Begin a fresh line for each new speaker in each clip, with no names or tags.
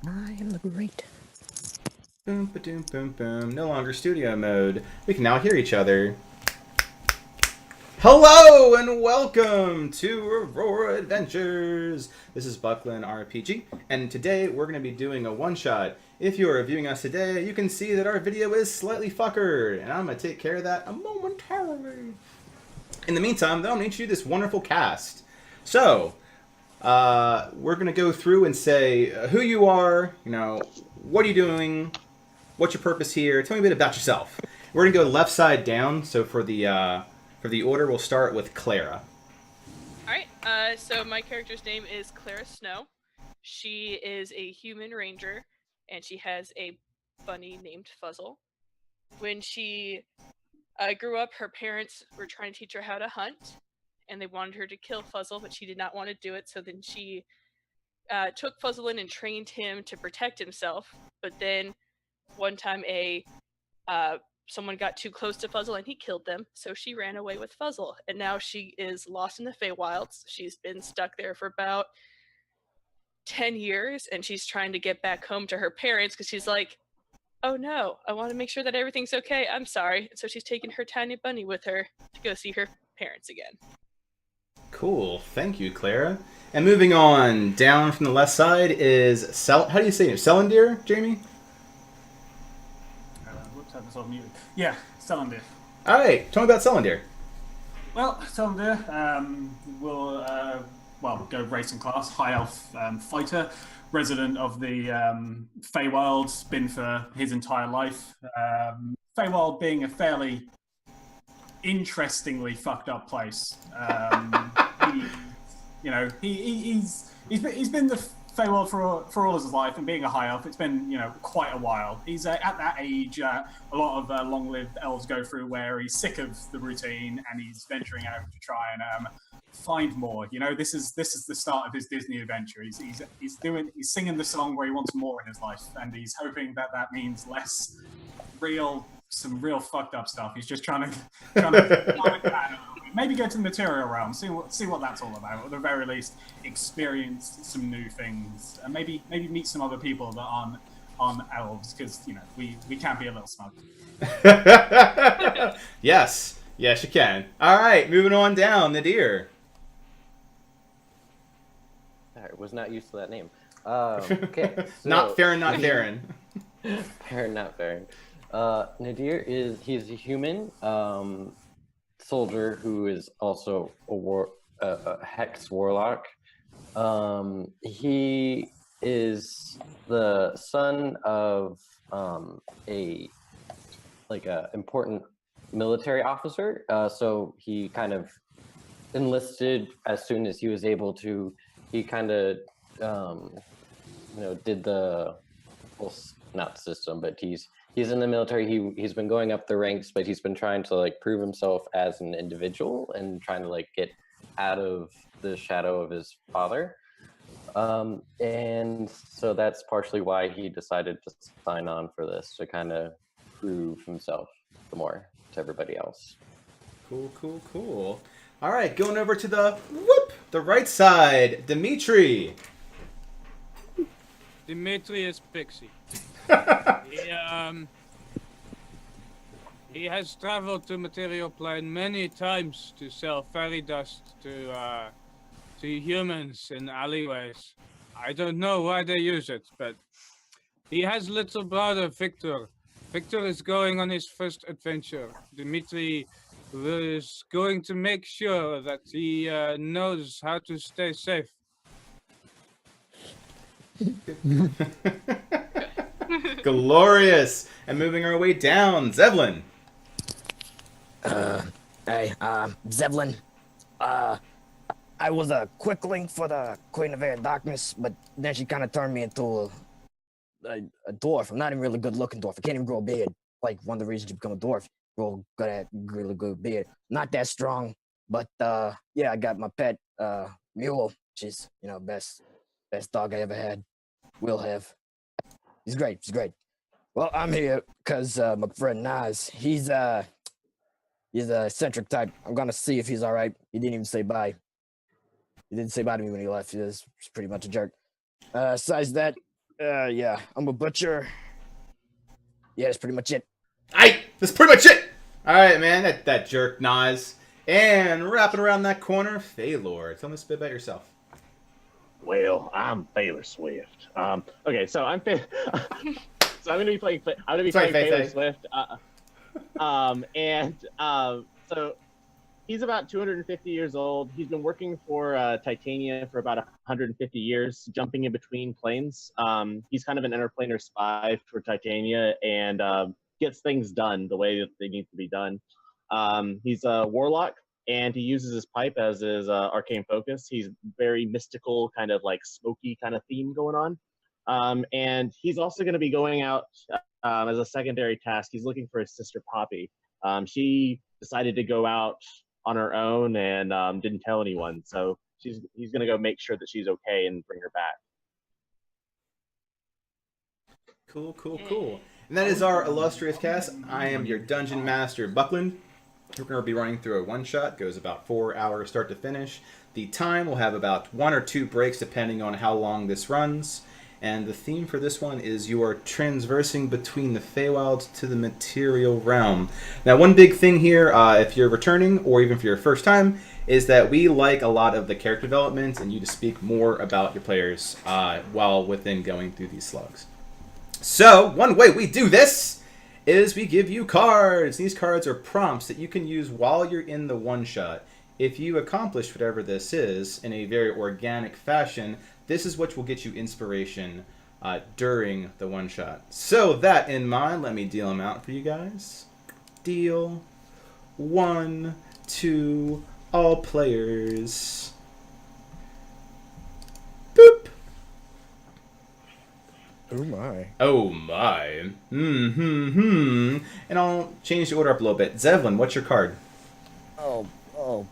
I am the great.
Boom, ba-doom, boom, boom. No longer studio mode. We can now hear each other. Hello and welcome to Arhor'ha Adventures. This is Buckland RPG, and today we're going to be doing a one-shot. If you are viewing us today, you can see that our video is slightly fuckered, and I'm going to take care of that momentarily. In the meantime, though, I'm going to introduce this wonderful cast. So, we're going to go through and say who you are, what are you doing, what's your purpose here, tell me a bit about yourself. We're going to go left side down, so for the order, we'll start with Clara.
Alright, so my character's name is Clara Snow. She is a human ranger, and she has a bunny named Fuzzle. When she grew up, her parents were trying to teach her how to hunt, and they wanted her to kill Fuzzle, but she did not want to do it, so then she took Fuzzle in and trained him to protect himself. But then one time someone got too close to Fuzzle and he killed them, so she ran away with Fuzzle, and now she is lost in the Feywilds. She's been stuck there for about 10 years, and she's trying to get back home to her parents because she's like, oh no, I want to make sure that everything's okay. I'm sorry. And so she's taking her tiny bunny with her to go see her parents again.
Cool, thank you, Clara. And moving on, down from the left side is how do you say it? Celandir, Jamie?
Whoops, I was on mute. Yeah, Cylinder.
All right, tell me about Celandir.
Well, Cylinder will go racing class, high elf fighter, resident of the Feywild, been for his entire life. Feywild being a fairly interestingly fucked up place. He's been the Feywild for all his life, and being a high elf, it's been quite a while. He's at that age a lot of long-lived elves go through, where he's sick of the routine and he's venturing out to try and find more. This is the start of his Disney adventure. He's singing the song where he wants more in his life, and he's hoping that means less some real fucked up stuff. He's just trying to maybe go to the material realm, see what that's all about. Or at the very least, experience some new things, and maybe meet some other people that aren't elves, because we can be a little smug.
Yes, you can. All right, moving on down, Nadir.
I was not used to that name. Okay. So,
Not Farron, not Farron.
Farron, not Farron. Nadir he's a human soldier who is also a hex warlock. He is the son of a important military officer. So he kind of enlisted as soon as he was able to. He kind of did the not system, but he's in the military. He's been going up the ranks, but he's been trying to prove himself as an individual and trying to get out of the shadow of his father. And so that's partially why he decided to sign on for this, to kind of prove himself more to everybody else.
Cool. All right, going over to the right side, Dimitri.
Demetrius Pixie. He has traveled to Material Plane many times to sell fairy dust to humans in alleyways. I don't know why they use it, but he has little brother Victor. Victor is going on his first adventure. Dimitri is going to make sure that he knows how to stay safe.
Glorious. And moving our way down, Zevlin.
Hey, Zevlin. I was a quick link for the Queen of Air Darkness, but then she kind of turned me into a dwarf. I'm not even really good looking dwarf. I can't even grow a beard. Like, one of the reasons you become a dwarf, grow good at really good beard. Not that strong, but yeah, I got my pet mule. She's best dog I ever had. Will have. He's great. Well, I'm here because my friend Nas, he's a eccentric type. I'm gonna see if he's all right. He didn't even say bye. He didn't say bye to me when he left. He was pretty much a jerk. Besides that, Yeah, I'm a butcher. Yeah, that's pretty much it.
That's pretty much it. All right, man. That jerk nods. And wrapping around that corner, Phalor. Tell me a bit about yourself.
Well, I'm Taylor Swift. Okay, so so I'm gonna be playing. Taylor Swift. So he's about 250 years old. He's been working for Titania for about 150 years, jumping in between planes. He's kind of an interplanar spy for Titania and gets things done the way that they need to be done. He's a warlock, and he uses his pipe as his arcane focus. He's very mystical, kind of like smoky kind of theme going on. And he's also going to be going out as a secondary task. He's looking for his sister Poppy. She decided to go out on her own and didn't tell anyone. So he's going to go make sure that she's okay and bring her back.
Cool. And that is our illustrious cast. I am your Dungeon Master, Buckland. We're going to be running through a one-shot. Goes about 4 hours start to finish. The time will have about 1 or 2 breaks depending on how long this runs. And the theme for this one is you are transversing between the Feywilds to the material realm. Now, one big thing here, if you're returning or even for your first time, is that we like a lot of the character development and you to speak more about your players while within going through these slugs. So, one way we do this is we give you cards. These cards are prompts that you can use while you're in the one-shot. If you accomplish whatever this is in a very organic fashion, this is what will get you inspiration during the one-shot. So that in mind, let me deal them out for you guys. Deal 1 to all players. Boop.
Oh my.
Oh my. And I'll change the order up a little bit. Zevlin, what's your card?
Oh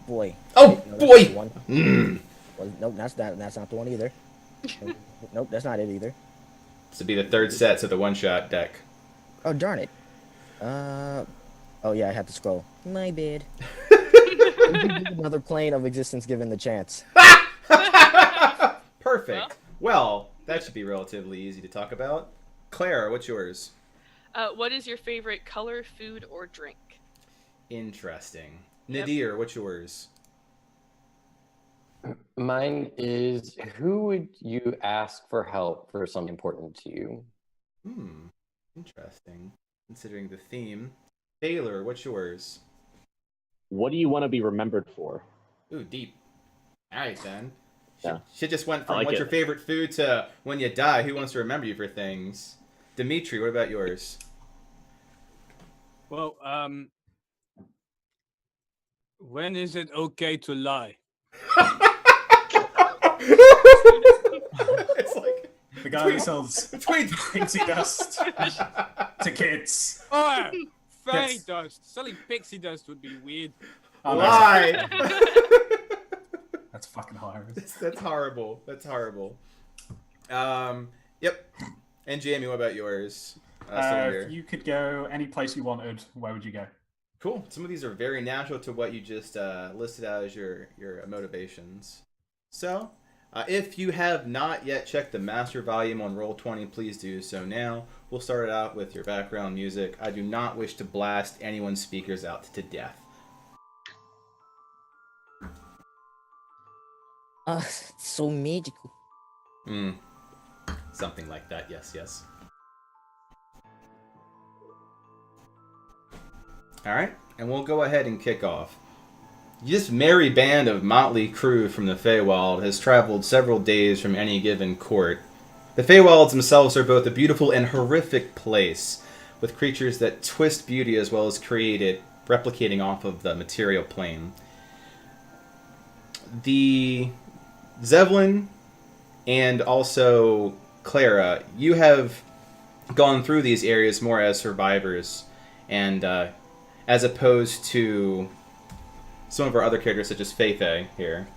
boy.
Oh
No,
boy!
that's the one. Well, nope, that's not the one either. Nope, that's not it either.
This would be the third set to the one-shot deck.
Oh darn it. Oh yeah, I had to scroll. My bad. Another plane of existence given the chance.
Perfect. Well, that should be relatively easy to talk about. Claire, what's yours?
What is your favorite color, food, or drink?
Interesting.
Yep.
Nadir, what's yours?
Mine is, who would you ask for help for something important to you?
Interesting. Considering the theme. Baylor, what's yours?
What do you want to be remembered for?
Ooh, deep. Alright then.
Yeah.
Shit just went from
I like
what's
it.
your favorite food to when you die, who wants to remember you for things? Dimitri, what about yours?
Well, when is it okay to lie?
It's like
The guy who sells
between
pixie dust to kids.
Oh, fairy
Yes.
dust. Selling pixie dust would be weird.
Oh,
lie.
That's fucking hilarious.
That's horrible. That's horrible. Yep. And Jamie, what about yours?
If you could go any place you wanted, where would you go?
Cool. Some of these are very natural to what you just listed out as your motivations. So, if you have not yet checked the master volume on Roll20, please do so now. We'll start it out with your background music. I do not wish to blast anyone's speakers out to death.
So magical.
Something like that. Yes. All right, and we'll go ahead and kick off. This merry band of motley crew from the Feywild has traveled several days from any given court. The Feywilds themselves are both a beautiful and horrific place, with creatures that twist beauty as well as create it, replicating off of the material plane. The Zevlin and also Clara, you have gone through these areas more as survivors, and as opposed to some of our other characters such as Feifei here.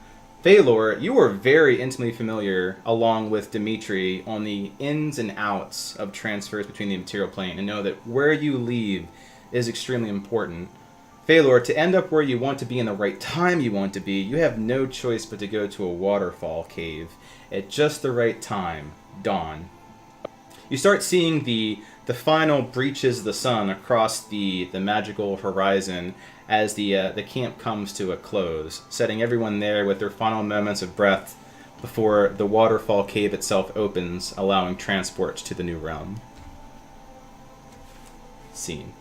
Phalor, you are very intimately familiar, along with Dimitri, on the ins and outs of transfers between the material plane, and know that where you leave is extremely important. Phalor, to end up where you want to be in the right time you want to be, you have no choice but to go to a waterfall cave at just the right time, dawn. You start seeing the final breaches of the sun across the magical horizon as the camp comes to a close, setting everyone there with their final moments of breath before the waterfall cave itself opens, allowing transport to the new realm. Scene.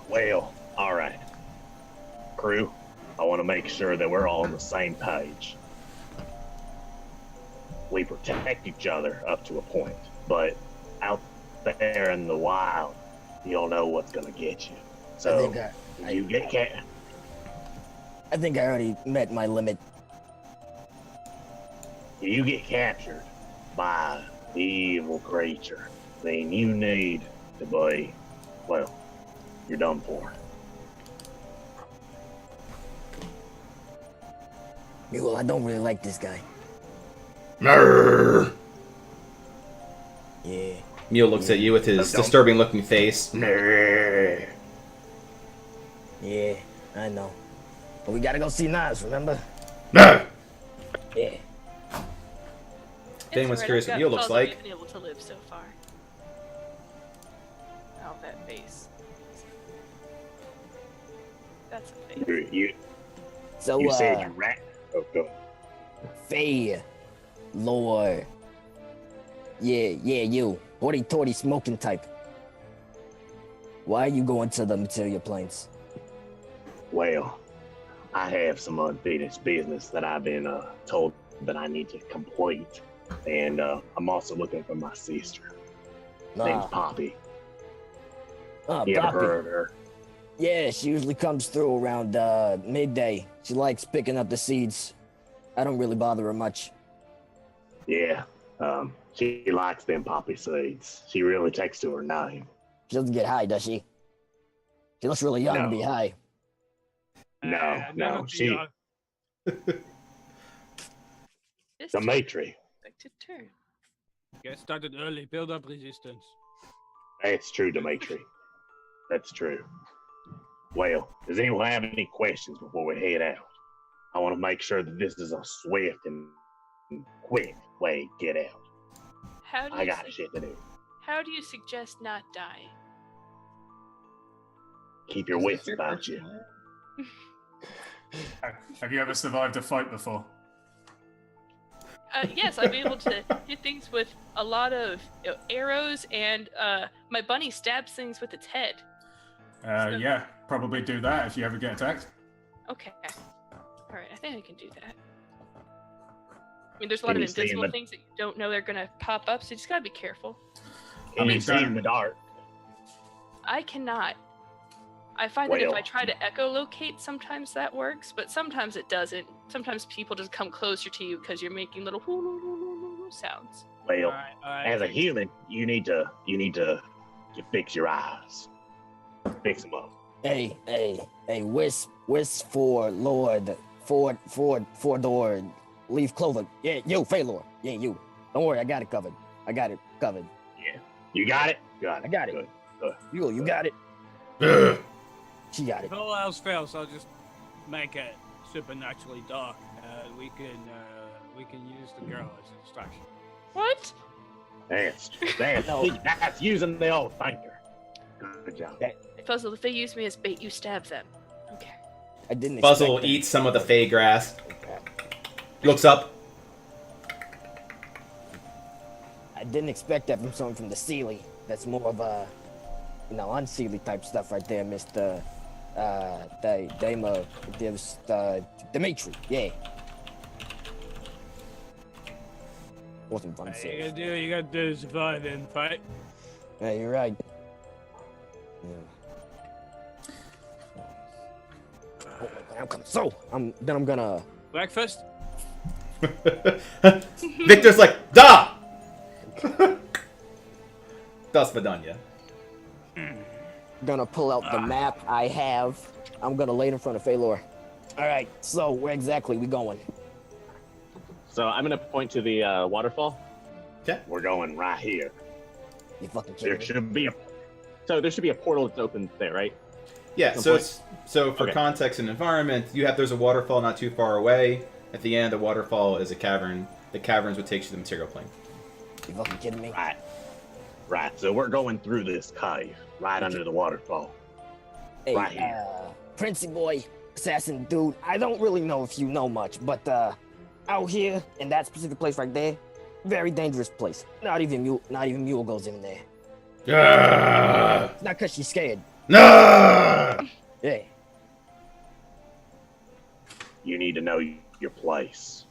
Well, all right. Crew, I want to make sure that we're all on the same page. We protect each other up to a point, but out there in the wild, you don't know what's going to get you. So, you get cat.
I think I already met my limit.
You get captured by an evil creature, then you need to be, well, you're done for.
Mule, I don't really like this guy.
Murr.
Yeah.
Mule looks at you with his disturbing-looking face.
Yeah, I know. But we gotta go see Nas, remember?
Murr.
Yeah.
If anyone's
It's
curious what
alright,
Mule
I've got
looks
puzzle
like,
we've been able to live so far. Oh, that face. That's a face.
You
So,
said you rat. Oh, go.
Faye, Lore. Yeah, you. Hoity-toity smoking type. Why are you going to the material planes?
Well, I have some unfinished business that I've been told that I need to complete. And I'm also looking for my sister. Name's Poppy. You ever
Poppy.
heard of her?
Yeah, she usually comes through around midday. She likes picking up the seeds. I don't really bother her much.
Yeah, she likes them poppy seeds. She really takes to her name.
She doesn't get high, does she? She looks really young to be high.
No, she... Dimitri.
Expected turn.
Get started early, build up resistance.
That's true, Dimitri. That's true. Well, does anyone have any questions before we head out? I want to make sure that this is a swift and quick way to get out.
How do
I
you
got shit to do.
How do you suggest not dying?
Keep your wits about you.
Have you ever survived a fight before?
Yes, I've been able to hit things with a lot of arrows, and my bunny stabs things with its head.
Yeah, probably do that if you ever get attacked.
Okay. Alright, I think I can do that. I mean, there's a lot of invisible things that you don't know they're gonna pop up, so you just gotta be careful.
Can you see in the dark?
I cannot. I find that if I try to echolocate, sometimes that works, but sometimes it doesn't. Sometimes people just come closer to you because you're making little sounds.
Well, as a human, you need to fix your eyes. Fix them up.
Hey, Wisp for Lord, for door, leave Clover. Yeah, you, Phalor. Yeah, you. Don't worry, I got it covered.
Yeah. You got it? Got it.
I got it.
Good.
You got it. She got it.
If all else fails, I'll just make it supernaturally dark. We can use the girl as a distraction.
What?
That's using the old thinker. Good job.
Puzzle, if they use me as bait, you stab them. Okay.
I didn't.
Puzzle eats some of the fey grass. Looks up.
I didn't expect that from someone from the Sealy. That's more of a, unsealy type stuff right there, Mr. Dimitri. Yeah. Wasn't fun.
You gotta do to survive in the fight.
Yeah, you're right. Yeah. So, I'm gonna...
Breakfast?
Victor's like, da! Das Vidanya.
Gonna pull out the map I have. I'm gonna lay it in front of Phalor. Alright, so where exactly we going?
So I'm gonna point to the waterfall.
Okay.
We're going right here.
You fucking
There
kidding me?
should be a
Portal that's open there, right?
Yeah, so for context and environment, there's a waterfall not too far away. At the end of the waterfall is a cavern. The caverns would take you to the material plane.
You fucking kidding me?
Right. So we're going through this cave right under the waterfall.
Hey,
Right here.
Princey boy, assassin dude, I don't really know if you know much, but out here in that specific place right there, very dangerous place. Not even mule goes in there. It's not cause she's scared.
No.
Yeah.
You need to know your place.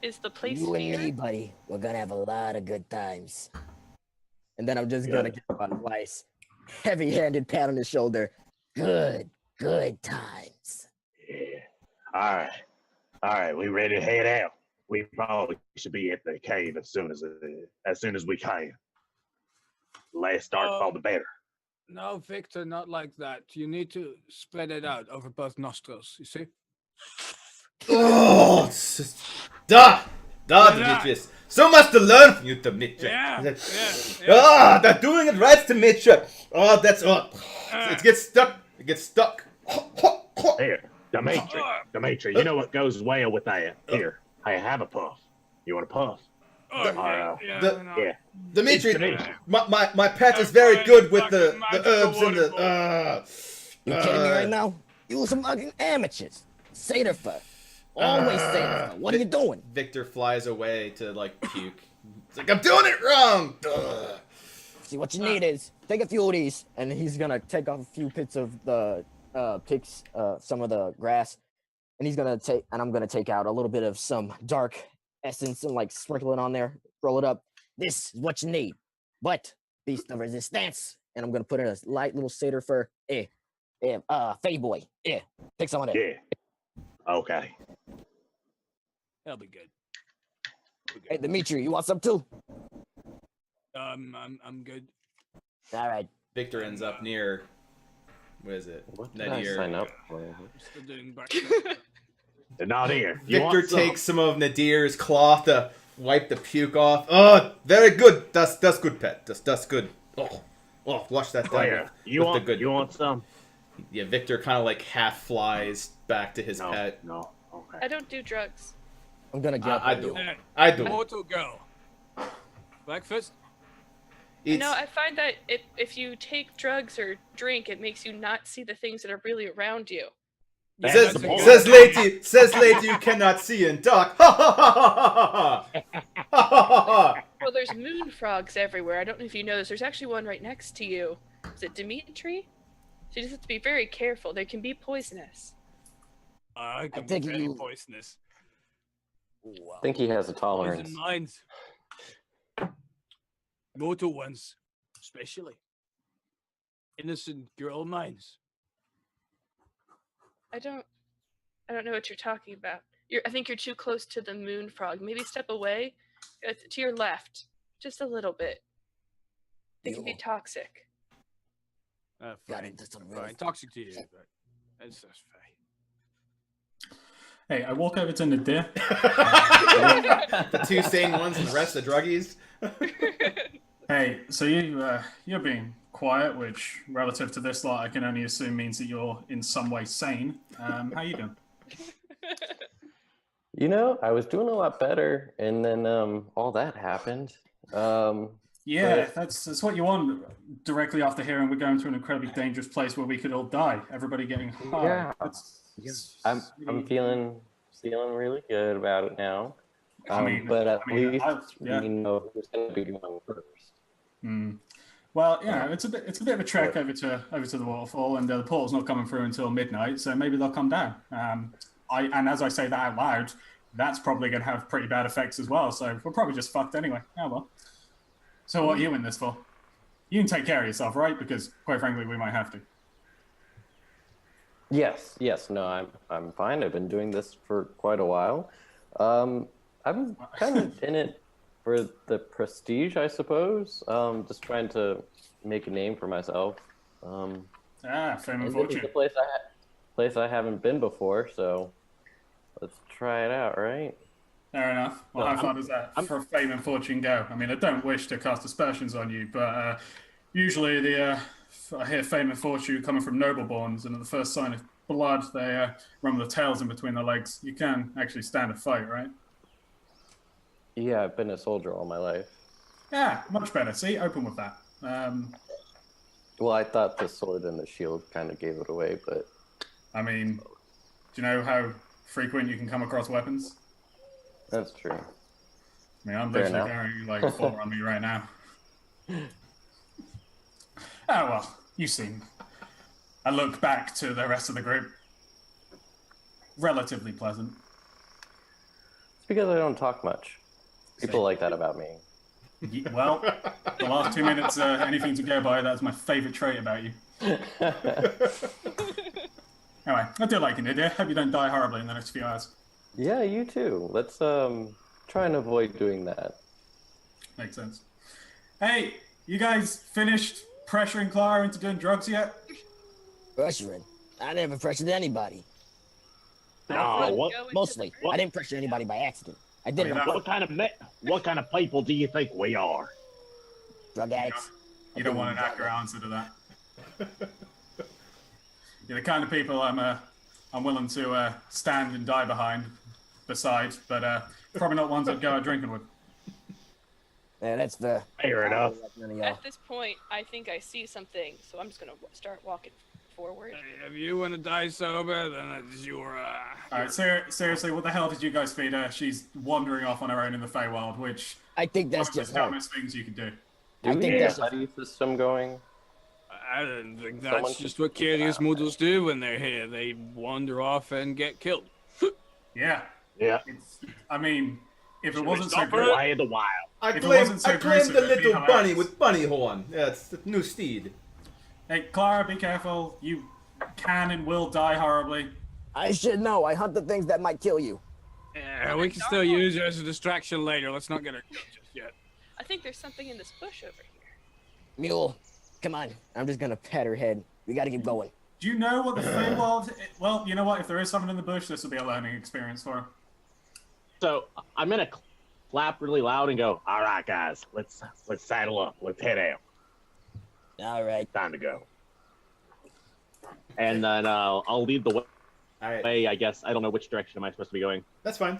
Is the place
You and
here?
me, buddy, we're gonna have a lot of good times. And then I'm just gonna
Good.
give him a nice, heavy-handed pat on the shoulder. Good times.
Yeah. All right. We ready to head out? We probably should be at the cave as soon as we can. Less darkfall, the better.
No, Victor, not like that. You need to spread it out over both nostrils, you see?
Oh, it's just... Demetrius. So much to learn from you, Demetrius.
Yeah.
They're doing it right, Demetrius. Oh, that's... It gets stuck.
Here, Dimitri, you know what goes well with that? Here, hey, have a puff. You want a puff? Yeah.
Dimitri, my pet is very good with the herbs and the...
You kidding me right now? You some fucking amateurs. Sederfer. Always Sederfer. What are you doing?
Victor flies away to, like, puke. It's like, I'm doing it wrong!
See, what you need is, take a few of these, and he's gonna take off a few bits of the, some of the grass, and I'm gonna take out a little bit of some dark essence and, like, sprinkle it on there, roll it up. This is what you need. But, beast of resistance, and I'm gonna put in a light little Sederfer. Fey boy. Take some of that.
Yeah. Okay.
That'll be good.
Hey, Dimitri, you want some too?
I'm good.
All right.
Victor ends up near... What is it?
What did I
Nadir.
sign up for?
Still doing back.
They're not here. You
Victor
want some?
takes some of Nadir's cloth to wipe the puke off. Oh, very good. That's good, pet. That's good. Oh, wash that down.
Claire, you want some?
Yeah, Victor kind of like half flies back to his pet.
No. Okay.
I don't do drugs.
I'm gonna get
I
up
do.
with you.
I do.
Mortal go. Breakfast?
You
It's,
know, I find that if you take drugs or drink, it makes you not see the things that are really around you.
says,
that's a good-
says lady you cannot see in dark. Ha ha ha ha ha ha.
Well, there's moon frogs everywhere. I don't know if you know this. There's actually one right next to you. Is it Dimitri? So you just have to be very careful. They can be poisonous.
I can
think
be very
you-
poisonous.
I think he has a tolerance.
Poison minds. Mortal ones, especially. Innocent girl minds.
I don't know what you're talking about. I think you're too close to the moon frog. Maybe step away to your left, just a little bit. It can be
Ew.
toxic.
Got
Fine.
it. That's not
Fine.
really.
Toxic to you, but that's fine.
Hey, I walk over to Nadir.
The two sane ones and the rest the druggies.
Hey, so you're being quiet, which relative to this lot, I can only assume means that you're in some way sane. How you doing?
You know, I was doing a lot better, and then all that happened.
Yeah, that's what you want directly after hearing we're going to an incredibly dangerous place where we could all die. Everybody getting high.
Yeah.
It's
I'm
really-
feeling really good about it now.
I
But at
mean,
least
yeah.
we know who's going to be going first.
Mm. Well, yeah, it's a bit of a trek over to the waterfall, and the portal's not coming through until midnight, so maybe they'll come down. And as I say that out loud, that's probably going to have pretty bad effects as well. So we're probably just fucked anyway. Oh well. So what are you in this for? You can take care of yourself, right? Because quite frankly, we might have to.
Yes. No, I'm fine. I've been doing this for quite a while. I'm kind of in it for the prestige, I suppose. Just trying to make a name for myself.
Fame and
This is
fortune.
the place I haven't been before, so let's try it out, right?
Fair enough. Well, how far does that for fame and fortune go? I mean, I don't wish to cast aspersions on you, but usually I hear fame and fortune coming from nobleborns, and the first sign of blood. They run the tails in between their legs. You can actually stand a fight, right?
Yeah, I've been a soldier all my life.
Yeah, much better. See, open with that.
Well, I thought the sword and the shield kind of gave it away, but
I mean, do you know how frequent you can come across weapons?
that's true.
I mean, I'm
Fair
literally
enough.
carrying like 4 on me right now. Oh well, you seem. I look back to the rest of the group. Relatively pleasant.
It's because I don't talk much. People like that about me.
Well, the last 2 minutes, anything to go by, that's my favourite trait about you. Anyway, I do like an idea. Hope you don't die horribly in the next few hours.
Yeah, you too. Let's try and avoid doing that.
Makes sense. Hey, you guys finished pressuring Clara into doing drugs yet?
Pressuring? I never pressured anybody.
No, what?
Mostly. I didn't pressure anybody by accident. I did it on
What kind of people do you think we are?
drug addicts.
You don't want an accurate answer to that. You're the kind of people I'm willing to stand and die beside, but probably not ones I'd go out drinking with.
Yeah, that's the...
Fair enough.
At this point, I think I see something, so I'm just gonna start walking forward.
If you want to die sober, then it's your...
Alright, seriously, what the hell did you guys feed her? She's wandering off on her own in the Feywild, which
I think that's
one of
just
the
her.
dumbest things you can do.
Do
I
we
think
have
that's
a buddy system going?
I don't think
Someone
that's
should
just what
figure that
curious
out.
models do when they're here. They wander off and get killed.
Yeah.
Yeah.
I mean, if it wasn't so
Stop
good,
Why the wild?
I
If it
claim,
wasn't so
I claim
gruesome,
the
it'd be
little bunny
hilarious.
with bunny horn. Yeah, it's the new steed.
hey, Clara, be careful. You can and will die horribly.
I should know. I hunt the things that might kill you.
Yeah, we can still use her as a distraction later. Let's not get her killed just yet.
I think there's something in this bush over here.
Mule, come on. I'm just gonna pat her head. We gotta keep going.
Do you know what the Feywild? Well, you know what? If there is something in the bush, this will be a learning experience for her.
So I'm gonna clap really loud and go, "All right, guys, let's saddle up. Let's head out.
All right.
Time to go." And then I'll lead the
All right,
way. I guess I don't know which direction am I supposed to be going.
that's fine.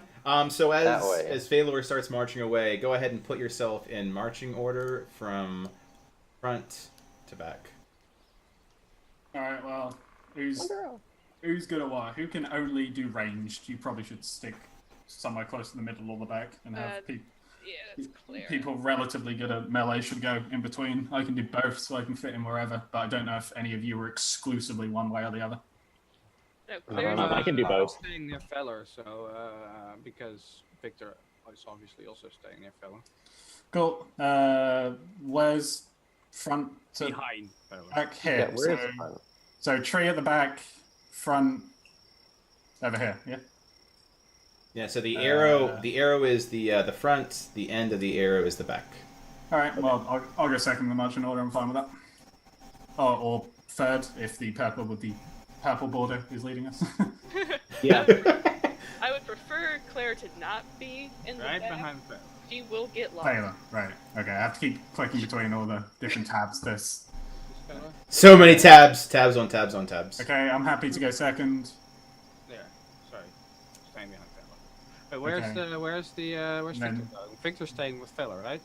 So
That way.
as Phalor starts marching away, go ahead and put yourself in marching order from front to back.
All right. Well, who's good at what? Who can only do ranged? You probably should stick somewhere close to the middle or the back, and have
Yeah, that's clear.
people relatively good at melee should go in between. I can do both, so I can fit in wherever. But I don't know if any of you are exclusively one way or the other.
No, Claire's
I can do both.
Staying near Feller, so because Victor is obviously also staying near Feller.
Cool. Where's front to
Behind Feller.
back here?
Yeah, where is
so,
the fun?
so tree at the back, front over here. Yeah.
Yeah. So the arrow is the front. The end of the arrow is the back.
All right. Well, I'll go second in the marching order. I'm fine with that. Or third if the purple with the purple border is leading us.
Yeah.
I would prefer Claire to not be in the
Right
back.
behind Feller.
She will get lost.
Taylor. Right. Okay. I have to keep clicking between all the different tabs. This.
Feller?
So many tabs. Tabs on tabs on tabs.
Okay. I'm happy to go second.
There. Sorry. Staying behind Feller. Wait, where's Victor
Then-
going? Victor's staying with Feller, right?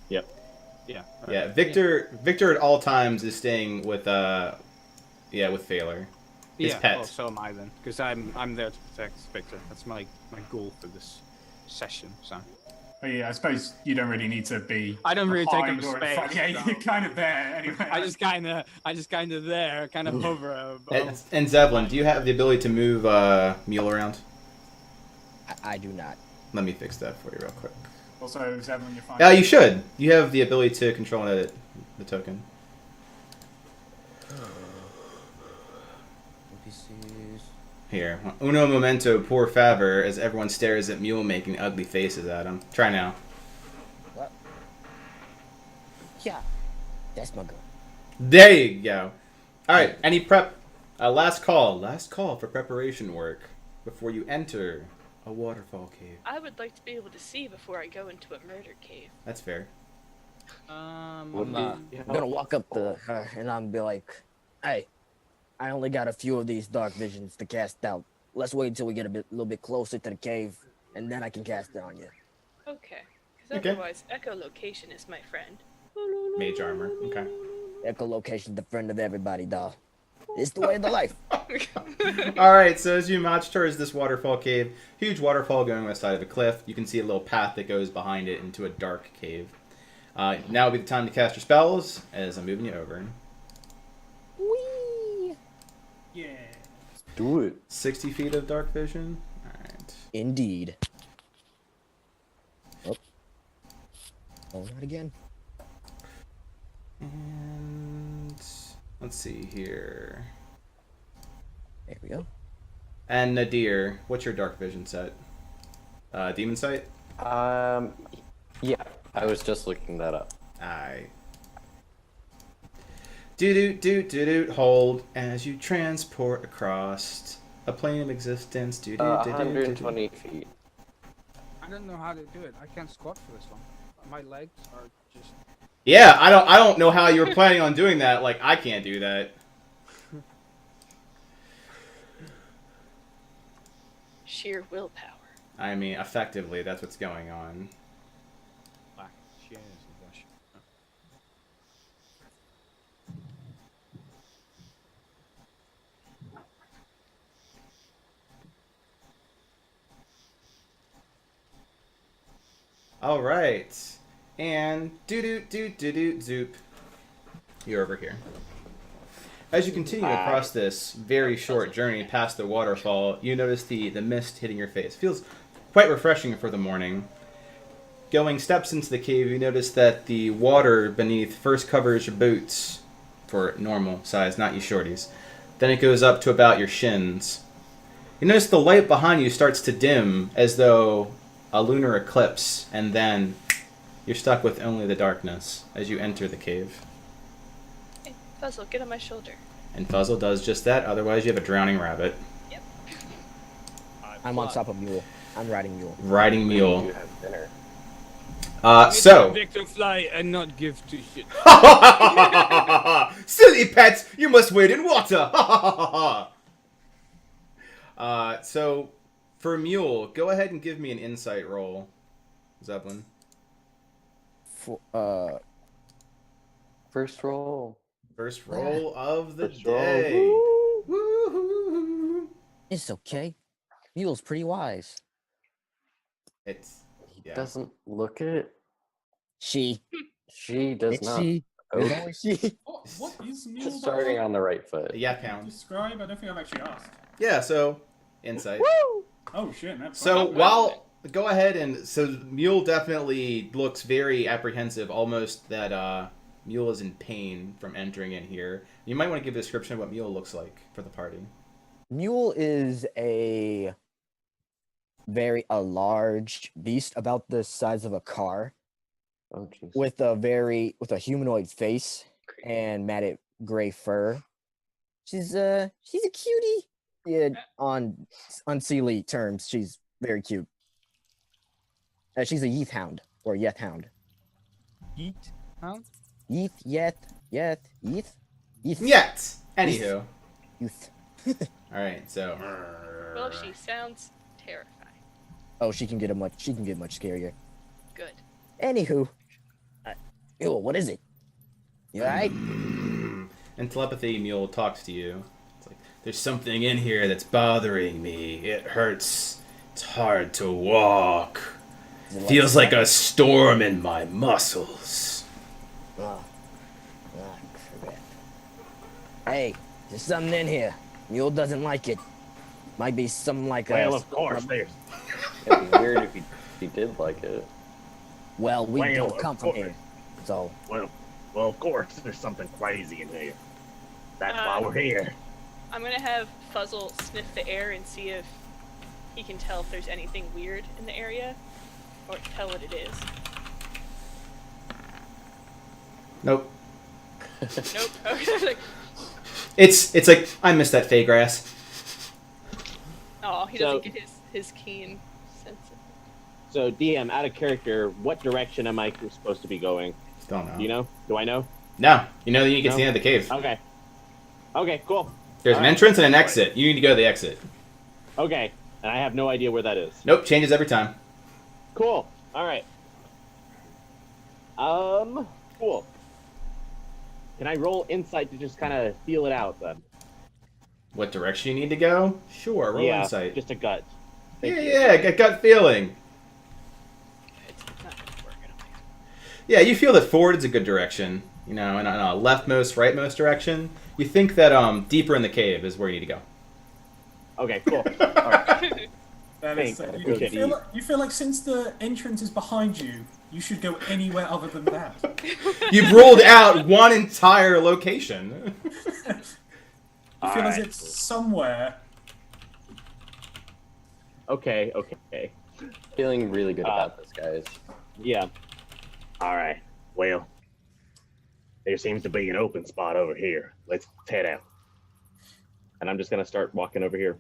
Yep.
Yeah.
Yeah. Victor at all times is staying with with Phalor. His
Yeah,
pet.
well, so am I then, because I'm there to protect Victor. That's my goal for this session. So
Oh, yeah. I suppose you don't really need to be.
I don't really take up
behind or in
space,
front. Yeah.
so-
You're kind of there anyway.
I just kind of there, kind of hover.
And Zevlin, do you have the ability to move Mule around?
I do not.
Let me fix that for you real quick.
Also, Zevlin, you're fine.
Yeah, you should. You have the ability to control and edit the token. Here. Uno momento por favor, as everyone stares at Mule making ugly faces at him. Try now.
What? Yeah. That's my girl.
There you go. Alright, any prep? Last call. Last call for preparation work before you enter a waterfall cave.
I would like to be able to see before I go into a murder cave.
That's fair.
Would
I'm
be
gonna walk up to her and I'm be like, "Hey, I only got a few of these dark visions to cast out. Let's wait until we get little bit closer to the cave, and then I can cast it on you.
Okay. Because
Okay.
otherwise, echolocation is my friend.
Mage armor. Okay.
Echolocation, the friend of everybody, doll. It's the way of the life.
All right. So as you march towards this waterfall cave, huge waterfall going on the side of a cliff, you can see a little path that goes behind it into a dark cave. Now would be the time to cast your spells, as I'm moving you over.
Whee!
Yeah.
Do it.
60 feet of dark vision. All right.
Indeed. Oh. Oh, not again.
And let's see here.
There we go.
And Nadir, what's your dark vision set? Demon sight?
Yeah, I was just looking that up.
Aye. Do hold as you transport across a plane of existence.
120 feet.
I don't know how to do it. I can't squat for this one. My legs are just.
Yeah, I don't know how you were planning on doing that. Like, I can't do that.
Sheer willpower.
I mean, effectively, that's what's going on. All right, and zoop. You're over here. As you continue across this very short journey past the waterfall, you notice the mist hitting your face. Feels quite refreshing for the morning. Going steps into the cave, you notice that the water beneath first covers your boots for normal size, not you shorties. Then it goes up to about your shins. You notice the light behind you starts to dim as though a lunar eclipse, and then you're stuck with only the darkness as you enter the cave.
Hey, Fuzzle, get on my shoulder.
And Fuzzle does just that, otherwise you have a drowning rabbit.
Yep.
I'm on top of Mule. I'm riding Mule.
Riding mule.
You have dinner.
So...
Victor fly and not give two shit.
Silly pets, you must wade in water! So, for Mule, go ahead and give me an insight roll, Zeppelin.
First roll.
First roll of the
First roll.
day. Woo-hoo.
It's okay. Mule's pretty wise.
It's... yeah.
Doesn't look it.
She.
She does
It's
not.
she. There's
Okay.
always she.
What is Mule?
Just starting on the right foot.
Yeah, pound.
Describe? I don't think I've actually asked.
Yeah, so, insight.
Oh shit, that's
So
Not
while go ahead and so Mule definitely looks very apprehensive, almost that Mule is in pain from entering in here. You might want to give a description of what Mule looks like for the party.
Mule is a large beast about the size of a car
Oh jeez.
with a humanoid face and matted gray fur. She's a cutie. Yeah, on Sealy terms, she's very cute. She's a Yeeth hound or Yeth hound.
Eat? Huh?
Yeeth, Yeth.
Yet, anywho.
Youth.
All right, so.
Well, she sounds terrifying.
Oh, she can get much scarier.
Good.
Anywho, ew, what is it? You alright?
And telepathy Mule talks to you. It's like, there's something in here that's bothering me. It hurts. It's hard to walk. Feels like a storm in my muscles.
Crap. Hey, there's something in here. Mule doesn't like it. Might be something like
Well, of course, there's.
It'd be weird if he did like it.
Well, we
Well,
don't
of
come from
course.
here. So,
Well, of course, there's something crazy in here. That's why we're here.
I'm gonna have Fuzzle sniff the air and see if he can tell if there's anything weird in the area, or tell what it is.
Nope.
Nope. Okay. Like,
It's like, I miss that fey grass.
oh, he doesn't get his keen sense of
So, DM, out of character, what direction am I supposed to be going?
Don't know.
Do you know? Do I know?
No. You know that you get to
No?
the end of the cave.
Okay. Okay, cool.
There's an entrance and an exit. You need to go to the exit.
Okay, and I have no idea where that is.
Nope, changes every time.
Cool. All right. Cool. Can I roll insight to just kind of feel it out then?
What direction you need to go? Sure, roll
yeah,
insight.
just a gut.
Yeah, get gut feeling.
It's not gonna work. I don't think.
Yeah, you feel that forward is a good direction. You know, in a leftmost, rightmost direction. You think that deeper in the cave is where you need to go.
Okay, cool. All right.
That is,
Thanks.
you feel like since the entrance is behind you, you should go anywhere other than that.
You've ruled out one entire location.
You feel as if somewhere.
Okay.
Feeling really good about this, guys.
Yeah.
All right. Well, there seems to be an open spot over here. Let's head out.
And I'm just gonna start walking over here.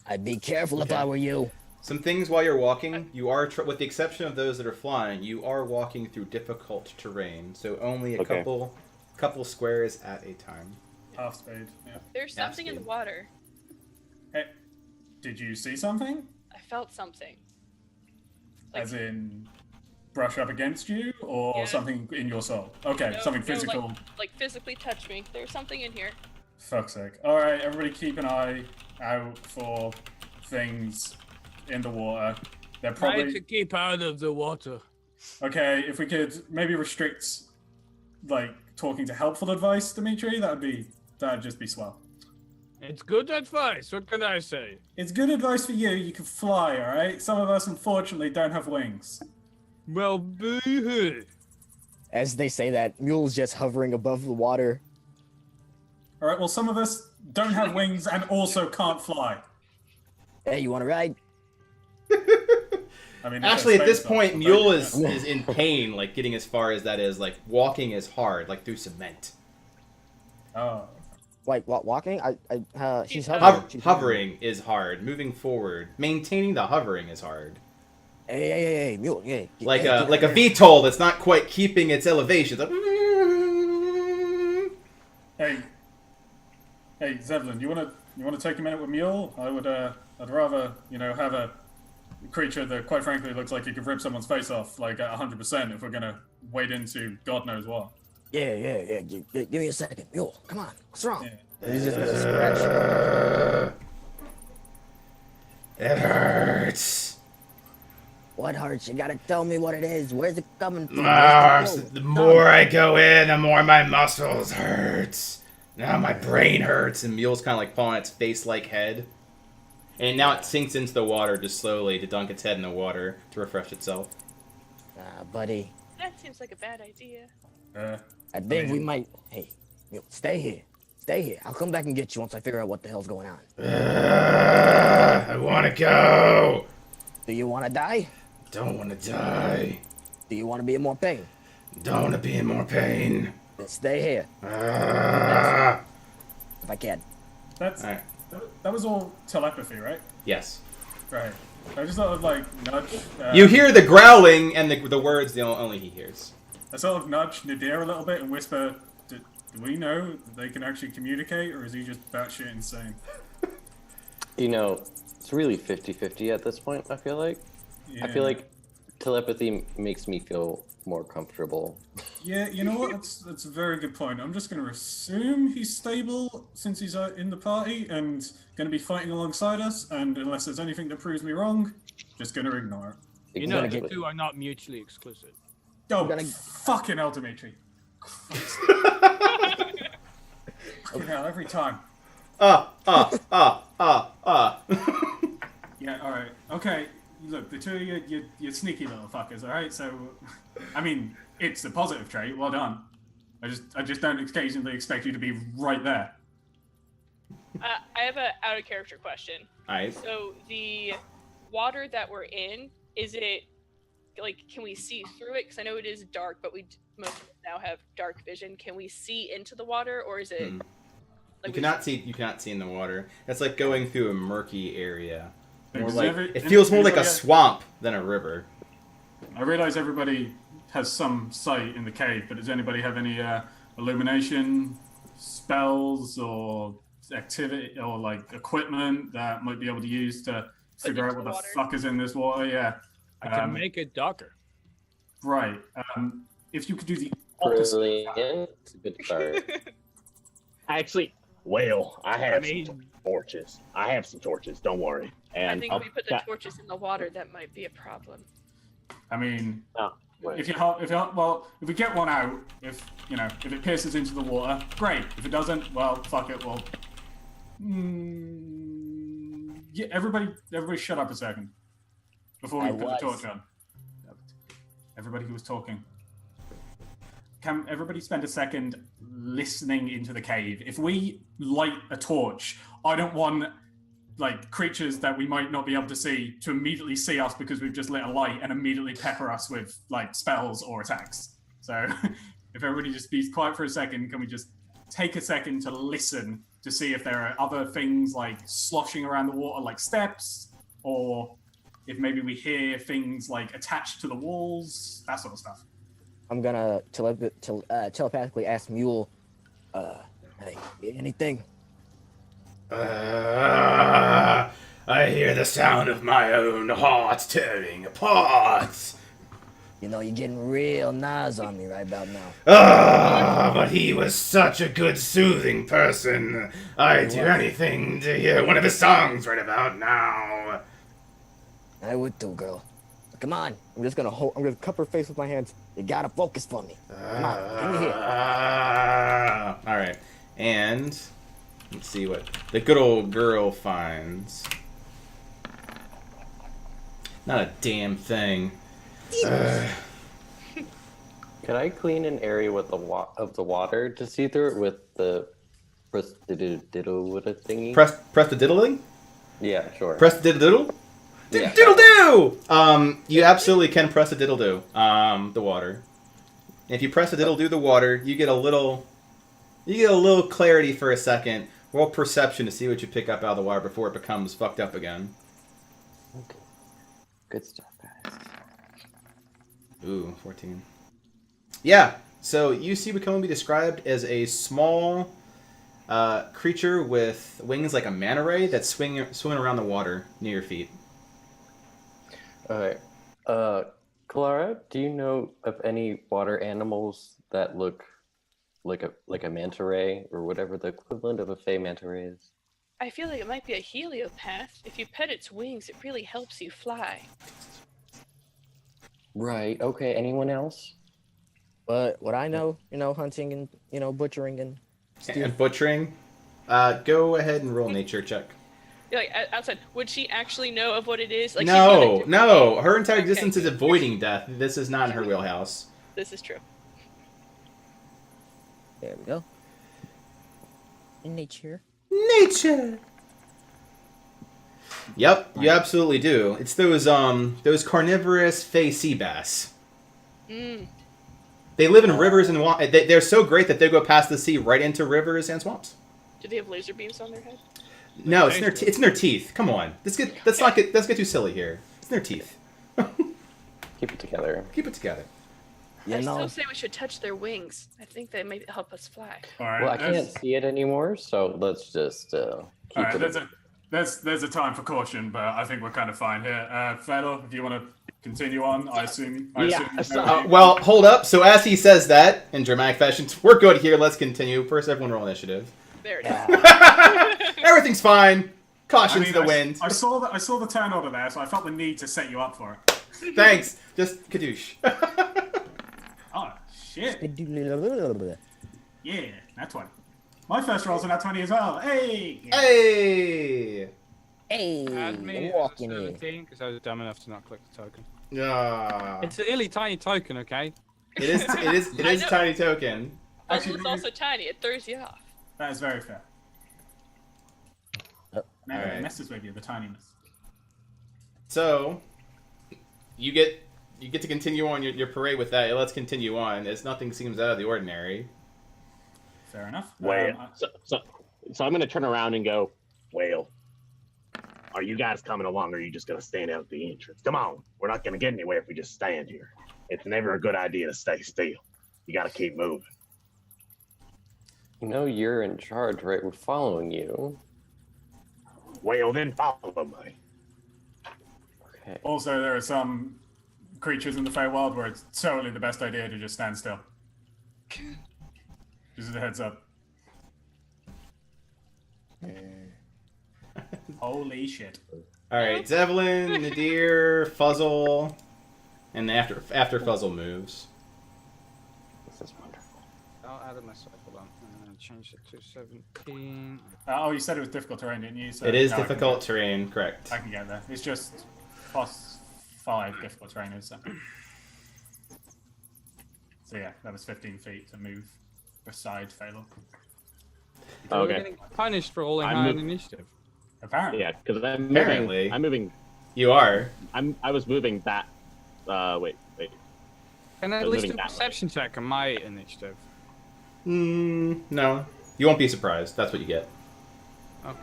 I'd be careful if I were you.
Some things while you're walking, you are, with the exception of those that are flying, you are walking through difficult terrain. So only a couple squares at a time.
Half speed. Yeah.
There's something in the water.
Hey, did you see something?
I felt something.
As in, brush up against you, or
Yeah.
something in your soul? Okay,
No,
something
no,
physical.
like physically touch me. There's something in here.
Fuck's sake. Alright, everybody keep an eye out for things in the water. They're
Try
probably...
to keep out of the water.
Okay, if we could maybe restrict, like, talking to helpful advice, Dimitri, that'd just be swell.
It's good advice. What can I say?
It's good advice for you. You can fly, alright? Some of us, unfortunately, don't have wings.
Well, boo-hoo.
As they say that, Mule's just hovering above the water.
Alright, well, some of us don't have wings and also can't fly.
Hey, you want to ride?
I mean,
Actually, at this
space
point,
dogs,
Mule
but-
is in pain, like getting as far as that is. Like walking is hard, like through cement.
Oh.
Like walking? She's
She's
hovering. She's
Hovering is hard. Moving forward, maintaining the hovering is hard.
Hey, Mule. Hey,
Like
hey,
a
get
like a
out here.
VTOL that's not quite keeping its elevation. It's like,
Hey, Zevlin, you wanna take a minute with Mule? I'd rather, have a creature that, quite frankly, looks like it could rip someone's face off, like at 100%, if we're gonna wade into God knows what.
Yeah. Give me a second. Mule, come on. What's wrong?
Yeah.
He's just gonna scratch.
it hurts.
What hurts? You gotta tell me what it is. Where's it coming from?
The more I go in, the more my muscles hurts. Now my brain hurts, and Mule's kind of like pulling its face-like head. And now it sinks into the water just slowly to dunk its head in the water to refresh itself.
Buddy.
That seems like a bad idea.
I think we might. Hey, Mule, stay here. Stay here. I'll come back and get you once I figure out what the hell's going on.
I want to go.
Do you want to die?
Don't want to die.
Do you want to be in more pain?
Don't want to be in more pain.
Then stay here. If I can.
That's
Alright.
that was all telepathy, right?
Yes.
Right. I just sort of like nudge.
You hear the growling and the words only he hears.
I sort of nudge Nadir a little bit and whisper, do we know that they can actually communicate, or is he just batshit insane?
It's really 50-50 at this point, I feel like.
Yeah.
I feel like telepathy makes me feel more comfortable.
Yeah, you know what? That's a very good point. I'm just going to assume he's stable since he's in the party and going to be fighting alongside us, and unless there's anything that proves me wrong, just going to ignore it.
You know, the
Exactly.
two are not mutually exclusive.
Oh,
gonna-
fucking hell, Dimitri. Fucking hell, every time. Yeah, alright. Okay, look, the two of you, you're sneaky little fuckers, alright? So, I mean, it's a positive trait, well done. I just don't occasionally expect you to be right there.
I have a out of character question.
Alright.
So the water that we're in, is it like, can we see through it? Because I know it is dark, but most of us now have dark vision. Can we see into the water, or is it?
You
Like
cannot see in the water. It's like going through a murky area. More like,
Every-
it feels more like a
everybody-
swamp than a river.
I realize everybody has some sight in the cave, but does anybody have any illumination spells or activity or like equipment that might be able to use to figure out what the fuck is in this water? Yeah.
I can make it darker.
Right. If you could do the opposite.
Brilliant. Good start.
Actually, well, I have some torches. I have some torches. Don't worry. And
I think if we put the torches in the water, that might be a problem.
I mean,
wait.
if we get one out, if it pierces into the water, great. If it doesn't, well, fuck it. Well, yeah. Everybody, shut up a second before we put the torch on. Everybody who was talking. Can everybody spend a second listening into the cave? If we light a torch, I don't want like creatures that we might not be able to see to immediately see us because we've just lit a light and immediately pepper us with like spells or attacks. So if everybody just be quiet for a second, can we just take a second to listen to see if there are other things like sloshing around the water like steps, or if maybe we hear things like attached to the walls, that sort of stuff.
I'm gonna telepathically ask Mule, hey, anything?
I hear the sound of my own heart tearing apart.
You know, you're getting real Nas on me right about now.
But he was such a good soothing person. I'd do anything to hear one of his songs right about now.
I would too, girl. Come on, I'm gonna cup her face with my hands. You gotta focus for me. Come on, give me here.
All right, and let's see what the good old girl finds. Not a damn thing.
Could I clean an area with the water to see through it with the press the diddle thingy?
Press the diddling?
Yeah, sure.
Press the diddle?
Yeah.
Diddle do! You absolutely can press the diddle do. The water. If you press the diddle do the water, you get a little clarity for a second. Roll perception to see what you pick up out of the water before it becomes fucked up again.
Okay. Good stuff, guys.
Ooh, 14. Yeah, so you see what can be described as a small creature with wings like a manta ray that's swinging around the water near your feet.
Alright. Clara, do you know of any water animals that look like a manta ray or whatever the equivalent of a fey manta ray is?
I feel like it might be a heliopath. If you pet its wings, it really helps you fly.
Right. Okay. Anyone else?
But what I know, hunting and butchering and
butchering. Go ahead and roll nature check.
Yeah, like outside, would she actually know of what it is? Like,
no. Her entire existence is avoiding death. This is not in her wheelhouse.
This is true.
There we go. In nature.
Nature. Yep, you absolutely do. It's those carnivorous fey sea bass.
Mm.
They live in rivers and they're so great that they go past the sea right into rivers and swamps.
Do they have laser beams on their head?
No, it's in their teeth. Come on, let's get too silly here. It's in their teeth.
Keep it together.
Keep it together.
I still say we should touch their wings. I think they may help us fly.
All right,
well, I can't see it anymore, so let's just keep it.
There's a time for caution, but I think we're kind of fine here. Fedor, if you want to continue on, I assume.
Well, hold up. So as he says that in dramatic fashion, we're good here. Let's continue. First, everyone roll initiative.
There it is.
Everything's fine. Caution's the wind.
I saw the turn order there, so I felt the need to set you up for it.
Thanks. Just kadoosh.
Oh shit. Yeah, that's 20. My first roll's an 20 as well. Hey.
Hey.
Hey.
Add me
Walking
as a
in.
17 because I was dumb enough to not click the token.
Yeah.
It's a really tiny token, okay?
It is a tiny token.
Actually, it's also tiny. It throws you off.
That is very fair.
Oh.
Now
Alright.
it messes with you, the tininess.
So, you get to continue on your parade with that. Let's continue on, as nothing seems out of the ordinary.
Fair enough.
Well, so I'm going to turn around and go, well, are you guys coming along, or are you just going to stand out at the entrance? Come on. We're not going to get anywhere if we just stand here. It's never a good idea to stay still. You got to keep moving.
You know you're in charge, right? We're following you.
Well, then follow me.
Okay.
Also, there are some creatures in the Feywild where it's totally the best idea to just stand still. Just a heads up. Holy shit.
All right, Zevlin, Nadir, Fuzzle, and after Fuzzle moves.
This is wonderful.
I'll add it myself. Hold on. I'm gonna change it to 17.
Oh, you said it was difficult terrain, didn't you? So
It is
now I can
difficult
get-
terrain, correct?
I can get there. It's just +5 difficult terrain is so. So yeah, that was 15 feet to move beside Phalor.
We're
Okay.
getting punished for rolling
I'm
high on
mov-
initiative.
Apparently.
Yeah, because
Apparently.
I'm moving.
You are.
I was moving that. Wait.
Can I
I
at
was
least
moving
do a
that way.
perception check on my initiative?
No. You won't be surprised. That's what you get.
Okay.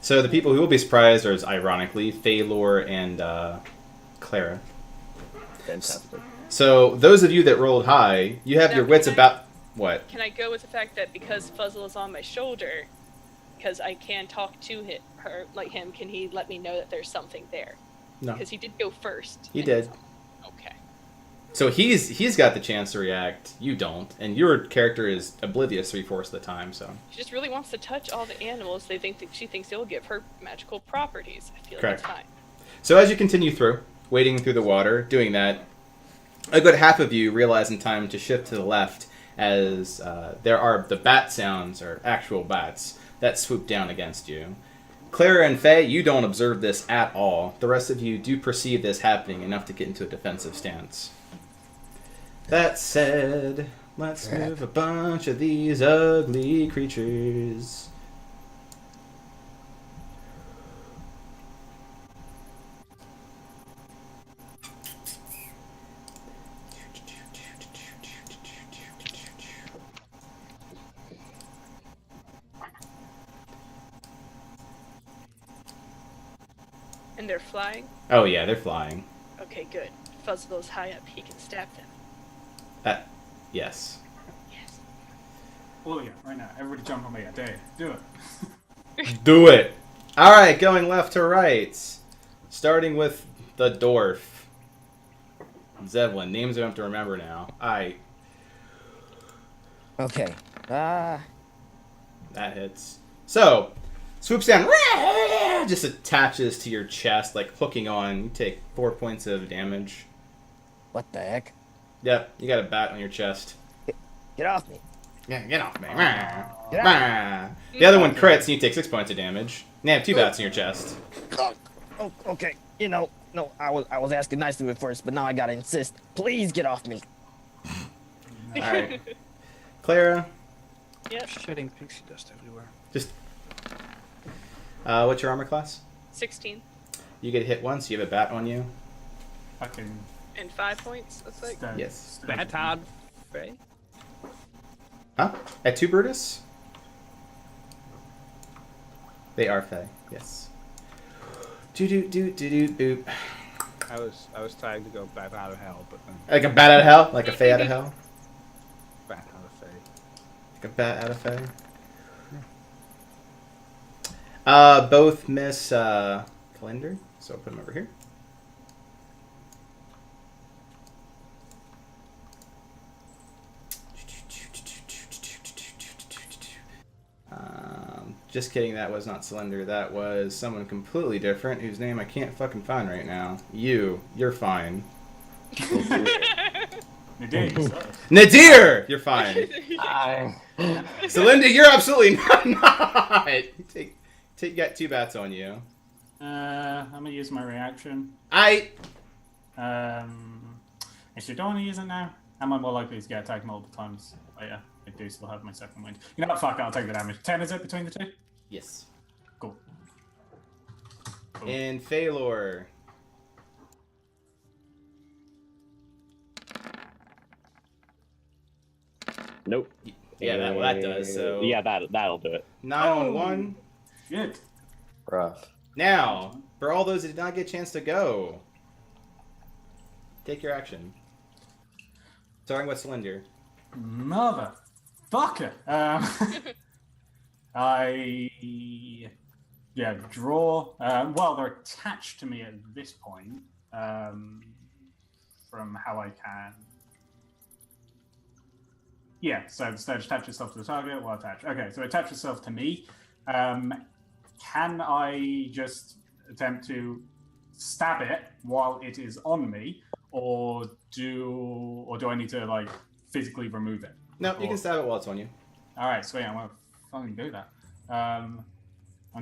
So the people who will be surprised are, ironically, Phalor and Clara.
Fantastic.
So those of you that rolled high, you have
Now,
your wits
can I-
about what?
Can I go with the fact that because Fuzzle is on my shoulder, because I can talk to her like him, can he let me know that there's something there?
No.
Because he did go first.
He
and
did.
Okay.
So he's got the chance to react. You don't, and your character is oblivious 3/4 of the time. So
She just really wants to touch all the animals. She thinks it'll give her magical properties. I feel
Correct.
like it's fine.
So as you continue through, wading through the water, doing that, a good half of you realize in time to shift to the left as there are the bat sounds, or actual bats, that swoop down against you. Clara and Faye, you don't observe this at all. The rest of you do perceive this happening enough to get into a defensive stance. That said, let's move a bunch of these ugly creatures.
And they're flying?
Oh yeah, they're flying.
Okay, good. Fuzzle's high up, he can stab them.
Yes.
Yes.
Oh yeah, right now. Everybody jump on me. I dare you. Do it.
Do it. All right, going left to right. Starting with the dwarf. Zevlin. Names I have to remember now.
Okay.
That hits. So, swoops down. Just attaches to your chest, like hooking on. You take 4 points of damage.
What the heck?
Yep, you got a bat on your chest.
Get off me.
Yeah, get off me.
Get off.
The other one crits, and you take 6 points of damage. You have 2 bats in your chest.
Oh, okay. You know, no, I was asking nicely at first, but now I gotta insist. Please get off me.
All right, Clara.
Yep.
Shedding pixie dust everywhere.
Just. What's your armor class?
16.
You get hit once. You have a bat on you.
Fucking.
And 5 points, looks like.
Stand.
Yes.
That hard, Faye?
Huh? At 2 Brutus? They are Fey. Yes. Boop.
I was trying to go bat out of hell, but then
Like a bat out of hell? Like a Fey out of hell?
bat out of Faye.
Like a bat out of Fey? Both miss Calendar, so I'll put them over here. Just kidding, that was not Cylinder. That was someone completely different whose name I can't fucking find right now. You're fine. Nadir! You're fine. Celinda, you're absolutely not. You got 2 bats on you.
I'm gonna use my reaction.
I
Actually, don't want to use it now. Am I more likely to get attacked multiple times? Oh yeah, I do still have my second wind. You know what? Fuck it, I'll take the damage. 10 is it between the two?
Yes.
Cool.
And Phalor.
Nope.
Yeah, that does. So
Yeah, that'll do it.
9 on 1.
Good.
Rough.
Now, for all those that did not get a chance to go, take your action. Starting with Cylinder.
Motherfucker. I draw. Well, they're attached to me at this point. From how I can. Yeah, so instead attach yourself to the target while attached. Okay, so attach yourself to me. Can I just attempt to stab it while it is on me, or do I need to like physically remove it?
No, you can stab it while it's on you.
All right, sweet. I'm gonna fucking do that.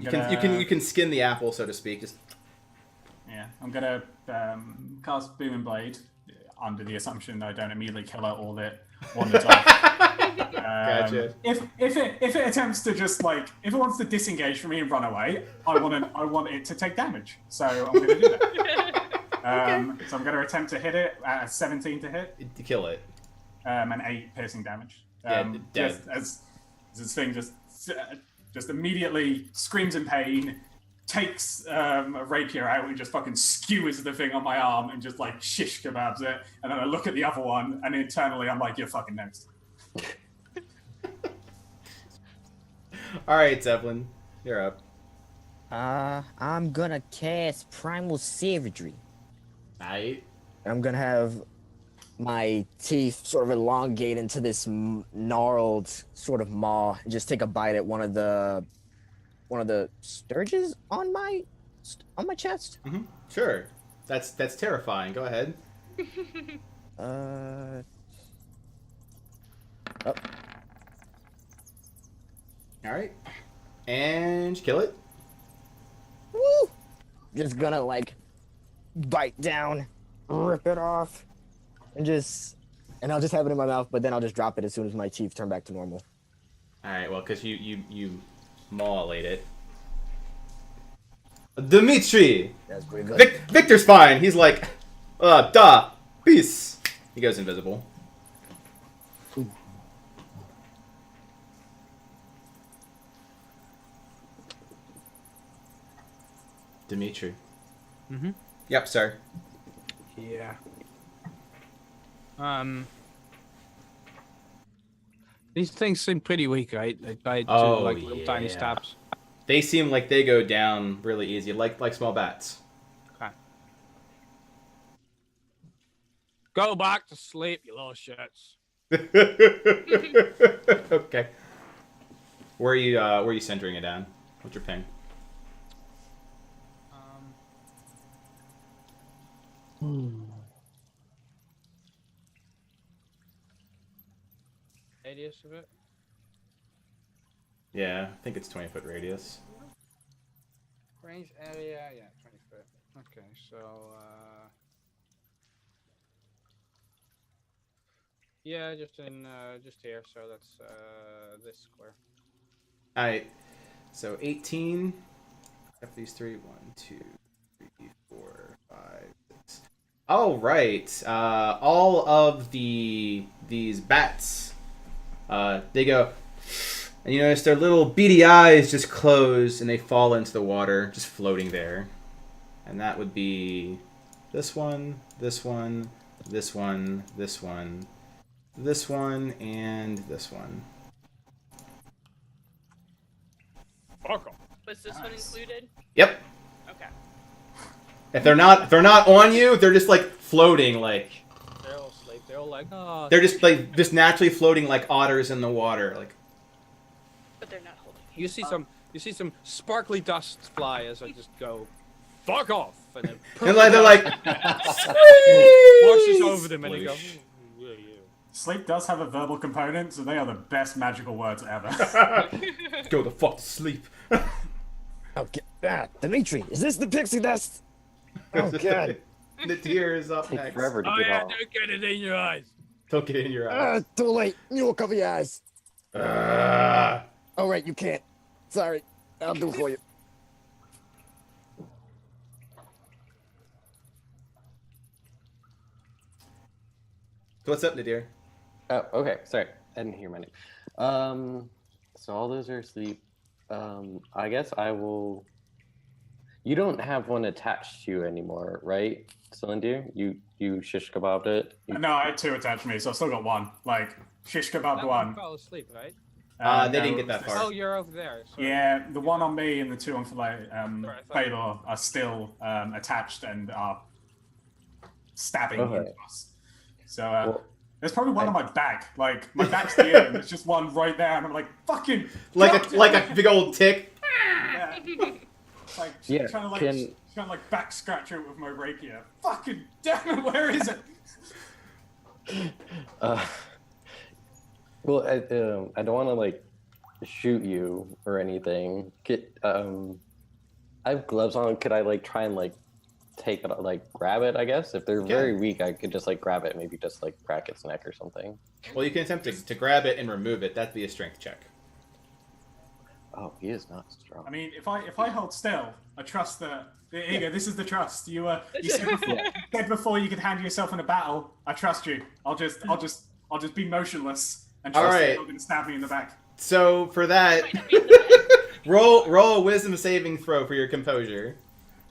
You can skin the apple, so to speak. Just
I'm gonna cast Boom and Blade under the assumption that I don't immediately kill her or that wanders off.
Gotcha.
If it attempts to just like if it wants to disengage from me and run away, I want it to take damage. So I'm gonna do that. So I'm gonna attempt to hit it at 17 to hit.
To kill it.
And 8 piercing damage.
Dead.
Just as this thing just immediately screams in pain, takes a rapier out and just fucking skewers the thing on my arm and just like shish kebabs it. And then I look at the other one and internally I'm like, you're fucking next.
Alright, Zeppelin. You're up.
I'm gonna cast Primal Savagery.
Alright.
I'm gonna have my teeth sort of elongate into this gnarled sort of maw and just take a bite at one of the sturges on my chest.
Mm-hmm. Sure. That's terrifying. Go ahead.
Oh.
Alright. And kill it.
Woo! Just gonna like bite down, rip it off, and I'll just have it in my mouth, but then I'll just drop it as soon as my teeth turn back to normal.
Alright, well, because you maulate it. Dimitri!
That's pretty good.
Victor's fine. He's like, peace. He goes invisible.
Ooh.
Dimitri.
Mm-hmm.
Yep, sir.
Yeah. These things seem pretty weak, right? They bite like little tiny stabs.
They seem like they go down really easy, like small bats.
Okay. Go back to sleep, you little shits.
Okay. Where are you centering it down? What's your ping?
Radius of it?
Yeah, I think it's 20-foot radius.
Range area, yeah, 20 foot. Okay, so yeah, just here, so that's this square.
Alright. So 18. Got these 3. 1, 2, 3, 4, 5, 6. All right. All of these bats, they go, and you notice their little beady eyes just close, and they fall into the water, just floating there. And that would be this one, this one, this one, this one, this one, and this one.
Was this one included?
Yep.
Okay.
If they're not on you, they're just like floating, like
They're all asleep. They're all like, oh.
they're just naturally floating like otters in the water, like.
But they're not holding.
You see some sparkly dust fly as I just go, fuck off, and then
And like they're like
washes over them, and they go.
Sploosh.
"Ooh, yeah,
Sleep does have a verbal component, so they are the best magical words ever.
Go the fuck to sleep.
Okay. Dimitri, is this the pixie dust? Oh god.
The tear is up
Take
next.
forever to
Oh
get
yeah,
off.
don't get it in your eyes.
Don't get it in your eyes.
Too late. You will cover your eyes.
Ah.
Oh right, you can't. Sorry. I'll do it for you.
So what's up, Nadir?
Oh, okay. Sorry, I didn't hear my name. So all those are asleep. I guess I will. You don't have one attached to you anymore, right, Cylinder? You shish kebabbed it?
No, I had 2 attached to me, so I've still got 1. Like, shish kebab
That
one.
one fell asleep, right?
They
No,
didn't get
it was
that
this-
far.
Oh, you're over there. Sorry.
Yeah, the one on me and the 2 on
Right,
Fedor are still attached and are stabbing
Okay.
into us. So
Well,
there's probably one on my back. Like my back's here, and there's just one right there, and I'm like, fucking
Like a big old tick.
yeah. Like
Yeah,
trying to
can-
back scratch it with my rapier. Fucking damn it, where is it?
Well, I don't want to like shoot you or anything. I have gloves on. Could I like try and like take it, like grab it? I guess if they're very weak, I could just like grab it, maybe just like crack its neck or something.
Well, you can attempt to grab it and remove it. That'd be a strength check.
Oh, he is not strong.
I mean, if I hold still, I trust that. Here you go. This is the trust. You said before you could hand yourself in a battle. I trust you. I'll just be motionless and trust that you're not going to stab me in the back.
So for that, roll a wisdom saving throw for your composure.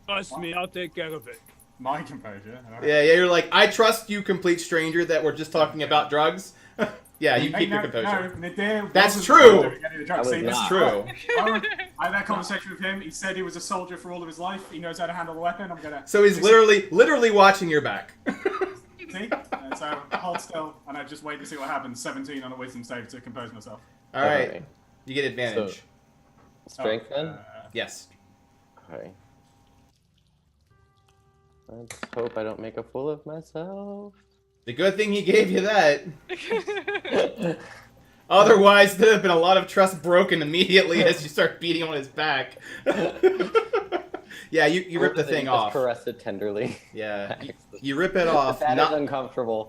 Trust me, I'll take care of it.
My composure.
Yeah, you're like, I trust you, complete stranger, that we're just talking about drugs. Yeah, you keep your composure.
No, Nadir
That's
wasn't
true.
doing any of the drugs.
I
See,
was
this
It's
is
true.
I had that conversation with him. He said he was a soldier for all of his life. He knows how to handle a weapon. I'm gonna.
So he's literally watching your back.
See? And so I hold still, and I just wait to see what happens. 17 on a wisdom save to compose myself.
All right,
Okay.
you get advantage.
Strength then?
Yes.
Okay. Let's hope I don't make a fool of myself.
The good thing he gave you that. Otherwise, there'd have been a lot of trust broken immediately as you start beating on his back. Yeah, you rip the thing
Just
off.
caress it tenderly.
Yeah, you rip it off.
That
not-
is uncomfortable.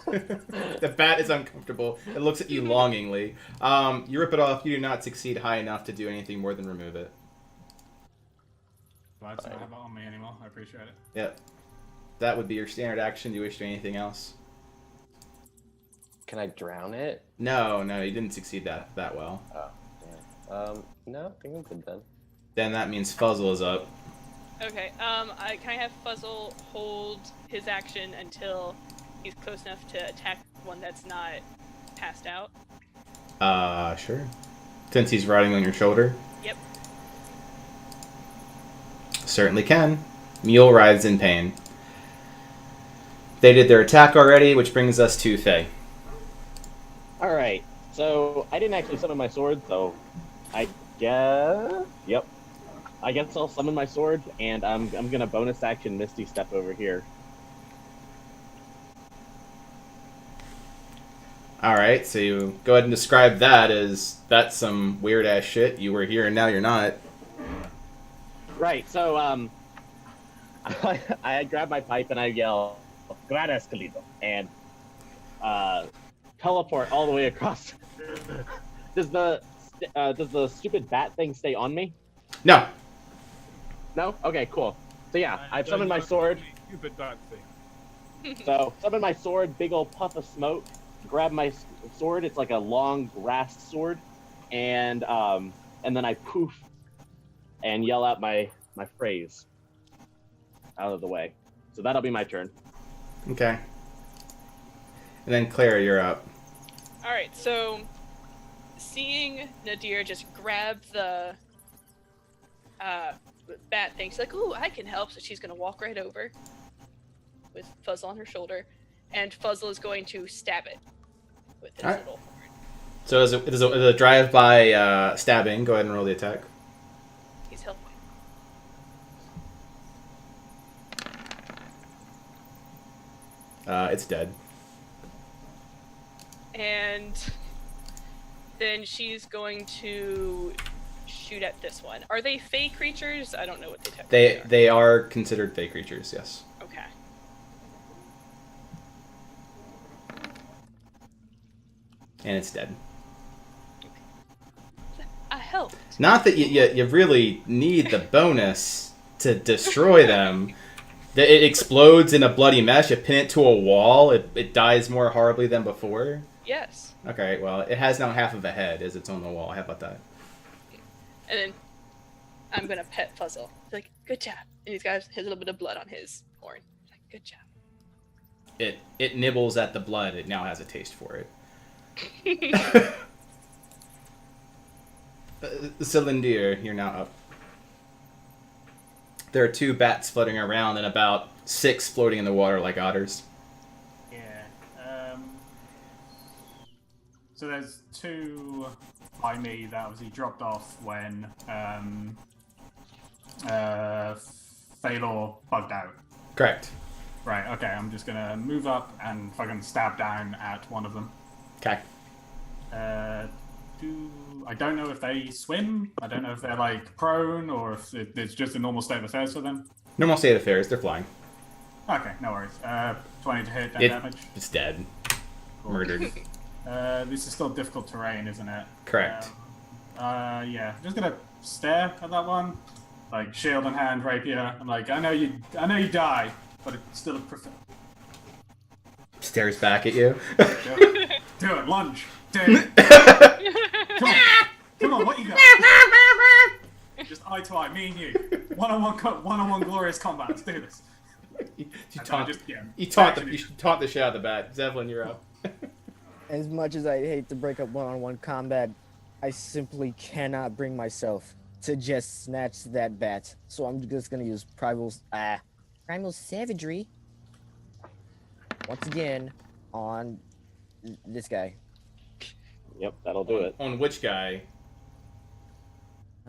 The bat is uncomfortable. It looks at you longingly. You rip it off. You do not succeed high enough to do anything more than remove it.
Glad to not have it on me anymore. I appreciate it.
Yep. That would be your standard action. Do you wish to do anything else?
Can I drown it?
No, you didn't succeed that well.
Oh, yeah. No, I think I'm good then.
Then that means Fuzzle is up.
Okay, can I have Fuzzle hold his action until he's close enough to attack one that's not passed out?
Sure. Since he's riding on your shoulder?
Yep.
Certainly can. Mule rides in pain. They did their attack already, which brings us to Faye.
All right. So I didn't actually summon my sword, so I guess. Yep. I guess I'll summon my sword, and I'm gonna bonus action Misty Step over here.
Alright, so you go ahead and describe that as that's some weird ass shit. You were here and now you're not.
Right. So I grab my pipe and I yell, "Gran Escalido," and teleport all the way across. Does the stupid bat thing stay on me?
No.
No? Okay, cool. So yeah, I've summoned my sword.
Stupid bad thing.
So summon my sword, big old puff of smoke. Grab my sword. It's like a long grass sword, and then I poof and yell out my phrase out of the way. So that'll be my turn.
Okay. And then Clara, you're up.
Alright, so seeing Nadir just grab the bat thing, she's like, ooh, I can help, so she's gonna walk right over with Fuzzle on her shoulder, and Fuzzle is going to stab it with his
Alright.
little horn.
So as a drive-by stabbing, go ahead and roll the attack.
He's helping.
It's dead.
And then she's going to shoot at this one. Are they fey creatures? I don't know what they technically are.
They are considered fey creatures, yes.
Okay.
And it's dead.
I helped.
Not that you really need the bonus to destroy them. It explodes in a bloody mess. You pin it to a wall. It dies more horribly than before.
Yes.
Okay, well, it has now half of a head as it's on the wall. How about that?
And then I'm gonna pet Fuzzle. like, good job. And he's got his little bit of blood on his horn. He's like, good job.
It nibbles at the blood. It now has a taste for it. Cylindir, you're now up. There are 2 bats floating around and about 6 floating in the water like otters.
Yeah. So there's 2 by me that obviously dropped off when Phalor bugged out.
Correct.
Right, okay, I'm just gonna move up and fucking stab down at one of them.
Okay.
I don't know if they swim. I don't know if they're like prone or if it's just a normal state of affairs for them.
Normal state of affairs. They're flying.
Okay, no worries. 20 to hit, 10 damage.
It's dead.
Cool.
Murdered.
This is still difficult terrain, isn't it?
Correct.
Yeah. Just gonna stare at that one, like shield in hand, rapier. I'm like, I know you die, but it's still a
Stares back at you.
Do it, lunge. Dude. Come on, what you got? Just eye to eye, me and you. One-on-one glorious combat. Let's do this.
You taunt the shit out of the bat. Zevlin, you're up.
As much as I hate to break up one-on-one combat, I simply cannot bring myself to just snatch that bat. So I'm just gonna use primal savagery once again on this guy.
Yep, that'll do it.
On which guy?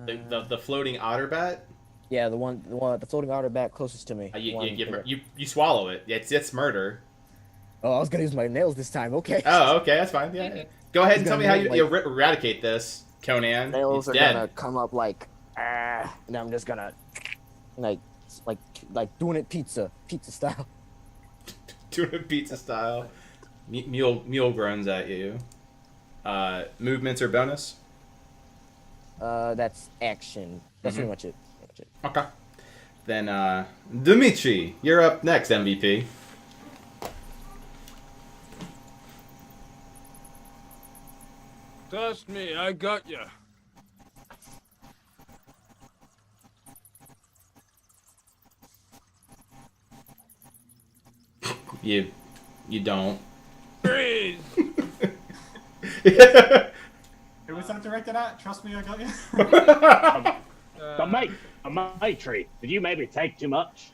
The floating otter bat?
Yeah, the floating otter bat closest to me.
You swallow it. It's murder.
Oh, I was gonna use my nails this time. Okay.
Oh, okay, that's fine. Yeah. Go ahead and tell me how you eradicate this, Conan.
Nails are
dead.
gonna come up like, and I'm just gonna, like doing it pizza style.
Doing it pizza style. Mule groans at you. Movements or bonus?
That's action. That's pretty much it.
Okay. Then, Dimitri, you're up next, MVP.
Trust me, I got ya.
You don't.
Freeze!
Who was that directed at? Trust me, I got you.
A Maitri, did you maybe take too much?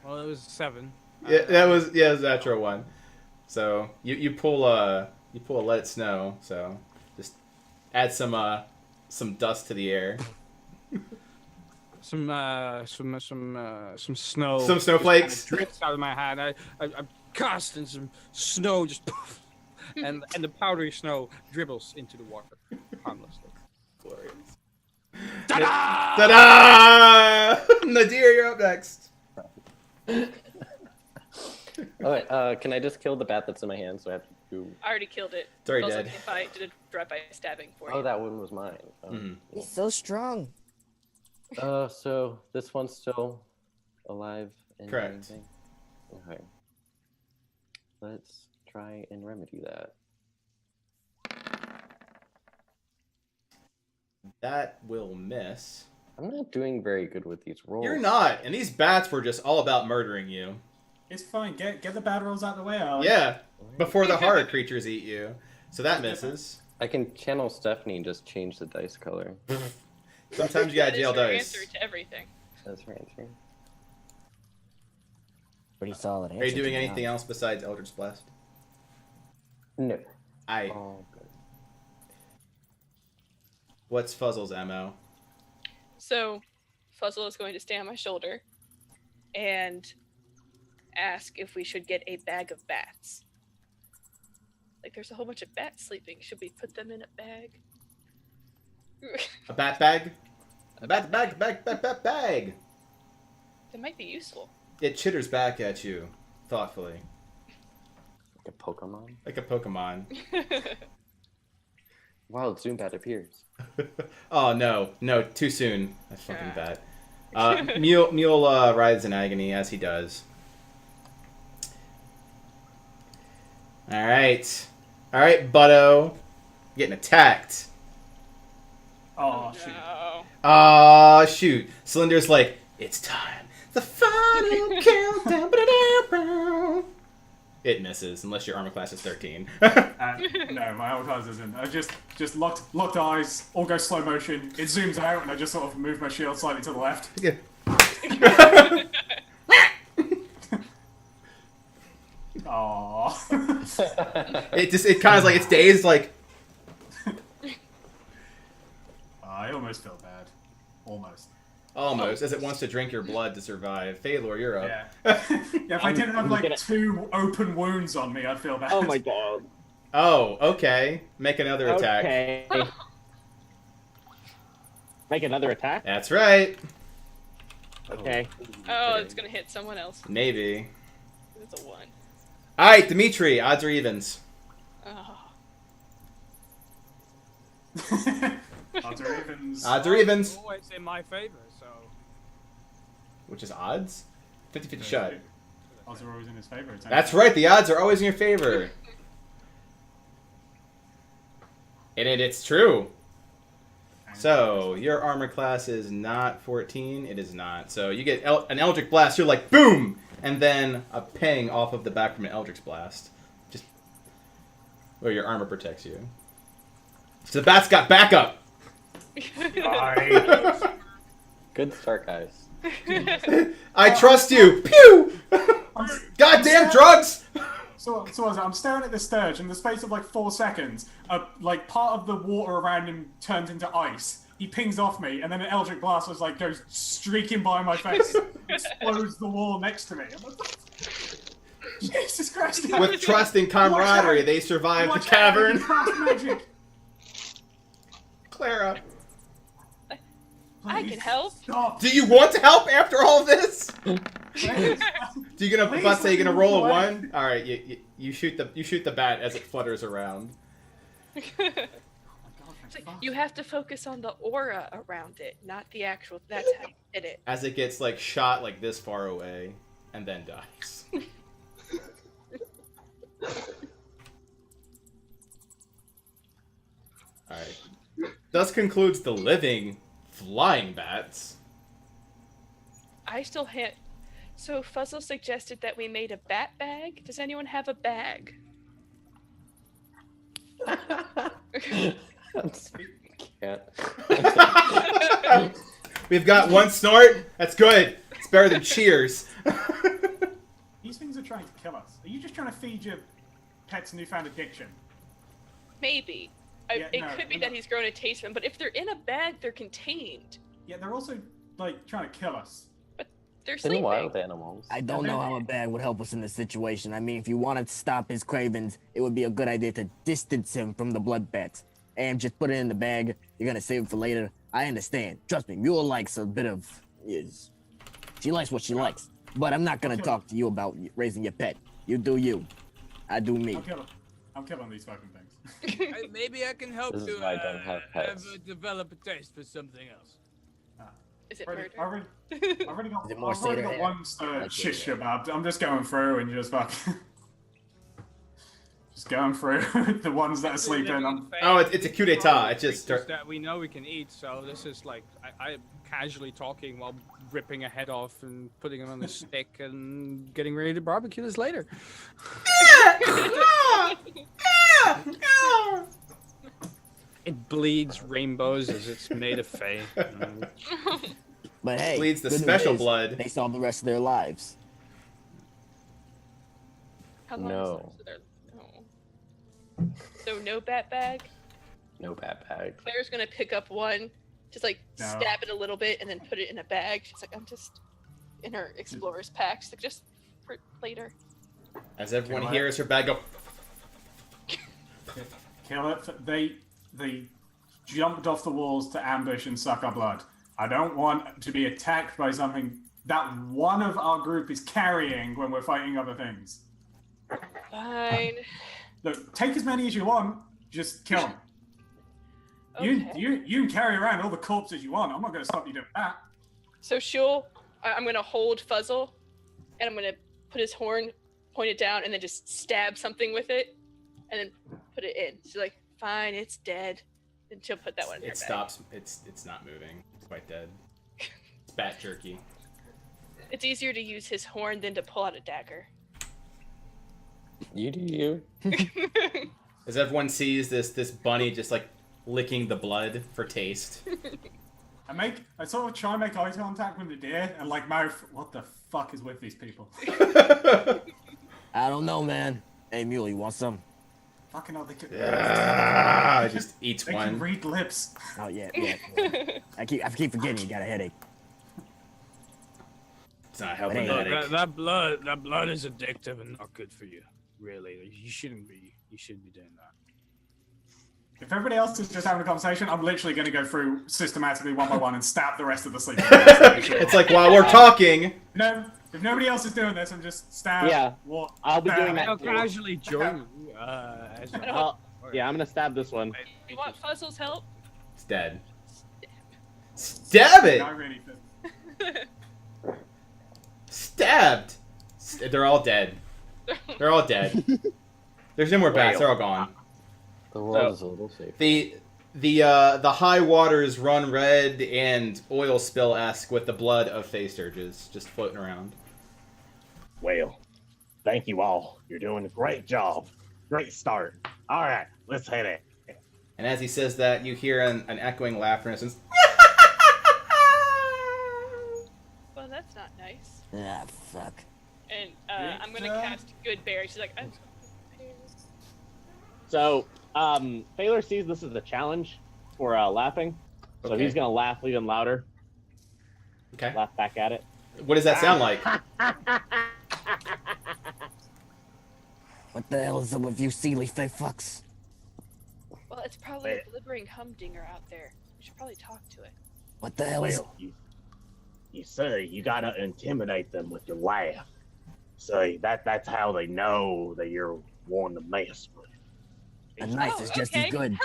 Well, it was 7.
Yeah, that was natural one. So you pull a let it snow. So just add some dust to the air.
Some snow.
Some snowflakes.
Just kinda drips out of my hand. I'm casting some snow, just poof, and the powdery snow dribbles into the water harmlessly.
Glorious.
Ta-da!
Ta-da! Nadir, you're up next.
Alright, can I just kill the bat that's in my hand so I have to do...
I already killed it.
It's already
Also,
dead.
if I did a drive-by stabbing for you.
Oh, that one was mine.
He's so strong.
So this one's still alive and
Correct.
everything? Okay. Let's try and remedy that.
That will miss.
I'm not doing very good with these rolls.
You're not, and these bats were just all about murdering you.
It's fine. Get the bad rolls out of the way, Alex.
Yeah, before the horror creatures eat you. So that misses.
I can channel Stephanie and just change the dice color.
Sometimes you gotta
That is
jail
your
dice.
answer to everything.
That's her answer.
Pretty solid.
Are you doing anything else besides Eldritch Blast?
No.
Oh,
good.
What's Fuzzle's MO?
So, Fuzzle is going to stay on my shoulder and ask if we should get a bag of bats. Like, there's a whole bunch of bats sleeping. Should we put them in a bag?
A bat bag? A bat bag.
That might be useful.
It chitters back at you, thoughtfully.
Like a Pokemon?
Like a Pokemon.
Wild Zoombat appears.
Oh, no, too soon. That's fucking bad. Mule writhes in agony as he does. Alright, Butto. Getting attacked.
Oh, shoot.
No.
Ah, shoot. Cylinder's like, It's time. The final countdown. It misses, unless your armor class is 13.
No, my armor class isn't. I just locked eyes, all go slow motion. It zooms out, and I just sort of move my shield slightly to the left.
Yeah.
Aww.
It kind of like, it's dazed, like...
I almost feel bad. Almost.
Almost, as it wants to drink your blood to survive. Thaylor, you're up.
Yeah. Yeah, if I didn't have like 2 open wounds on me, I'd feel bad.
Oh my god.
Oh, okay. Make another attack.
Okay. Make another attack?
That's right.
Okay.
Oh, it's gonna hit someone else.
Maybe.
It's a 1.
Alright, Dimitri, odds or evens?
Oh.
Odds or evens.
Odds or evens?
Always in my favor, so.
Which is odds? 50-50 shot.
Odds are always in his favor.
That's right, the odds are always in your favor. And it's true. So, your armor class is not 14. It is not. So, you get an Eldritch Blast. You're like, boom! And then a ping off of the back from an Eldritch Blast. Just where your armor protects you. So the bat's got backup!
Good start, guys.
I trust you! Pew! Goddamn drugs!
So I'm staring at this Sturge, in the space of like 4 seconds, like part of the water around him turns into ice. He pings off me, and then an Eldritch Blast was like goes streaking by my face, explodes the wall next to me. I'm like, Jesus Christ!
With trust and camaraderie, they survived the cavern.
Magic.
Clara.
I can help.
Stop.
Do you want to help after all of this?
Please.
Do you gonna
Please
but say you're gonna
let me
roll a
play.
1? All right, you shoot the bat as it flutters around.
You have to focus on the aura around it, not the actual. That's how you hit it.
As it gets like shot like this far away, and then dies. All right. Thus concludes the living flying bats.
I still hit. So Fuzzle suggested that we made a bat bag. Does anyone have a bag?
Can't.
We've got 1 snort. That's good. It's better than cheers.
These things are trying to kill us. Are you just trying to feed your pets a newfound addiction?
Maybe.
Yeah,
It
no,
could be
we're
that
not.
he's grown a taste for them, but if they're in a bag, they're contained.
Yeah, they're also like trying to kill us.
They're
They're
sleeping.
wild animals.
I don't know how a bag would help us in this situation. I mean, if you wanted to stop his cravings, it would be a good idea to distance him from the blood bats. And just put it in the bag. You're gonna save it for later. I understand. Trust me, Mule likes a bit of... Yes. She likes what she likes. But I'm not gonna talk to you about raising your pet. You do you. I do me.
I'm killing these fucking things.
Maybe I can help
This is
you
why I don't have pets.
develop a taste for something else.
Is it
Already
murder?
I've already got,
Is it more
I've already
Seder
got
hair?
one
Like
shish
Seder.
kebab. I'm just going through and just just going through the ones that are sleeping.
Oh, it's a coup d'etat. It just
Creatures that we know we can eat. So this is like I'm casually talking while ripping a head off and putting it on a stick and getting ready to barbecue this later. It bleeds rainbows as it's made of fey.
But hey,
bleeds the
good news
special
is
blood.
They saw the rest of their lives.
How long
No.
is this? No. So no bat bag.
No bat bag.
Claire's gonna pick up one, just like
No.
stab it a little bit, and then put it in a bag. She's like, I'm just in her explorer's pack. She's like, just for later.
As everyone
Kill it.
hears her bag go.
Kill it. They jumped off the walls to ambush and suck our blood. I don't want to be attacked by something that one of our group is carrying when we're fighting other things.
Fine.
Look, take as many as you want. Just kill them.
Okay.
You can carry around all the corpses you want. I'm not going to stop you doing that.
So I'm gonna hold Fuzzle, and I'm gonna put his horn pointed down, and then just stab something with it, and then put it in. She's like, fine, it's dead. And she'll put that one in her
It
bag.
stops. It's not moving. It's quite dead. It's bat jerky.
It's easier to use his horn than to pull out a dagger.
You do you.
As everyone sees this bunny just like licking the blood for taste.
I sort of try and make eye contact with the deer and like mouth, what the fuck is with these people?
I don't know, man. Hey, Mule, you want some?
Fucking hell, they can,
Just eats
they
one.
can read lips.
Oh yeah. I keep forgetting you got a headache.
It's not helping
Hey,
the headache.
That blood is addictive and not good for you. Really, you shouldn't be doing that.
If everybody else is just having a conversation, I'm literally going to go through systematically one by one and stab the rest of the sleeping bears.
It's like while we're talking.
No, if nobody else is doing this, I'm just stab.
Yeah,
What?
I'll be doing that.
I'll casually join you.
Well, yeah, I'm gonna stab this one.
You want Fuzzle's help?
It's dead. Stab it!
I really did.
Stabbed! They're all dead. They're all dead. There's no more bats. They're all gone.
The world is a little safer.
The high waters run red and oil spill-esque with the blood of face surges just floating around.
Well, thank you all. You're doing a great job. Great start. All right, let's hit it.
And as he says that, you hear an echoing laughter and it says,
Well, that's not nice.
Ah, fuck.
And I'm gonna cast Good Berry. She's like, I'm so good berries.
So, Taylor sees this as a challenge for laughing. So
Okay.
he's gonna laugh even louder.
Okay.
Laugh back at it.
What does that sound like?
What the hell is up with you, Sealy fake fucks?
Well, it's probably a
Wait.
blibbering humdinger out there. We should probably talk to it.
What the hell is?
Well, you say you gotta intimidate them with your laugh. Say that's how they know that you're one to mess with.
A knife is just as good.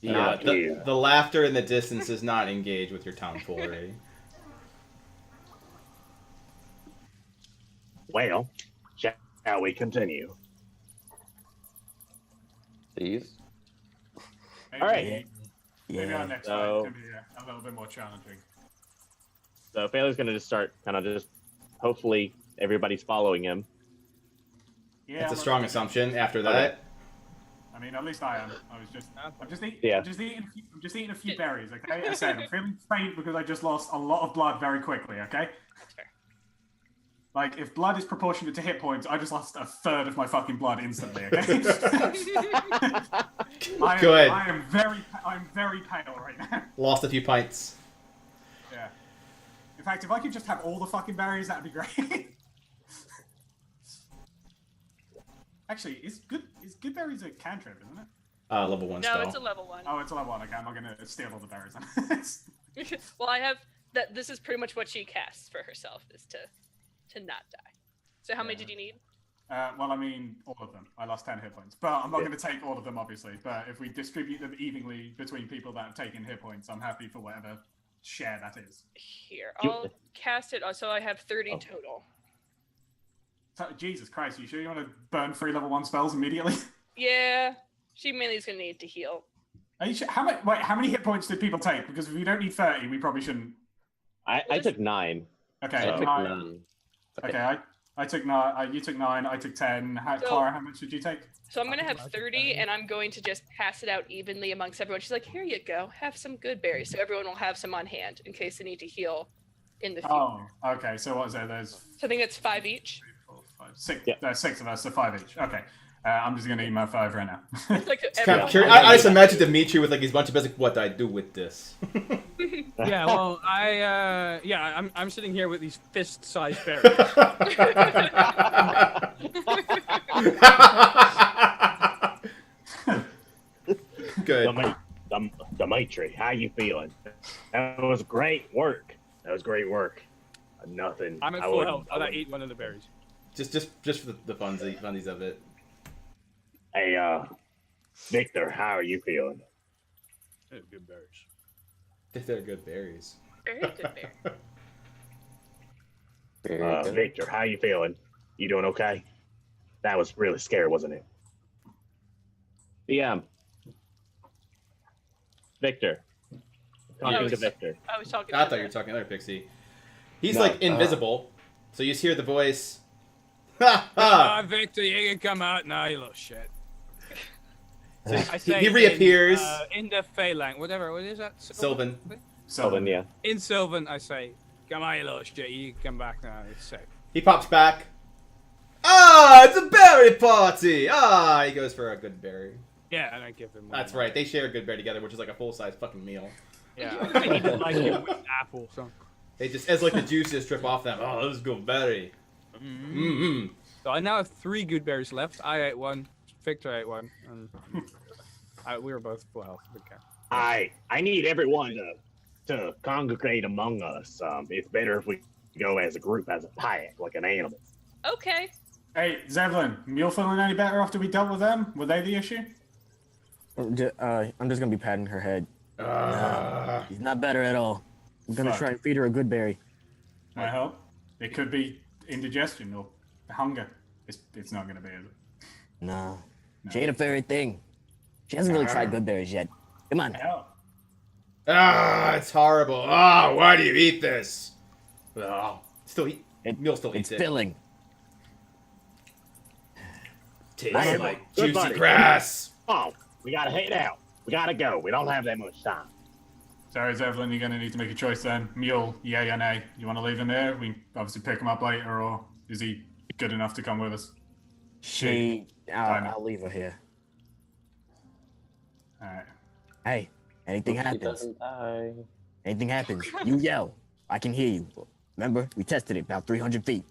Not you.
The laughter in the distance does not engage with your tomfoolery.
Well, shall we continue?
Please.
Maybe,
All right.
Maybe our next
So-
fight can be a little bit more challenging.
So Taylor's gonna just start kind of just. Hopefully, everybody's following him.
Yeah,
That's a
I'm
strong assumption after that.
I mean, at least I am. I'm just
Yeah.
eating a few berries. Okay, I said I'm feeling faint because I just lost a lot of blood very quickly. Okay.
That's fair.
Like, if blood is proportionate to hit points, I just lost a third of my fucking blood instantly. Okay.
Good.
I'm very pale right now.
Lost a few pints.
Yeah. In fact, if I could just have all the fucking berries, that'd be great. Actually, is good berries a cantrip, isn't it?
Level 1
No,
spell.
it's a level 1.
Oh, it's a level 1. Okay, I'm not gonna steal all the berries then.
Well, I have that. This is pretty much what she casts for herself, is to not die. So how many did you need?
Well, I mean, all of them. I lost 10 hit points. But I'm not going to take all of them, obviously. But if we distribute them evenly between people that have taken hit points, I'm happy for whatever share that is.
Here, I'll cast it. So I have 30 total.
So, Jesus Christ, you sure you want to burn 3 level 1 spells immediately?
Yeah, she mainly is going to need to heal.
Are you sure? How many hit points did people take? Because if we don't need 30, we probably shouldn't.
I took 9.
Okay,
I took
nine.
none.
Okay, I took 9. You took 9. I took 10. Clara, how much did you take?
So I'm going to have 30, and I'm going to just pass it out evenly amongst everyone. She's like, here you go. Have some good berries. So everyone will have some on hand in case they need to heal in the future.
Oh, okay. So what is there? There's
So I think it's 5 each.
4, 5, 6.
Yeah.
There's 6 of us, so 5 each. Okay. I'm just going to eat my 5 right now.
It's like
Kind of
everyone.
curious. I just imagine Dimitri with like his bunch of basic. What do I do with this?
Yeah, well, I'm sitting here with these fist-sized berries.
Good.
Dimitri, how you feeling? That was great work. Nothing.
I'm at
I
full
wouldn't-
health,
I
but I
wouldn't-
ate one of the berries.
Just for the funsies of it.
Hey, Victor, how are you feeling?
They're good berries.
They're good berries.
Very good berry.
Very good.
Victor, how you feeling? You doing okay? That was really scary, wasn't it?
Yeah. Victor, Talking
you.
to Victor.
I was talking.
I
to
thought you were
her.
talking to another pixie. He's
No,
like invisible, so you just hear the voice. Ha
Come
ha!
on, Victor, you can come out now, you little shit.
So
I say
he reappears.
in the Phalang, whatever. What is that?
Sylvan.
So then, yeah.
In Sylvan, I say, come on, you little shit. You can come back now. It's safe.
He pops back. Ah, it's a berry party! Ah, he goes for a good berry.
Yeah, and I give him one.
That's right. They share a good berry together, which is like a full-size fucking meal.
Yeah, I even like it with apple. So.
They just, as like the juices drip off them. Oh, this is good berry. Mm-hmm.
So I now have 3 good berries left. I ate one. Victor ate one. And we were both full health. Okay.
I need everyone to congregate among us. It's better if we go as a group, as a pack, like an animal.
Okay.
Hey, Zevlin, you feeling any better after we dealt with them? Were they the issue?
I'm just gonna be patting her head. He's not better at all. I'm gonna
Fuck.
try and feed her a good berry.
I hope. It could be indigestion or hunger. It's not going to be, is it?
No. She ate a fairy thing. She hasn't really tried good berries yet. Come on.
Hell.
Ah, it's horrible. Ah, why do you eat this? Oh, still eat. Meal still
It's
eats it.
filling.
Tastes like
Good
juicy
buddy.
grass.
Oh, we gotta head out. We gotta go. We don't have that much time.
Sorry, Zevlin, you're going to need to make a choice then. Mule, yay or nay? You want to leave him there? We can obviously pick him up later, or is he good enough to come with us?
I'll leave her here.
Alright.
Hey, anything
He
happens.
doesn't die.
Anything happens. You yell. I can hear you. Remember, we tested it about 300 feet.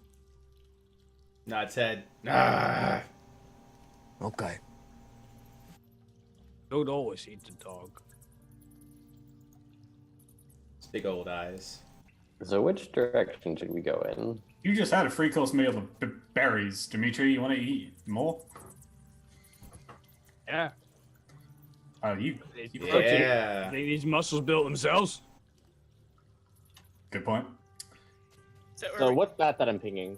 Nods head. Ah.
Okay.
Don't always eat the dog.
It's big old eyes.
So which direction should we go in?
You just had a 3-course meal of berries. Dimitri, you want to eat more?
Yeah.
Oh, you
Yeah.
They these muscles built themselves.
Good point.
So what's that I'm pinging?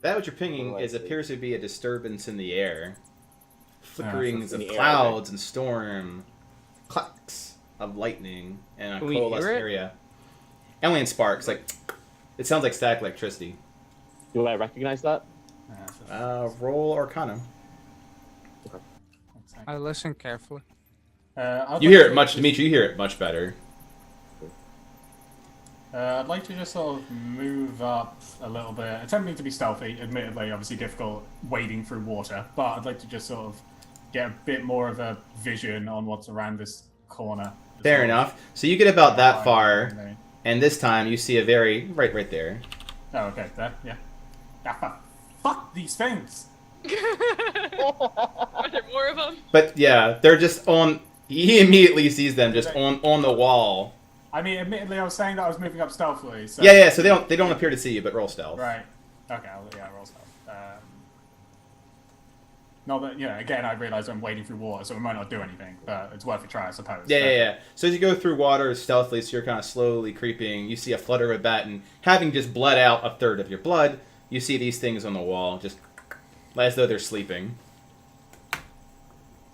That what you're pinging
What do I
is
see?
appears to be a disturbance in the air. Flickerings
in
of
the air,
clouds and storm. Clacks of lightning and a
Can we
coalesced
hear it?
area. Only in sparks. Like, it sounds like static electricity.
Do I recognize that?
Roll Arcana.
I listen carefully.
You hear it much, Dimitri. You hear it much better.
I'd like to just sort of move up a little bit, attempting to be stealthy, admittedly, obviously difficult wading through water, but I'd like to just sort of get a bit more of a vision on what's around this corner.
Fair enough. So you get about that far,
Okay.
and this time you see a very right there.
Oh, okay, there, yeah. Fuck these things!
Are there more of them?
But yeah, they're just on. He immediately sees them just on the wall.
I mean, admittedly, I was saying that I was moving up stealthily, so...
Yeah. So they don't appear to see you, but roll stealth.
Right. Okay, roll stealth. Not that, again, I realise I'm wading through water, so we might not do anything, but it's worth a try, I suppose.
Yeah. So as you go through water stealthily, so you're kind of slowly creeping, you see a flutter of that, and having just bled out a third of your blood, you see these things on the wall, just as though they're sleeping.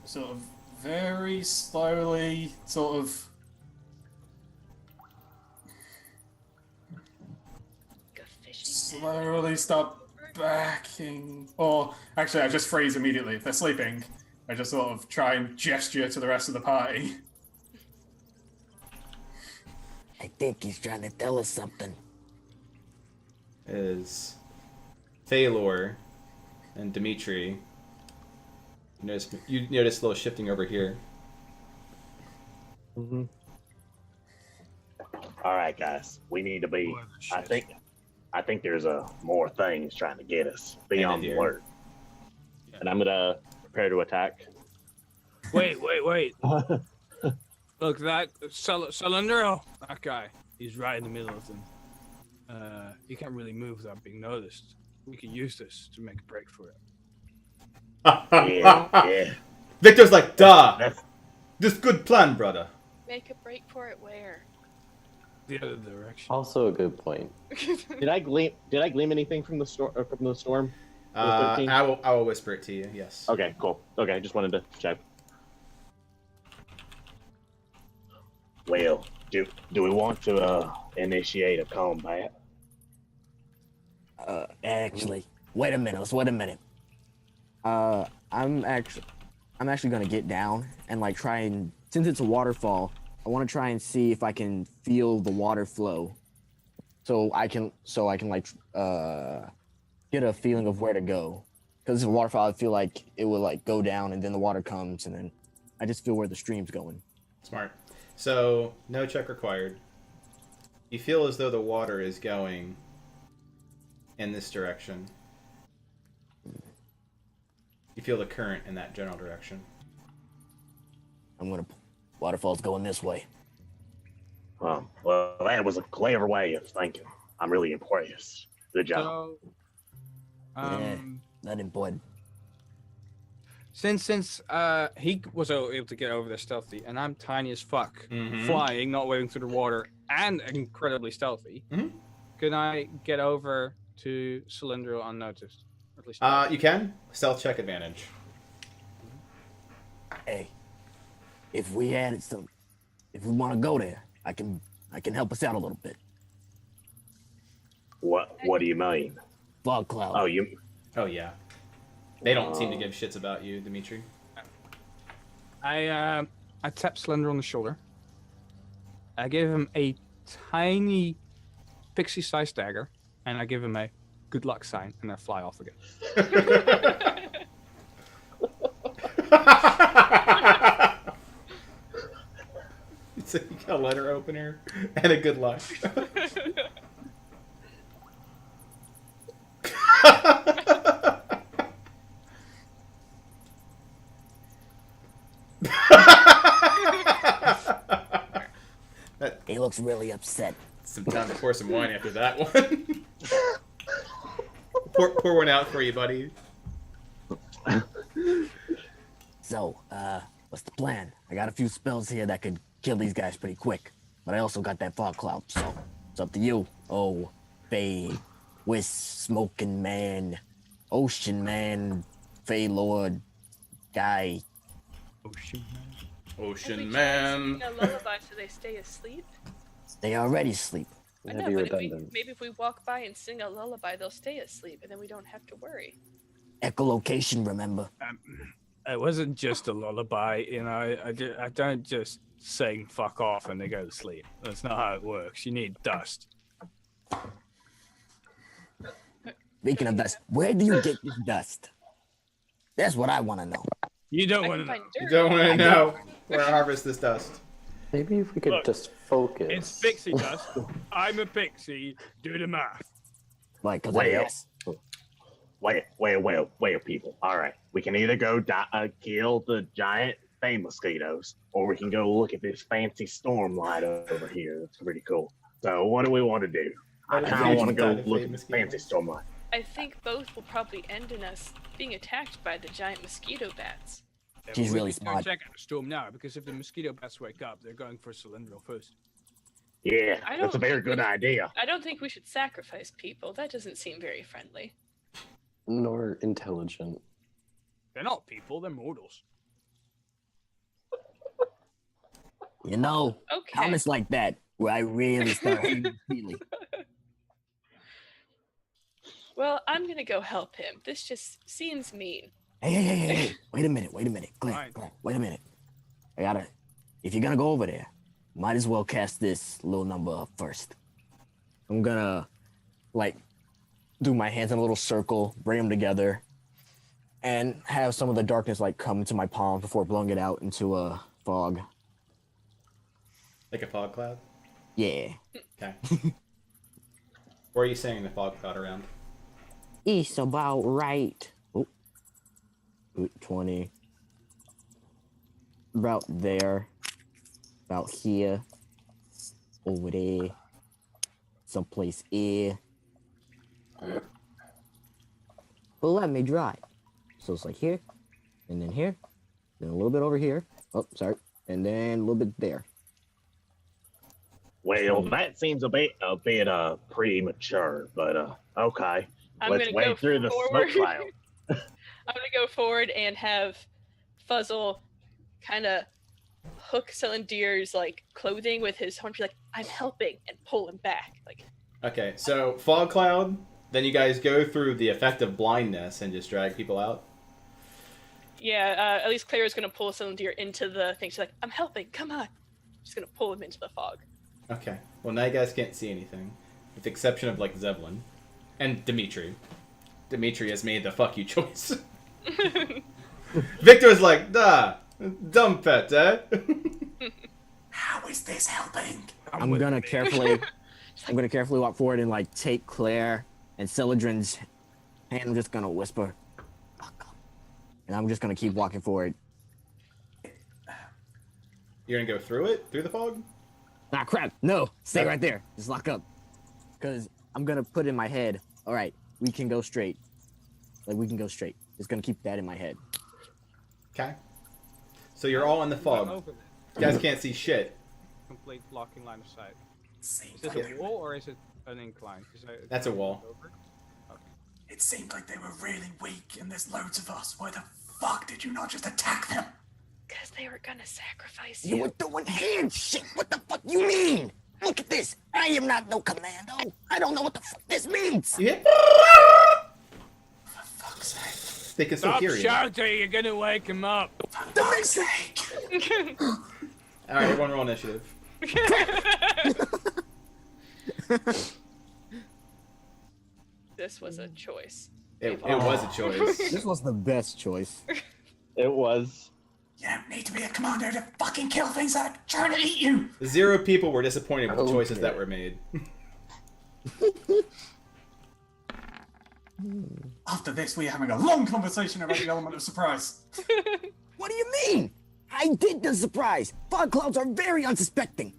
Sort of very slowly, sort of... slowly start backing. Or, actually, I just freeze immediately. If they're sleeping, I just sort of try and gesture to the rest of the party.
I think he's trying to tell us something.
Is Thalor and Dimitri. You notice a little shifting over here.
Mm-hmm.
All right, guys. We need to be. I think there's more things trying to get us. Be on the alert.
And I'm gonna prepare to attack.
Wait. Look, that Salandro, that guy, he's right in the middle of them. He can't really move without being noticed. We could use this to make a break for it.
Yeah.
Victor's like, duh. This good plan, brother.
Make a break for it where?
The other direction.
Also a good point.
Did I glean anything from the storm?
I will whisper it to you. Yes.
Okay, cool. Okay, just wanted to check.
Well, Do we want to initiate a combat?
Actually, wait a minute. Let's wait a minute. I'm actually gonna get down and like try and, since it's a waterfall, I want to try and see if I can feel the water flow, so I can like get a feeling of where to go. Because it's a waterfall, I feel like it will like go down and then the water comes and then I just feel where the stream's going.
Smart. So, no check required. You feel as though the water is going in this direction. You feel the current in that general direction.
Waterfall's going this way.
Well, that was a clever way of thinking. I'm really impressed. Good job.
So,
Yeah, not important.
since he was able to get over there stealthy, and I'm tiny as fuck,
Mhm.
flying, not wading through the water, and incredibly stealthy,
Mhm.
can I get over to Cylindro unnoticed? At least
You can. Stealth check advantage.
Hey, if we want to go there, I can help us out a little bit.
What do you mean?
Fog cloud.
Oh, you.
Oh yeah. They don't seem to give shits about you, Dimitri.
I tap Slender on the shoulder. I give him a tiny pixie-sized dagger, and I give him a good luck sign, and I fly off again.
It's like you got a letter opener and a good luck.
He looks really upset.
Some time to pour some wine after that one. pour one out for you, buddy.
So, what's the plan? I got a few spells here that could kill these guys pretty quick, but I also got that fog cloud, so it's up to you. Oh, Faye, Wisp, Smoking Man, Ocean Man, Faye Lord, Guy.
Ocean man.
Ocean man.
Sing a lullaby so they stay asleep.
They already sleep.
I know,
Heavy
but
redundant.
maybe if we walk by and sing a lullaby, they'll stay asleep, and then we don't have to worry.
Echolocation, remember?
It wasn't just a lullaby, you know. I don't just sing "fuck off" and they go to sleep. That's not how it works. You need dust.
Speaking of dust, where do you get this dust? That's what I want to know.
You don't
I
want
can
to know.
find
You
dirt.
don't want to know where I harvest this dust.
Maybe if we could
Look,
just focus.
It's pixie dust. I'm a pixie. Do the math.
Like, cause
Well.
yes.
Wait, people. All right, we can either go kill the giant bay mosquitoes, or we can go look at this fancy storm light over here. That's pretty cool. So, what do we want to do? I
What is
kind of
the
want to go
giant bay
look at the
mosquito?
fancy storm light.
I think both will probably end in us being attacked by the giant mosquito bats.
Yeah,
She's
but we
really
need to go
smart.
check out the storm now, because if the mosquito bats wake up, they're going for Cylindro first.
Yeah,
I
that's a
don't
very
think
good
we-
idea.
I don't think we should sacrifice people. That doesn't seem very friendly.
Nor intelligent.
They're not people. They're mortals.
You know,
Okay.
comments like that where I really start feeling.
Well, I'm gonna go help him. This just seems mean.
Hey. Wait a minute. Glenn,
Fine.
wait a minute. If you're gonna go over there, might as well cast this little number up first. I'm gonna, like, do my hands in a little circle, bring them together, and have some of the darkness, like, come into my palm before blowing it out into a fog.
Like a fog cloud?
Yeah.
Okay. Where are you saying the fog cloud around?
It's about right. Oh. 20. About there. About here. Over there. Someplace here. But let me dry. So it's like here. And then here. Then a little bit over here. Oh, sorry. And then a little bit there.
Well, that seems a bit premature, but okay.
I'm
Let's
gonna
wade
go
through the
forward.
smoke cloud.
I'm gonna go forward and have Fuzzle kind of hook Celandir's like clothing with his horn, be like, "I'm helping," and pull him back. Like,
Okay, so fog cloud. Then you guys go through the effect of blindness and just drag people out.
yeah, at least Claire is gonna pull Celandir into the thing. She's like, "I'm helping. Come on." She's gonna pull him into the fog.
Okay. Well, now you guys can't see anything, with the exception of like Zevlin and Dimitri. Dimitri has made the fuck you choice. Victor's like, dumb pet, eh?
How is this helping?
I'm gonna carefully walk forward and like take Claire and Celadrin's hand. I'm just gonna whisper, "Fuck up," and I'm just gonna keep walking forward.
You're gonna go through it? Through the fog?
Ah, crap! No, stay right there. Just lock up, because I'm gonna put in my head. All right, we can go straight. Like we can go straight. Just gonna keep that in my head.
Okay. So you're all in the fog.
Over there.
You guys can't see shit.
Complete blocking line of sight.
Seemed
Is this
like
a wall or is it an incline?
That's a wall.
it seemed like they were really weak, and there's loads of us. Why the fuck did you not just attack them?
Because they were gonna sacrifice
You
you.
were doing hand shit. What the fuck you mean? Look at this. I am not no commando. I don't know what the fuck this means.
Yeah.
For fuck's sake.
They can still
Stop
hear you.
shouting! You're gonna wake him up.
For fuck's sake.
Alright, everyone roll initiative.
This was a choice.
It was a choice.
This was the best choice.
It was.
You don't need to be a commando to fucking kill things that are trying to eat you.
0 people were disappointed with the choices
Okay.
that were made.
After this, we're having a long conversation about the element of surprise.
What do you mean? I did the surprise. Fog clouds are very unsuspecting.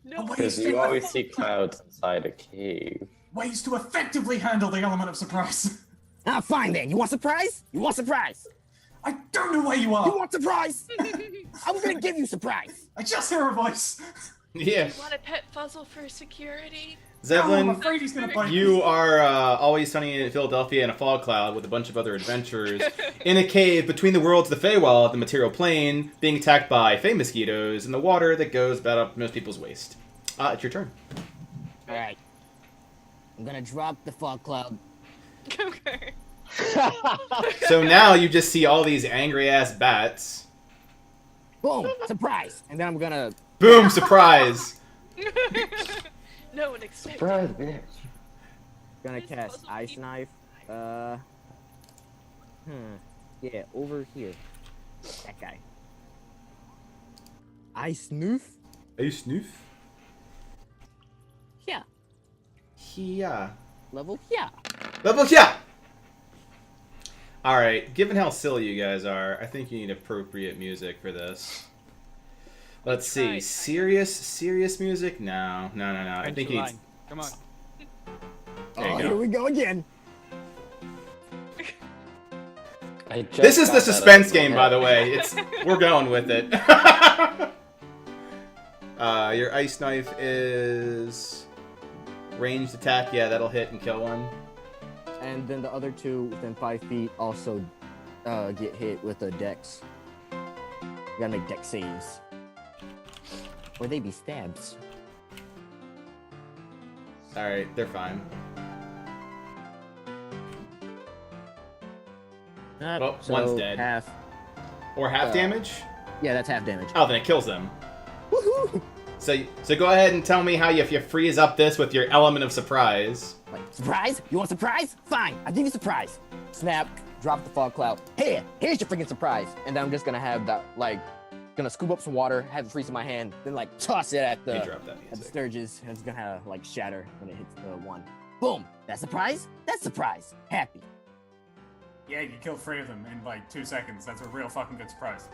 No,
Because you always see clouds inside a cave.
Ways to effectively handle the element of surprise.
Ah, fine then. You want surprise? You want surprise?
I don't know where you
You
are.
want surprise? I'm gonna give you surprise.
I just hear a voice.
Yeah.
You want a pet fuzzle for security?
Oh, I'm
Zevlin,
afraid he's gonna bite
you
me.
are always sunny in Philadelphia in a fog cloud with a bunch of other adventurers in a cave between the worlds of the Feywild, the material plane, being attacked by fey mosquitoes, and the water that goes about up most people's waist. It's your turn.
All right. I'm gonna drop the fog cloud.
Okay.
So now you just see all these angry ass bats.
Boom! Surprise! And then I'm gonna.
Boom! Surprise!
No one expected.
Surprise, bitch.
Gonna
This
cast
puzzle
Ice
keeps-
Knife. Yeah, over here. That guy. Ice Noof?
Are you snoof?
Yeah.
Yeah.
Level? Yeah.
Level yeah. All right. Given how silly you guys are, I think you need appropriate music for this. Let's see.
Right.
Serious music? No. I think you need.
Come on.
There you
Oh,
go.
here we go again.
I just
This is
got
the
that
suspense
out of my
game, by the
head.
way. We're going with it. Your ice knife is ranged attack. Yeah, that'll hit and kill one.
And then the other two within 5 feet also get hit with a dex. You gotta make dex saves. Or they be stabs.
All right, they're fine. Well, one's dead.
Half.
Or half damage.
Yeah, that's half damage.
Oh, then it kills them.
Woohoo!
So go ahead and tell me how you freeze up this with your element of surprise.
Like, surprise? You want surprise? Fine, I'll give you surprise. Snap, drop the fog cloud. Here's your freaking surprise. And then I'm just gonna have that, like, gonna scoop up some water, have it freeze in my hand, then like toss it at
You
the
drop that music.
Sturgis, and it's gonna like shatter when it hits the one. Boom! That's surprise? That's surprise. Happy.
Yeah, you killed 3 of them in like 2 seconds. That's a real fucking good surprise.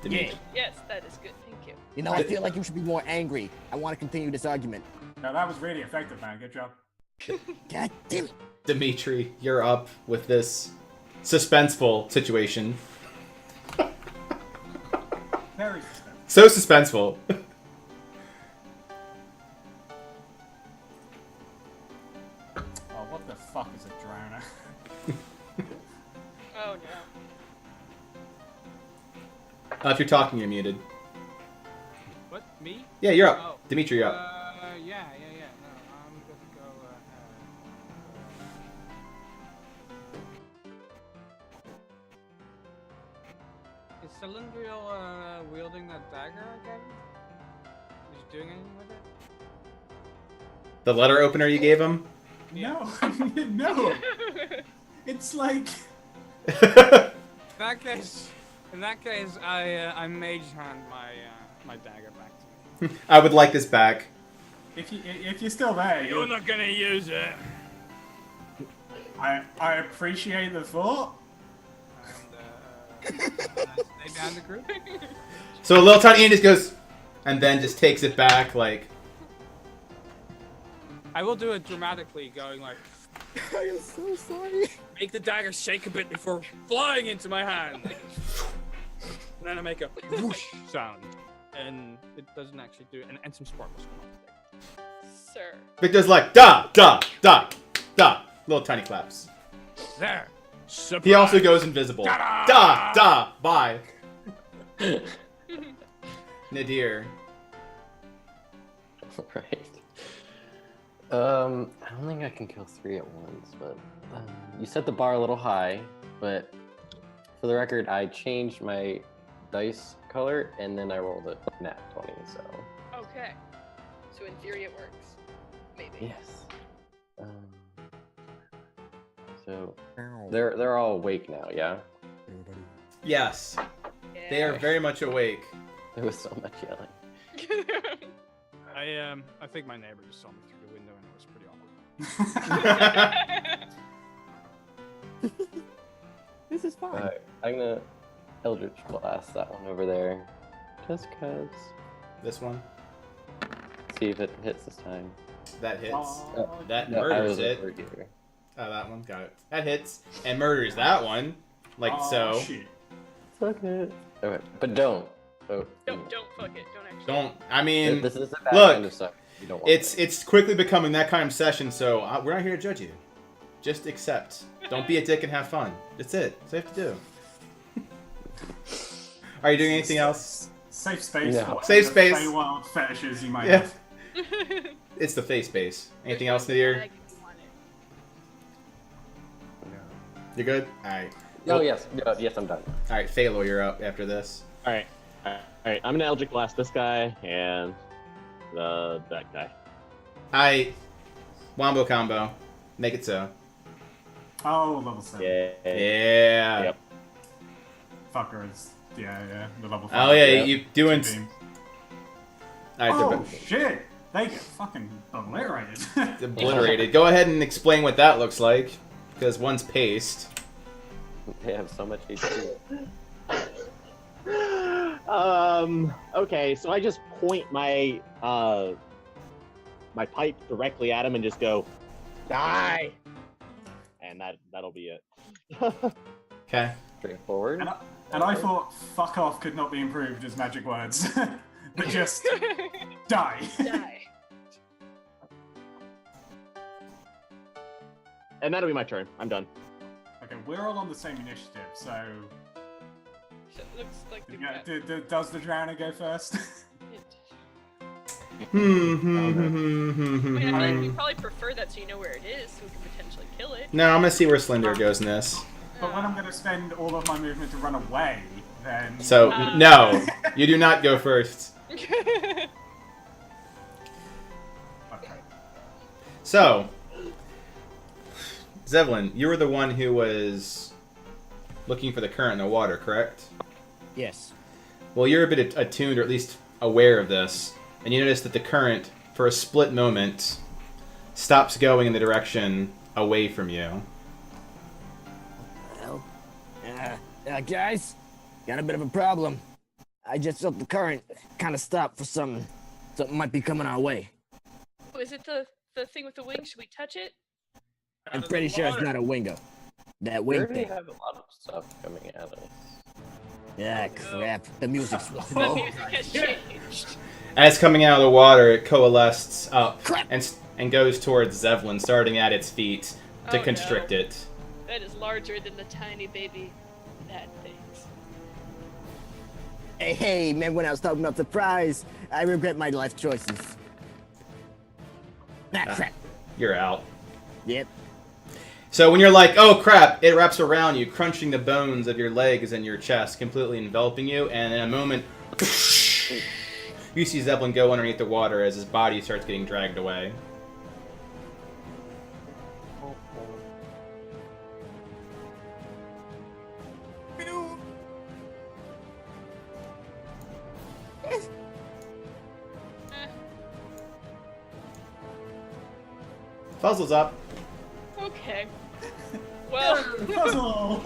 Yeah.
Yes, that is good. Thank you.
You know, I feel like you should be more angry. I want to continue this argument.
Now that was really effective, man. Good job.
God damn it.
Dimitri, you're up with this suspenseful situation.
Very suspenseful.
So suspenseful.
Oh, what the fuck is a drowner?
Oh no.
If you're talking, you're muted.
What? Me?
Yeah, you're up.
Oh.
Dimitri, you're up.
Yeah. No, I'm gonna go. Is Cylindriel wielding that dagger again? Is he doing anything with it?
The letter opener you gave him?
No, no. It's like
In that case, I mage hand my dagger back to you.
I would like this back.
if you're still there,
You're not gonna use it.
I appreciate the thought.
And stay behind the group.
So a little tiny Ian just goes, and then just takes it back, like.
I will do it dramatically, going like, I am so sorry. Make the dagger shake a bit before flying into my hand. And then I make a whoosh sound. And it doesn't actually do it. And some sparkles come off the dagger.
Sir.
Victor's like, da, da, da, da. Little tiny claps.
There. Surprise.
He also goes invisible. Da, da, bye. Nadir.
Right. I don't think I can kill 3 at once, but you set the bar a little high, but for the record, I changed my dice color and then I rolled a nat 20, so.
Okay. So in theory it works. Maybe.
Yes. So they're all awake now, yeah?
Yes.
Yeah.
They are very much awake.
There was so much yelling.
I think my neighbor just saw me through the window and it was pretty awkward.
This is fine.
Alright, I'm gonna Eldritch Blast that one over there. Just cause.
This one.
See if it hits this time.
That hits.
Oh,
That
No, I
murders
was
it.
over here.
Oh, that one. Got it. That hits and murders that one. Like
oh,
so.
Shit.
Fuck it. Okay, but don't. Oh,
Don't fuck it. Don't actually.
Don't. I mean,
this is a bad
look,
kind of stuff. You don't want
it's quickly becoming that kind of session. So we're not here to judge you. Just accept. Don't be a dick and have fun. That's it. That's what you have to do. Are you doing anything else?
Safe space.
No.
For whatever
Safe space.
Feywild fetishes you might
Yeah.
have.
It's the face base. Anything else, Nadir?
Bag if you want it.
You good? Alright.
Oh yes, yes, I'm done.
Alright, Phalor, you're up after this.
All right. I'm gonna Eldritch Blast this guy and that guy.
Alright. Wombo combo. Make it so.
Oh, level 7.
Yeah.
Yeah.
Yep.
Fucker is. Yeah, the level 5.
Oh yeah,
Yeah.
you doing.
Team.
Alright,
Oh shit! They get fucking obliterated.
they're obliterated. Go ahead and explain what that looks like. Because one's paste.
They have so much HP.
Okay, so I just point my my pipe directly at him and just go, die, and that'll be it.
Okay.
Straightforward.
And I thought fuck off could not be improved as magic words. But just die.
Die.
And that'll be my turn. I'm done.
Okay, we're all on the same initiative, so
So it looks like the
yeah, does the Drowner go first?
I mean, I feel like we
No,
probably prefer that so you know where it is, so we can potentially kill it.
I'm gonna see where Slender goes in this.
But when I'm going to spend all of my movement to run away, then
So, no. You do not go first.
okay.
So, Zevlin, you were the one who was looking for the current in the water, correct?
Yes.
Well, you're a bit attuned, or at least aware of this, and you notice that the current, for a split moment, stops going in the direction away from you.
Well, guys, got a bit of a problem. I just felt the current kind of stop for something. Something might be coming our way.
Oh, is it the thing with the wings? Should we touch it?
I'm pretty sure it's not a wingo. That
We
wing
already
thing.
have a lot of stuff coming at us.
Yeah, crap. The music's
The
low.
music has changed.
As coming out of the water, it coalesces up
Crap.
and goes towards Zevlin, starting at its feet to
Oh,
constrict
no.
it.
That is larger than the tiny baby that things.
Hey, man, when I was talking about the prize, I regret my life choices. Ah, crap.
You're out.
Yep.
So when you're like, oh crap, it wraps around you, crunching the bones of your legs and your chest, completely enveloping you, and in a moment, you see Zevlin go underneath the water as his body starts getting dragged away. Fuzzle's up.
Okay. Well,
Puzzle!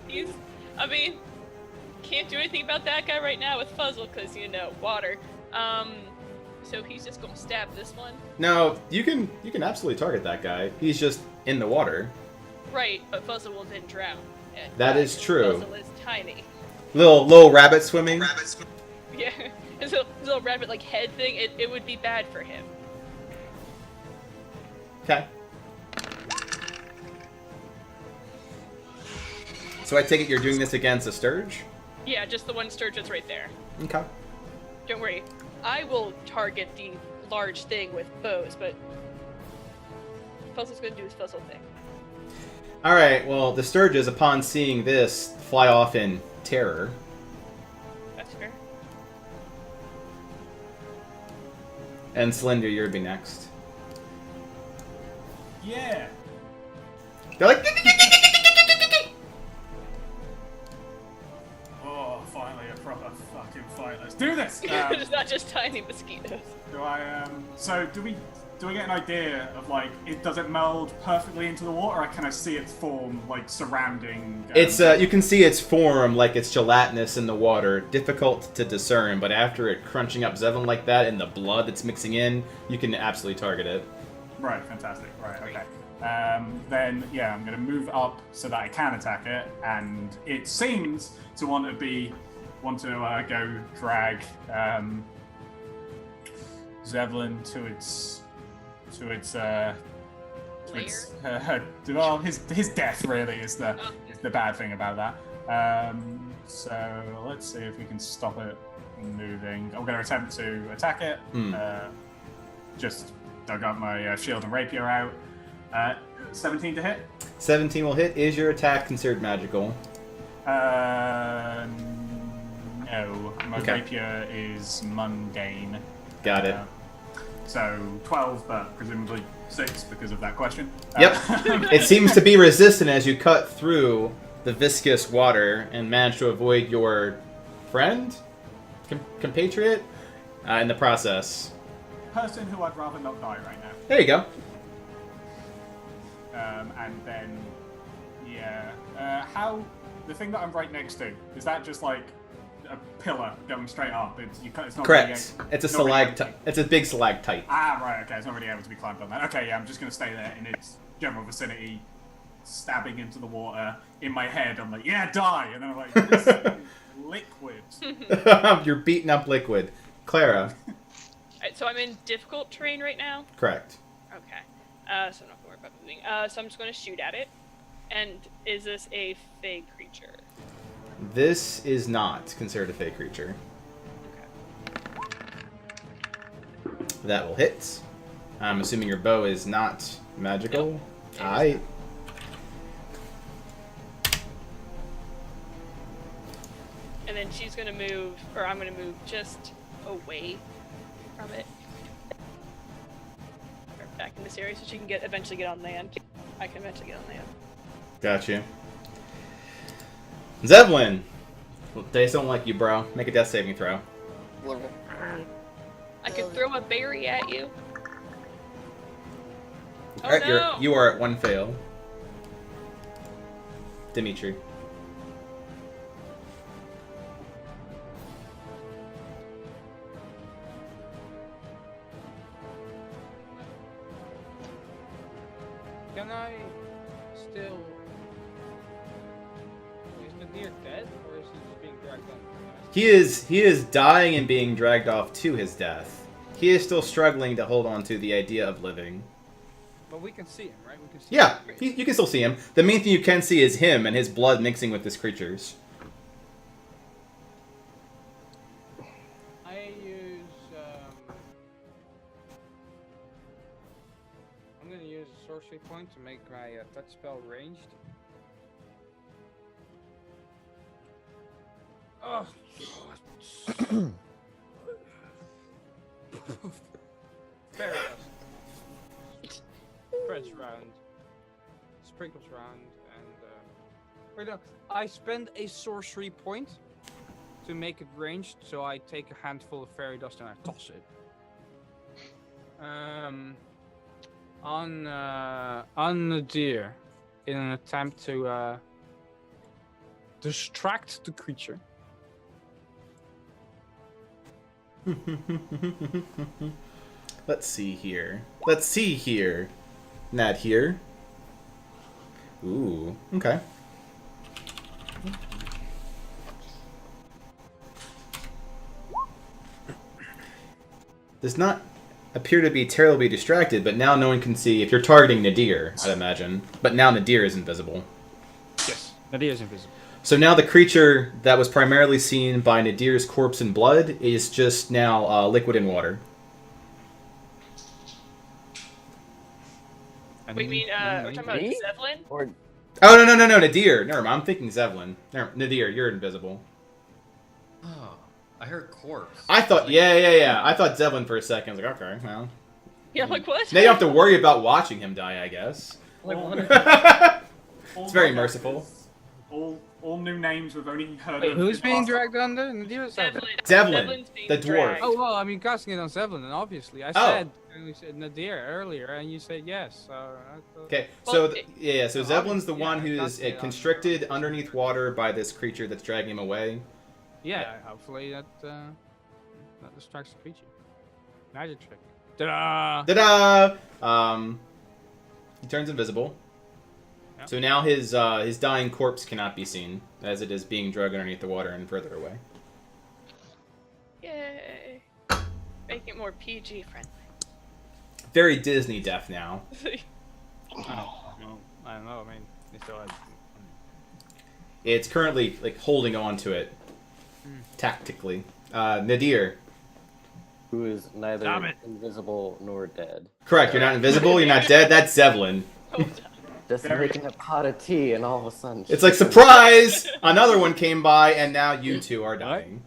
he's. I mean, can't do anything about that guy right now with Fuzzle because water. So he's just gonna stab this one.
No, you can absolutely target that guy. He's just in the water.
Right, but Fuzzle will then drown.
That is true.
Fuzzle is tiny.
Little rabbit swimming.
Yeah, his little rabbit like head thing. It would be bad for him.
Okay. So I take it you're doing this against a Sturge?
Yeah, just the one Sturge that's right there.
Okay.
Don't worry, I will target the large thing with bows, but Fuzzle's gonna do his Fuzzle thing.
Alright, well, the Sturges, upon seeing this, fly off in terror.
That's fair.
And Slender, you'll be next.
Yeah.
They're like...
Oh, finally a proper fucking fight. Let's do this!
It's not just tiny mosquitoes.
Do I, so do we get an idea of, like, does it meld perfectly into the water, or can I see its form, like, surrounding...
It's, you can see its form, like it's gelatinous in the water. Difficult to discern, but after it crunching up Zevlin like that and the blood that's mixing in, you can absolutely target it.
Right, fantastic. Right, okay. Then, yeah, I'm going to move up so that I can attack it, and it seems to want to go drag Zevlin to its well, his death really is the bad thing about that. So let's see if we can stop it moving. I'm going to attempt to attack it. Just dug up my shield and rapier out. 17 to hit.
17 will hit. Is your attack considered magical?
No. My
Okay.
rapier is mundane.
Got it.
So 12, but presumably 6 because of that question.
Yep. It seems to be resistant as you cut through the viscous water and manage to avoid your friend? Compatriot? In the process.
Person who I'd rather not die right now.
There you go.
And then, yeah. The thing that I'm right next to, is that just like a pillar going straight up? It's not
Correct.
Really,
It's a
not really
stalactite. It's a big stalactite.
Ah, right, okay. It's not really able to be climbed on that. Okay, yeah, I'm just going to stay there in its general vicinity, stabbing into the water. In my head, I'm like, yeah, die! And then I'm like, this is liquid.
You're beating up liquid. Clara.
Alright, so I'm in difficult terrain right now.
Correct.
Okay. So I'm not gonna worry about moving. So I'm just gonna shoot at it. And is this a fey creature?
This is not considered a fey creature.
Okay.
That will hit. I'm assuming your bow is not magical.
Nope, it is
Aight.
And then she's gonna move, or I'm gonna move just away from it. Or back in this area so she can eventually get on land. I can eventually get on land.
Got you. Zevlin! They don't like you, bro. Make a death saving throw.
I could throw a berry at you. Oh
Alright,
no!
you are at 1 fail. Dimitri.
Can I still... Is Nadir dead, or is he just being dragged on?
He is dying and being dragged off to his death. He is still struggling to hold on to the idea of living.
But we can see him, right? We can see
Yeah,
him.
you can still see him. The main thing you can see is him and his blood mixing with this creature's.
Okay, so I'm gonna move. I'm gonna move just over here.
Yeah, you can still see him. The main thing you can see is him and his blood mixing with this creature's.
Okay. So I'm gonna move just over here. sorcery point to make my touch spell ranged. Oh. Fairy dust. Spreads round. Sprinkles round, and wait, no, I spend a sorcery point to make it ranged, so I take a handful of fairy dust and I toss it. On the deer, in an attempt to distract the creature.
Let's see here. Let's see here. Not here. Ooh, okay. Does not appear to be terribly distracted, but now no one can see if you're targeting Nadir, I'd imagine. But now Nadir is invisible.
Yes, Nadir is invisible.
So now the creature that was primarily seen by Nadir's corpse and blood is just now liquid in water.
Wait, you mean, we're talking about
Me?
Zevlin?
Or
Oh, no, Nadir. Never mind, I'm thinking Zevlin. Nadir, you're invisible.
Oh, I heard corpse.
I thought,
was like,
yeah. I thought Zevlin for a second. I was like, okay, well.
Yeah, I'm like, what?
Now you don't have to worry about watching him die, I guess. It's very merciful.
All new names we've only heard
Wait,
of.
who's
in
being
past-
dragged under? Nadir or Zevlin?
Zevlin,
Zevlin's being
the dwarf.
dragged.
Oh, well, I mean, casting it on Zevlin, and obviously. I said Nadir earlier, and you said yes. So I thought...
Okay,
Well,
so
it-
so Zevlin's the
yeah,
one who is
casting it on-
constricted underneath water by this creature that's dragging him away.
Yeah, hopefully that distracts the creature. Magic trick. Ta-da!
Ta-da! He turns invisible.
Yep.
So now his dying corpse cannot be seen, as it is being dragged underneath the water and further away.
Yay. Make it more PG friendly.
Very Disney death now.
Oh, well, I don't know. I mean, they still had...
It's currently like holding on to it tactically. Nadir.
who is
Damn
neither
it.
invisible nor dead.
Correct, you're not invisible, you're not dead, that's Zevlin.
Just making a pot of tea, and all of a sudden...
It's like, surprise! Another one came by, and now you two are dying.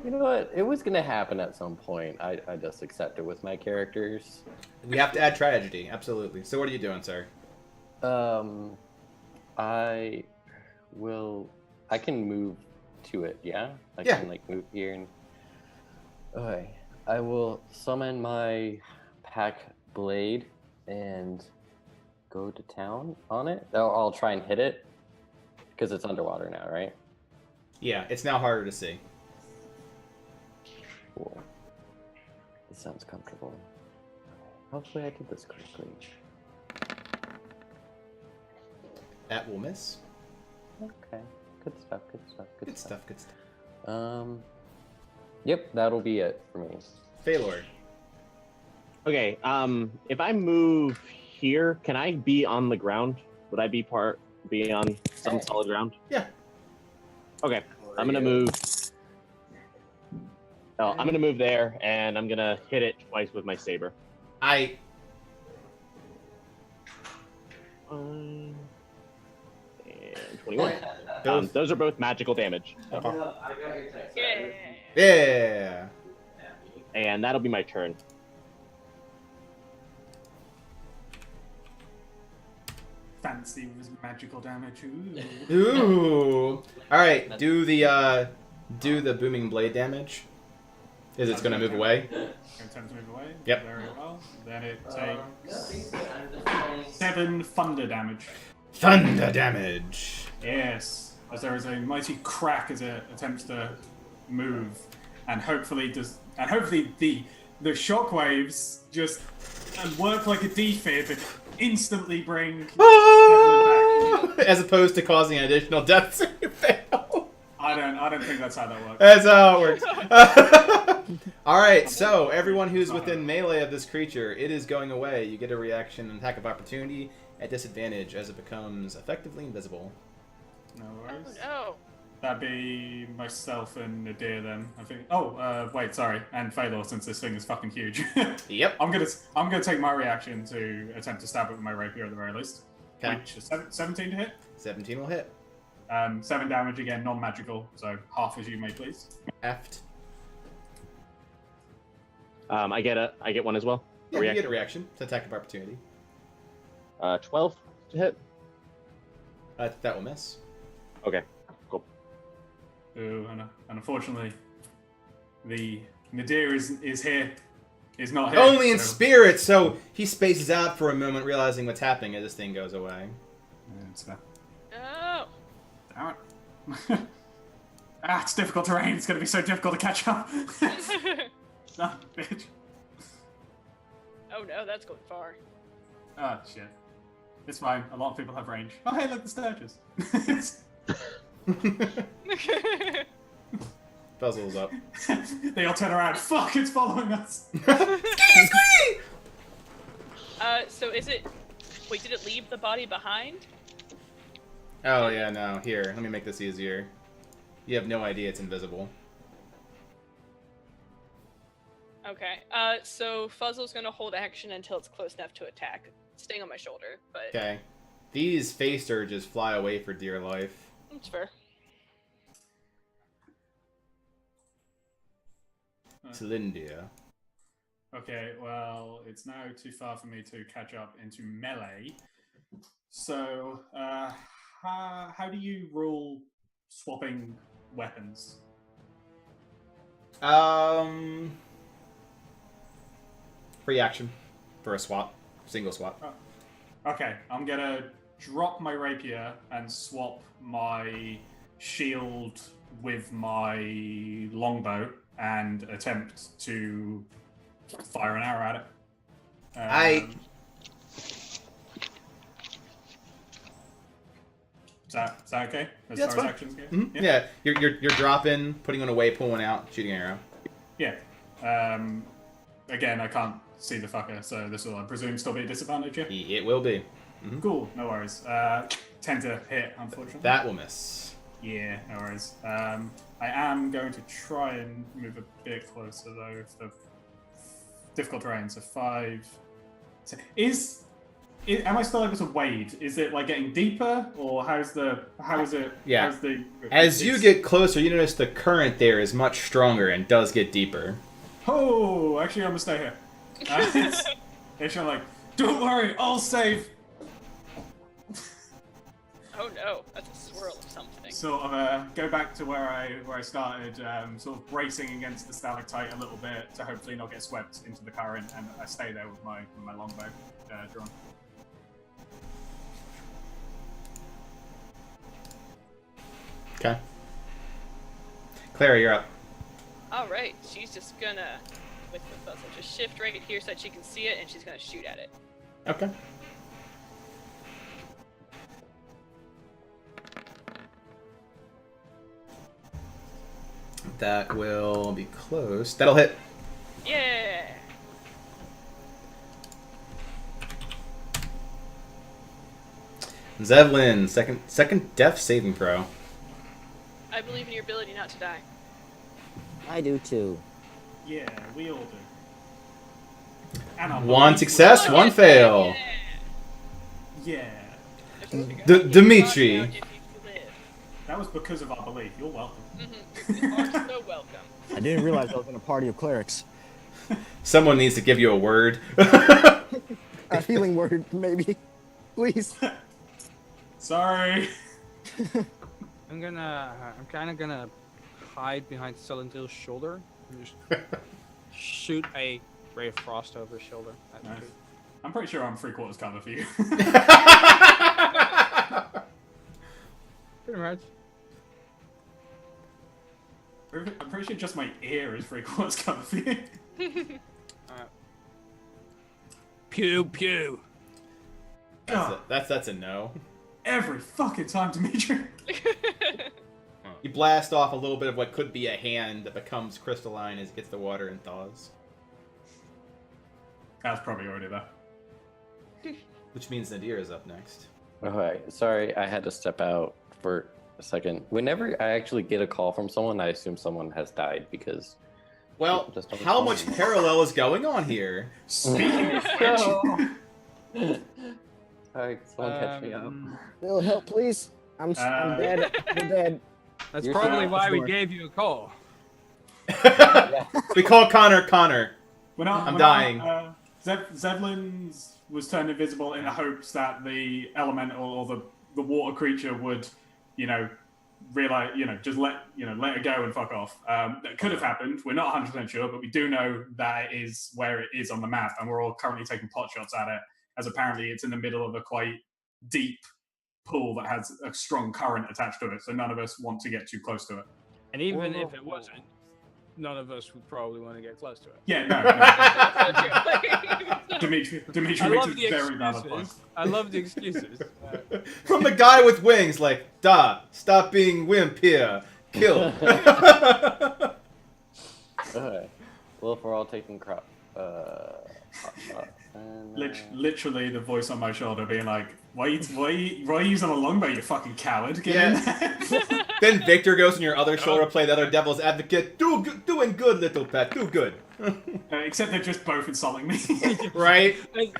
You know what? It was gonna happen at some point. I just accept it with my characters.
We have to add tragedy, absolutely. So what are you doing, sir?
I can move to it, yeah? I
Yeah.
can, like, move here and... Okay. I will summon my pack blade and go to town on it. I'll try and hit it, because it's underwater now, right?
Yeah, it's now harder to see.
Cool. This sounds comfortable. Hopefully I did this correctly.
That will miss.
Okay. Good stuff, good stuff,
Good stuff, good stuff.
Yep, that'll be it for me.
Phalor.
Okay, if I move here, can I be on the ground? Would I be on some solid ground?
Yeah.
Okay, I'm gonna move. Oh, I'm gonna move there, and I'm gonna hit it twice with my saber.
I...
And 21. Those are both magical damage.
Yeah.
Yeah!
And that'll be my turn.
Fancy with magical damage. Ooh.
Ooh! Alright, do the booming blade damage. Is it's gonna move away?
Attempt to move away.
Yep.
Very well. Then it takes 7 thunder damage.
Thunder damage!
Yes, as there is a mighty crack as it attempts to move, and hopefully the shockwaves just work like a defib and instantly bring Evelyn back.
As opposed to causing an additional death save fail.
I don't think that's how that works.
That's how it works. Alright, so everyone who's within melee of this creature, it is going away. You get a reaction and attack of opportunity at disadvantage as it becomes effectively invisible.
No
Oh
worries.
no.
That'd be myself and Nadir then, I think. Oh, wait, sorry, and Phalor, since this thing is fucking huge.
Yep.
I'm gonna take my reaction to attempt to stab it with my rapier at the very least.
Okay.
Which is 17 to hit.
17 will hit.
7 damage again, non-magical, so half as you may please.
Eft.
I get one as well.
Yeah, you get a reaction. It's attack of opportunity.
12 to hit.
That will miss.
Okay, cool.
Ooh, and unfortunately, the Nadir is here. Is not here.
Only in
so-
spirit, so he spaces out for a moment, realizing what's happening as this thing goes away.
Yeah, it's fair.
Oh.
Damn it. It's difficult terrain. It's going to be so difficult to catch up. Ah, bitch.
Oh no, that's going far.
Oh, shit. It's fine. A lot of people have range. Oh, hey, look, the Sturges.
Puzzle's up.
They all turn around. Fuck, it's following us.
So is it... Wait, did it leave the body behind?
Oh, yeah, no. Here, let me make this easier. You have no idea it's invisible.
Okay. So Fuzzle's gonna hold action until it's close enough to attack. Staying on my shoulder, but...
Okay. These face surges fly away for dear life.
That's fair.
To Lindia.
Okay, well, it's now too far for me to catch up into melee. So, how do you rule swapping weapons?
Free action for a swap. Single swap.
Okay, I'm gonna drop my rapier and swap my shield with my longbow and attempt to fire an arrow at it. Is that okay? As
Yeah, that's
far as
fine.
actions go?
Mm-hmm. Yeah, you're dropping, putting one away, pulling one out, shooting an arrow.
Yeah. Again, I can't see the fucker, so this will, I presume, still be a disadvantage, yeah?
It will be. Mm-hmm.
Cool, no worries. 10 to hit, unfortunately.
That will miss.
Yeah, no worries. I am going to try and move a bit closer, though, for difficult terrain, so 5... Am I still able to wade? Is it, like, getting deeper, or how is it...
Yeah. As you get closer, you notice the current there is much stronger and does get deeper.
Oh, actually, I'm gonna stay here. It's like, don't worry, I'll save.
Oh no, that's a swirl of something.
Sort of go back to where I started, sort of bracing against the stalactite a little bit to hopefully not get swept into the current, and I stay there with my longbow drawn.
Okay. Clara, you're up.
Alright, she's just gonna, with the puzzle, just shift right here so that she can see it, and she's gonna shoot at it.
Okay. That will be close. That'll hit.
Yeah!
Zevlin, second death saving throw.
I believe in your ability not to die.
I do too.
Yeah, we all do. And I
One
believe
success,
Oh,
one
yeah,
fail.
Yeah,
Dimitri.
If you live.
that was because of our belief. You're welcome.
You are so welcome.
I didn't realize I was in a party of clerics.
Someone needs to give you a word.
A healing word, maybe. Please.
Sorry.
I'm kind of gonna hide behind Silentril's shoulder and just shoot a ray of frost over his shoulder.
Nice. I'm pretty sure I'm 3/4 cover for you.
Pretty much.
I'm pretty sure just my ear is 3/4 cover for you.
Pew pew.
That's a no.
Every fucking time, Dimitri.
You blast off a little bit of what could be a hand that becomes crystalline as it gets the water and thaws.
That's probably already there.
Which means Nadir is up next.
Okay, sorry, I had to step out for a second. Whenever I actually get a call from someone, I assume someone has died because.
Well,
people just don't
how
respond.
much parallel is going on here?
Speaking of which,
Alright, someone catch me up.
Will help, please? I'm dead. I'm dead.
That's
You're
probably
saying-
why we gave you a call.
We call Connor. I'm dying.
Zevlin's was turned invisible in the hopes that the elemental or the water creature would, realize, just let it go and fuck off. That could have happened. We're not 100% sure, but we do know that it is where it is on the map, and we're all currently taking pot shots at it, as apparently it's in the middle of a quite deep pool that has a strong current attached to it, so none of us want to get too close to it.
And even if it wasn't, none of us would probably want to get close to it.
Yeah, no. Dimitri
I
makes
love
a
the
very valid point.
excuses. I love the excuses.
From the guy with wings, like, stop being wimp here. Kill.
Okay. Well, if we're all taking crop.
Literally, the voice on my shoulder being like, "Why are you using a longbow, you fucking coward? Get in there."
Then Victor goes on your other shoulder, play the other devil's advocate. Doing good, little pet. Do good.
Except they're just both insulting me.
Right?
Like,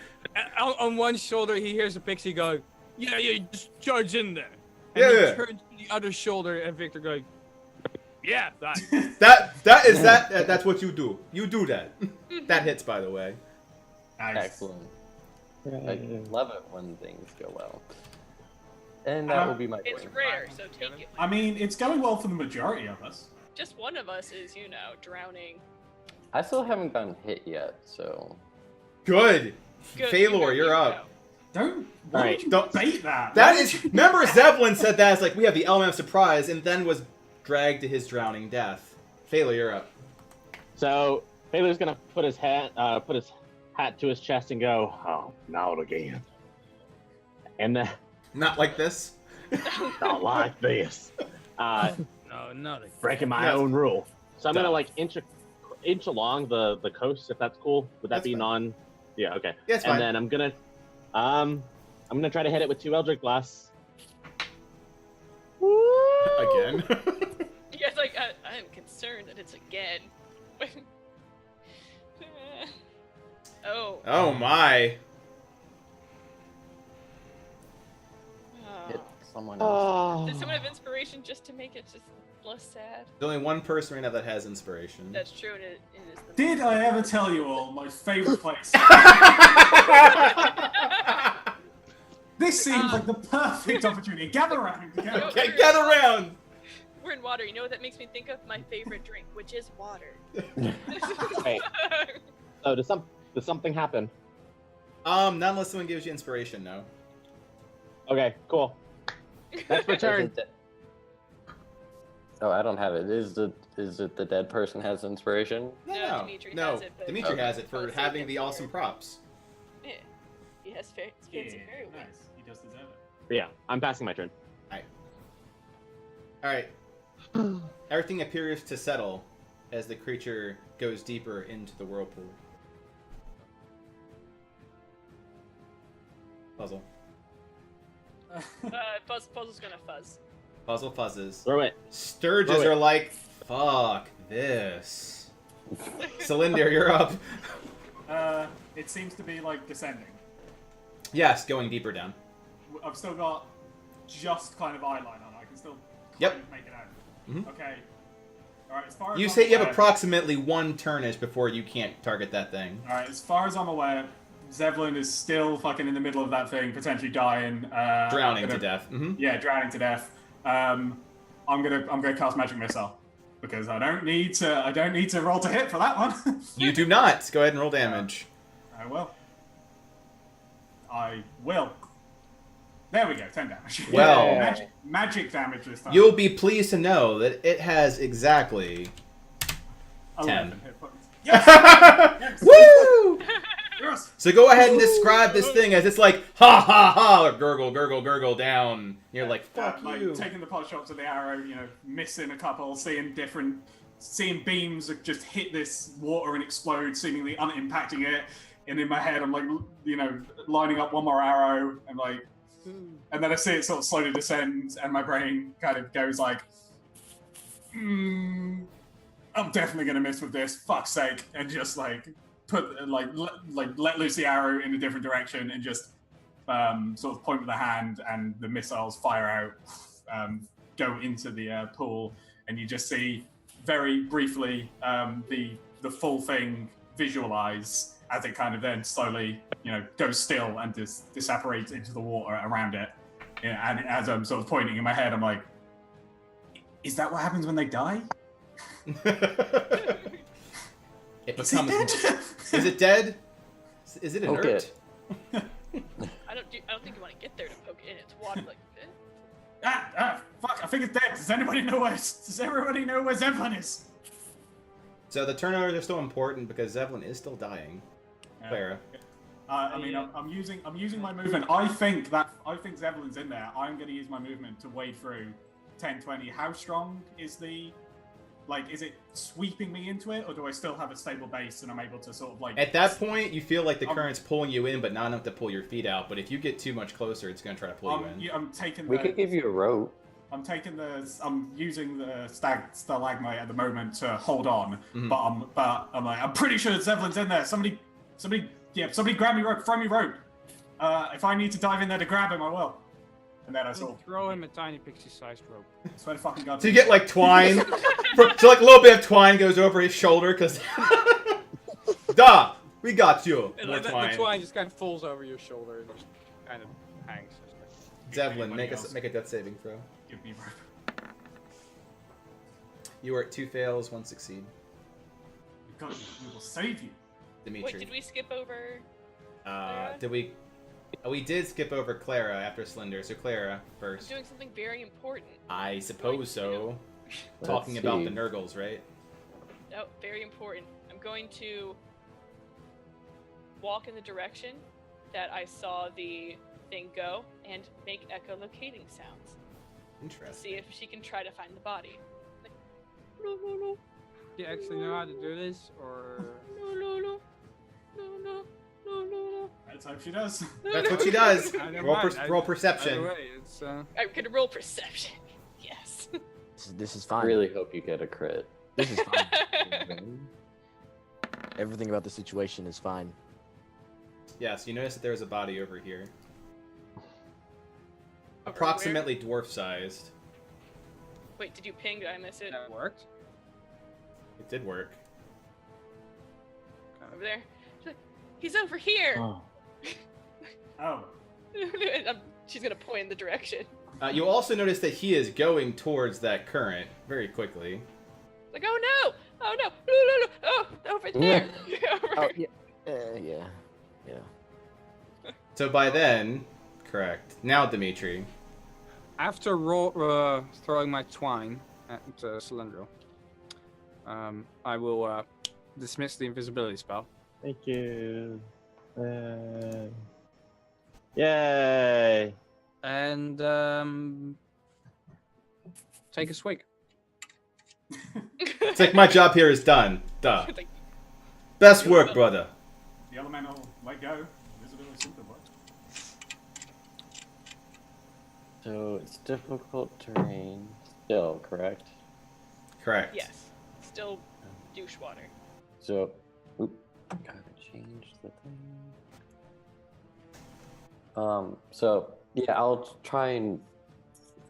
on one shoulder, he hears a pixie go, "Yeah, just charge in there." And
Yeah.
he turns to the other shoulder, and Victor goes, "Yeah, that."
That's what you do. You do that. That hits, by the way.
Nice.
Excellent. I love it when things go well. And that will be my
It's
point.
rare, so take it.
I mean, it's going well for the majority of us.
Just one of us is, drowning.
I still haven't gotten hit yet, so.
Good.
Good,
Phalor, you're up.
Don't
Alright,
debate that.
That is. Remember, Zevlin said that as like we have the element of surprise, and then was dragged to his drowning death. Phalor, you're up.
So Taylor's gonna put his hat to his chest and go, "Oh, not again." And then,
Not like this.
not like this.
No, nothing.
Breaking my
Yes.
own rule. So I'm
Dumb.
gonna like inch along the coast, if that's cool. Would that
That's
be
fine.
non? Yeah, okay.
Yeah, it's
And
fine.
then I'm gonna try to hit it with 2 Eldritch Blasts.
Again.
You guys like, I am concerned that it's again. Oh.
Oh my.
Hit someone else.
Does someone have inspiration just to make it just less sad?
There's only one person right now that has inspiration.
That's true, and it is the
Did I ever tell you all my favorite place? This seems like the perfect opportunity. Gather around. Gather.
Okay, gather around.
We're in water. You know what that makes me think of? My favorite drink, which is water.
Hey. So does something happen?
Not unless someone gives you inspiration, no.
Okay, cool. That's my turn.
Is it Oh, I don't have it. Is it the dead person has inspiration?
No, Dimitri
no.
has it, but-
Dimitri
Okay.
has it for
Oh, so
having
it's
the awesome
weird.
props.
Yeah. He has fancy fairy wings.
Nice. He does deserve it.
But yeah, I'm passing my turn.
Alright. Everything appears to settle as the creature goes deeper into the whirlpool. Puzzle.
Puzzle's gonna fuzz.
Puzzle fuzzes.
Throw it.
Sturges
Throw it.
are like, fuck this. Cylinder, you're up.
It seems to be like descending.
Yes, going deeper down.
I've still got just kind of eye line on. I can still
Yep.
kind of make it out.
Mhm.
Okay. All right. As far as
You
I'm
say you have
aware-
approximately one turnish before you can't target that thing.
All right. As far as I'm aware, Zevlin is still fucking in the middle of that thing, potentially dying.
Drowning
gonna-
to death. Mm-hmm.
Yeah, drowning to death. I'm gonna cast magic missile because I don't need to roll to hit for that one.
You do not. Go ahead and roll damage.
I will. There we go. 10 damage.
Well-
magic damage this time.
You'll be pleased to know that it has exactly
11
10.
hit points. Yes!
Woo!
Yes!
So go ahead and describe this thing as it's like ha ha ha, or gurgle gurgle gurgle down. You're like fuck
like
you.
taking the pot shots of the arrow, missing a couple, seeing beams that just hit this water and explode, seemingly unimpacting it. And in my head, I'm like, lining up one more arrow and like, And then I see it sort of slowly descend, and my brain kind of goes like, I'm definitely gonna miss with this. Fuck's sake! And just like let loose the arrow in a different direction, and just sort of point with the hand, and the missiles fire out, go into the pool, and you just see very briefly the full thing visualize as it kind of then slowly, goes still and disapparates into the water around it. Yeah, and as I'm sort of pointing in my head, I'm like, "Is that what happens when they die?"
It
Is
becomes.
it dead?
Is it dead? Is it
Poke
inert?
it.
I don't think you want to get there to poke it in its water like.
Fuck! I think it's dead. Does everybody know where Zevlin is?
So the turnovers are still important because Zevlin is still dying. Clara.
I'm using my movement. I think Zevlin's in there. I'm going to use my movement to wade through 10, 20. How strong is is it sweeping me into it, or do I still have a stable base and I'm able to sort of like...
At that point, you feel like the current's pulling you in, but not enough to pull your feet out. But if you get too much closer, it's going to try to pull you in.
I'm taking
We could give you a rope.
I'm using the stalagmite at the moment to hold on, but I'm pretty sure Zevlin's in there. Somebody grab me rope, throw me rope. If I need to dive in there to grab him, I will. And then I sort of
throw him a tiny pixie-sized rope.
swear to fucking God.
So you get like twine. So like a little bit of twine goes over his shoulder because. Duh! We got you.
And
More
the twine just kind of falls over your shoulder and just kind of hangs.
Devlin, make a death saving throw.
Give me rope.
You are at 2 fails, 1 succeed.
God, we will save you.
Dimitri.
Wait, did we skip over?
Did we? Oh, we did skip over Clara after Slender, so Clara
I'm
first.
doing something very important.
I suppose so.
Let's
Talking about
see.
the Nurgles, right?
No, very important. I'm going to walk in the direction that I saw the thing go and make echolocating sounds. to
Interesting.
see if she can try to find the body. Like, no, no, no,
Do you actually know how to do this, or?
no, no, no, no, no, no, no.
Let's hope she does.
That's what she does.
I don't
Roll,
mind.
roll
Either
perception.
way, it's
I could roll perception. Yes.
This is
I
fine.
really hope you get a crit.
This is fine. Everything about the situation is fine.
Yes, you notice that there's a body over here.
Over
Approximately dwarf-sized.
where? Wait, did you ping? Did I miss it?
that worked.
It did work.
Over there. She's like, he's over here.
Oh.
She's gonna point in the direction.
You also notice that he is going towards that current very quickly.
Like, oh no! Oh no! No, no, no! Oh, over there! Over
Oh
here.
yeah, yeah.
So by then, correct. Now, Dimitri.
After throwing my twine at Cylindro, I will dismiss the invisibility spell.
Thank you. Yay!
And take a swig.
It's like my job here is done. Duh.
It's like,
Best work, brother.
The elemental let go. Visibility simple what?
So it's difficult terrain still, correct?
Correct.
yes. Still douche water.
So, oop, gotta change the thing. So yeah, I'll try and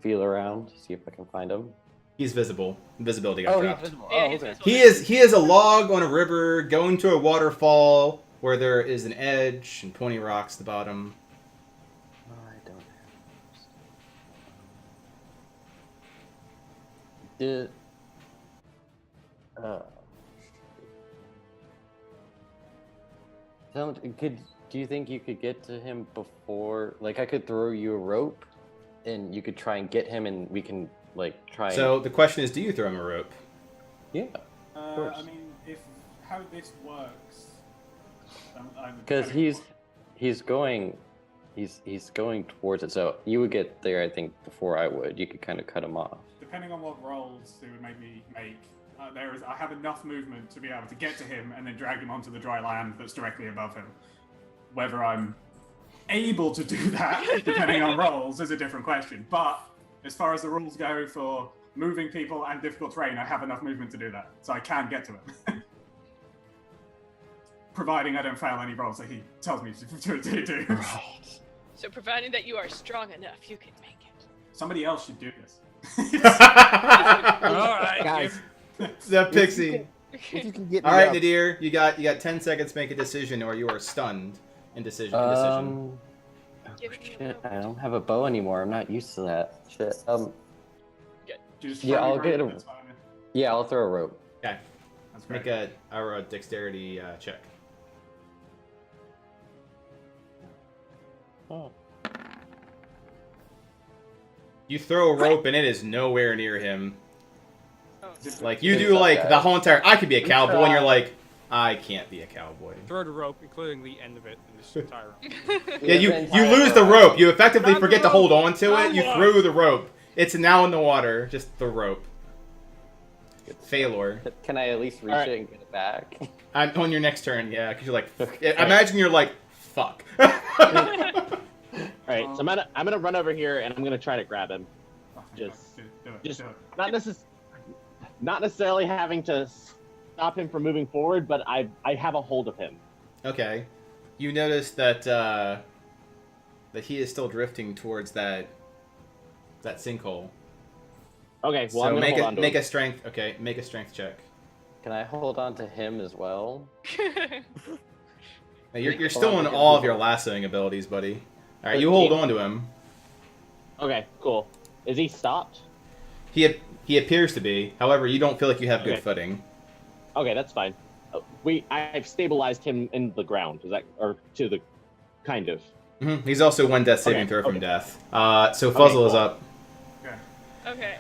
feel around, see if I can find him.
He's visible. Invisibility got dropped.
visible.
Yeah, he's visible.
He is a log on a river going to a waterfall where there is an edge and pointy rocks at the bottom.
I don't have. Do you think you could get to him before? Like, I could throw you a rope, and you could try and get him, and we can like try.
So the question is, do you throw him a rope?
yeah, course.
I mean, how this works.
because he's going towards it. So you would get there, I think, before I would. You could kind of cut him off.
Depending on what rolls they would make me make, I have enough movement to be able to get to him and then drag him onto the dry land that's directly above him. Whether I'm able to do that, depending on roles, is a different question. But as far as the rules go for moving people and difficult terrain, I have enough movement to do that, so I can get to him. Providing I don't fail any rolls that he tells me to do.
Right.
So providing that you are strong enough, you can make it.
Somebody else should do this.
Alright,
Guys,
The pixie.
if you can get me
All right,
up.
Nadir, you got 10 seconds to make a decision, or you are stunned. Indecision.
Oh,
Give me a
shit,
rope.
I don't have a bow anymore. I'm not used to that. Shit.
Just
Yeah,
throw
I'll
me
get
rope,
him.
that's fine.
Yeah, I'll throw a rope.
Okay.
That's great.
Make a dexterity check.
Oh.
You throw a rope and it is nowhere near him.
Oh,
Like you
Good
do
stuff,
like the
guys.
whole entire. I could be a
Good
cowboy, and you're
try.
like, I can't be a cowboy.
throw the rope, including the end of it, in this entire round.
Yeah, you
the entire
lose the rope. You effectively
Not the
forget to
rope.
hold on to it.
Not
You
one.
threw the rope. It's now in the water. Just the rope. Failure.
Can I at least reach
Alright.
it and get it back?
I'm on your next turn. Yeah, because you're like.
Okay.
Imagine you're like, fuck.
All right, so I'm gonna run over here and I'm gonna try to grab him.
Oh,
Just-
do it,
Just
do it.
not necessarily having to stop him from moving forward, but I have a hold of him.
Okay. You notice that that he is still drifting towards that sinkhole.
Okay, well
So
I'm gonna hold on to
make
him.
a strength. Okay, make a strength check.
Can I hold on to him as well?
Now, you're
Hold
still
on
in
to
all
him.
of your lassoing abilities, buddy. All right, you hold on to him.
Okay, cool. Is he stopped?
He appears to be. However, you don't feel like you have good
Okay.
footing.
Okay, that's fine. I've stabilized him in the ground. Is that or to the kind of?
He's also one death saving
Okay,
throw from
okay.
death. So Fuzzle is
cool.
up.
Okay.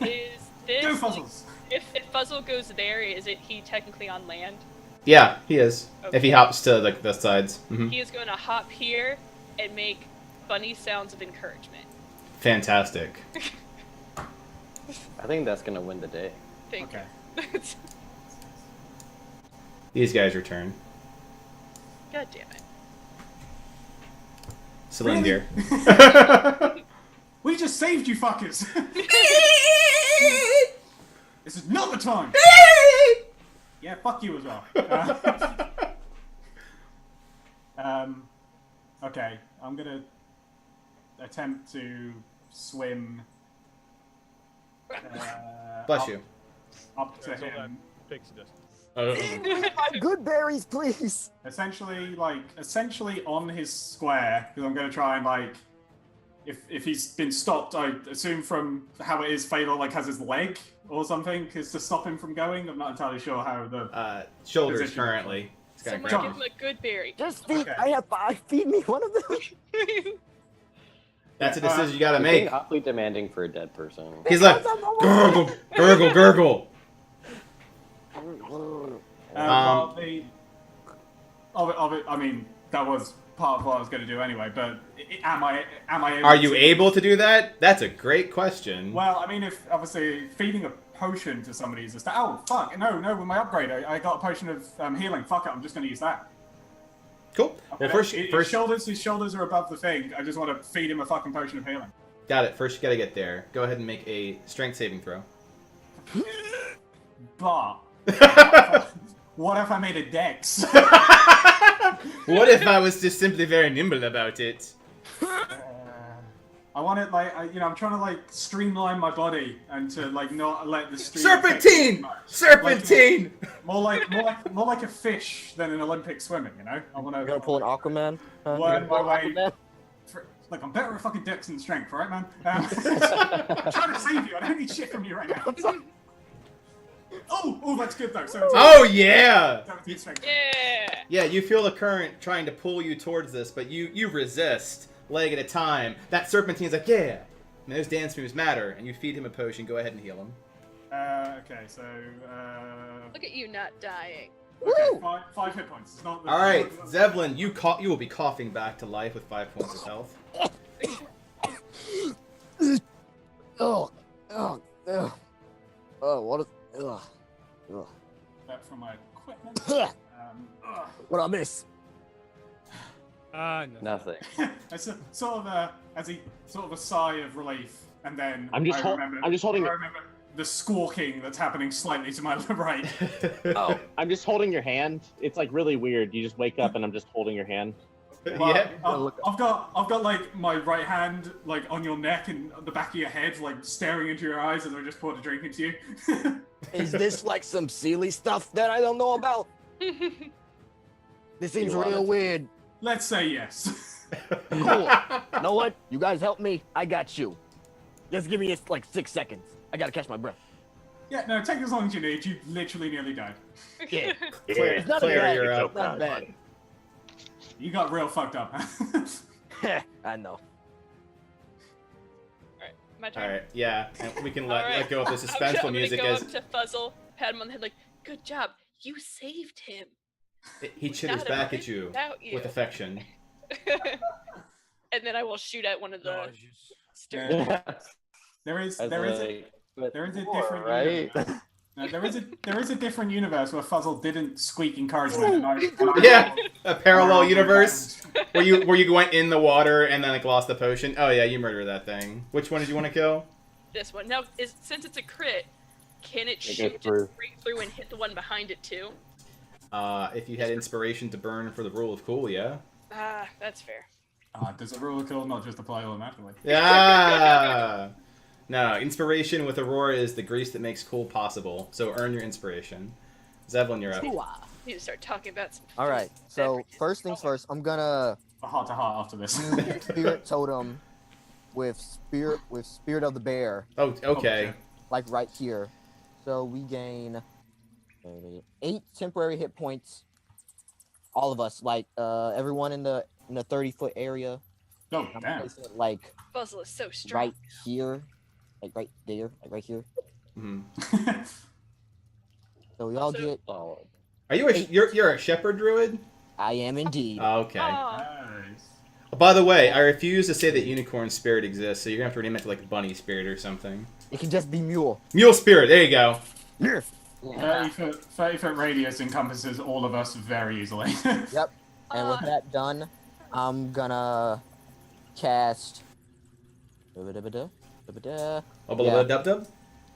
Is this
Go
like,
Fuzzles!
if Fuzzle goes there, is it he technically on land?
Yeah, he is. If he
Okay.
hops to like the sides.
He is going to hop here and make funny sounds of encouragement.
Fantastic.
I think that's gonna win the day.
Thank
Okay.
you.
These guys return.
God damn it.
Cylinder.
We just saved you fuckers! This is not the time! Yeah, fuck you as well. Okay, I'm gonna attempt to swim
Bless you.
up to
That's all that
him.
pixie dust.
My good berries, please.
Essentially on his square, because I'm gonna try and like, if he's been stopped, I assume from how it is, Fador like has his leg or something, is to stop him from going. I'm not entirely sure how the.
Shoulders
Position.
currently. It's got
Someone
grab.
give him a good berry.
Just feed.
Okay.
I have 5. Feed me one of them.
That's a decision you gotta
You're
make.
being awfully demanding for a dead person.
He's like, gurgle, gurgle, gurgle.
Well, I mean, that was part of what I was going to do anyway. But am I able
Are you
to-
able to do that? That's a great question.
Well, I mean, if obviously feeding a potion to somebody is just oh fuck no with my upgrade I got a potion of healing. Fuck it, I'm just going to use that.
Cool. Well, first,
his shoulders are above the thing. I just want to feed him a fucking potion of healing.
got it. First, you gotta get there. Go ahead and make a strength saving throw.
But what if I made a dex?
What if I was just simply very nimble about it?
I want it like I'm trying to like streamline my body and to like not let the stream
Serpentine! Serpentine!
more like a fish than an Olympic swimming. I want
You're gonna pull an Aquaman? Huh?
One
You're gonna pull
by
an
way.
Aquaman?
Look, I'm better at fucking dex and strength, right, man? I'm trying to save you. I don't need shit from you right now. Oh, that's good though. 17.
Oh yeah!
17 strength.
Yeah.
Yeah, you feel the current trying to pull you towards this, but you resist, leg at a time. That serpentine's like, yeah! And those dance moves matter, and you feed him a potion. Go ahead and heal him.
Okay, so
Look at you not dying.
okay, five hit points. It's not.
All right, Zevlin, you will be coughing back to life with 5 points of health.
What is? Ugh.
That from my equipment.
What I miss?
Ah, no.
Nothing.
It's a, sort of a sigh of relief, and then
I'm just holding.
I remember the squawking that's happening slightly to my right.
Oh,
I'm just holding your hand. It's like really weird. You just wake up and I'm just holding your hand.
Well,
Yeah.
I've got like my right hand like on your neck and the back of your head, like staring into your eyes as I just poured a drink into you.
Is this like some silly stuff that I don't know about? This seems real weird.
Let's say yes.
Cool. You know what? You guys help me. I got you. Just give me like 6 seconds. I gotta catch my breath.
Yeah, no, take as long as you need. You literally nearly died.
Yeah.
Yeah,
It's not
Claire,
bad.
you're
It's
up.
not bad.
You got real fucked up.
I know.
Alright, my turn.
Alright, yeah. And we can let
Alright.
go of the suspenseful
I'm
music
gonna go
as
up to Fuzzle, pat him on the head like, good job, you saved him.
he chitters
Not
back
worried
at you
about you.
with affection.
And then I will shoot at one of the stairs.
Yeah. There is a different universe. No, there is a different universe where Fuzzle didn't squeak encouragement.
Yeah, a parallel universe where you went in the water and then like lost the potion. Oh yeah, you murdered that thing. Which one did you want to kill?
This one. Now, since it's a crit, can it
It
shoot
goes through.
just straight through and hit the one behind it too?
If you had inspiration to burn for the rule of cool, yeah.
Ah, that's fair.
Does a rule of cool not just apply automatically?
Yeah. No, inspiration with Aurora is the grease that makes cool possible. So earn your inspiration. Zevlin, you're up.
You need to start talking about some.
All right. So
beverages.
first things first, I'm gonna
A heart to heart after this.
use Spirit Totem with Spirit of the Bear,
Oh, okay.
like right here. So we gain 8 temporary hit points. All of us, like everyone in the 30-foot area.
Oh,
I'm
damn.
placing it, like
Fuzzle is so strong.
right here, like right there, like right here.
Mhm.
So we all
Also-
get.
solid.
Are you you're a shepherd druid?
I am indeed.
Okay.
Aw.
Nice.
By the way, I refuse to say that unicorn spirit exists, so you're gonna have to rename it to like bunny spirit or something.
It can just be mule.
Mule spirit. There you go.
Yes.
30-foot radius encompasses all of us very easily.
Yep. And with that done, I'm gonna cast.
Oh,
Yeah.
dub dub.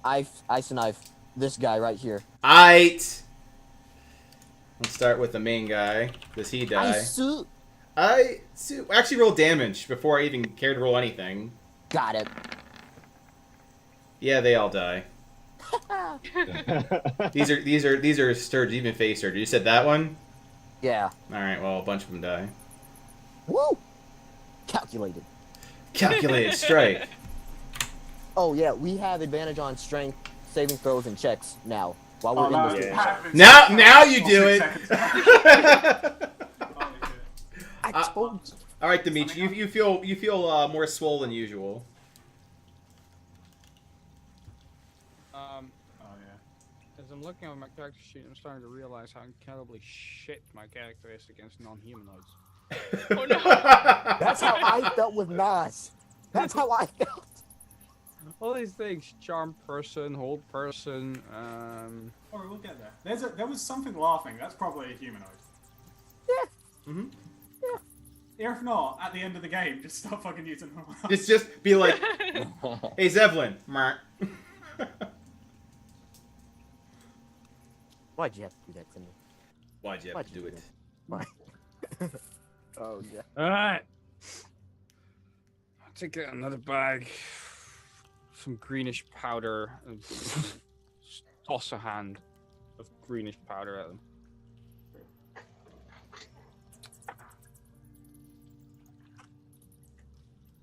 Ice and knife. This guy right here.
Aight. Let's start with the main guy. Does he die? Actually roll damage before I even cared to roll anything.
Got it.
Yeah, they all die. These are Sturge, even face Sturge. You said that one?
Yeah.
Alright, well a bunch of them die.
Woo! Calculated.
Calculated strike.
Oh yeah, we have advantage on strength, saving throws, and checks now. While we're
Oh, no,
in this.
yeah.
Now you do it.
6 seconds.
I told you.
Alright, Dimitri, you feel more swole than usual.
Oh yeah.
As I'm looking at my character sheet, I'm starting to realize how incredibly shit my character is against non-humanoids.
Oh no.
That's how I felt with Nas. That's how I felt.
All these things: charm person, hold person.
Oh, we'll get there. There was something laughing. That's probably a humanoid.
Yeah.
Mhm.
If not, at the end of the game, just stop fucking using them.
Just be like, hey Zevlin. Meh.
Why'd you have to do that to me?
Why'd you have to do it?
Why? Oh yeah.
All right. I'll take another bag, some greenish powder, and toss a hand of greenish powder at them.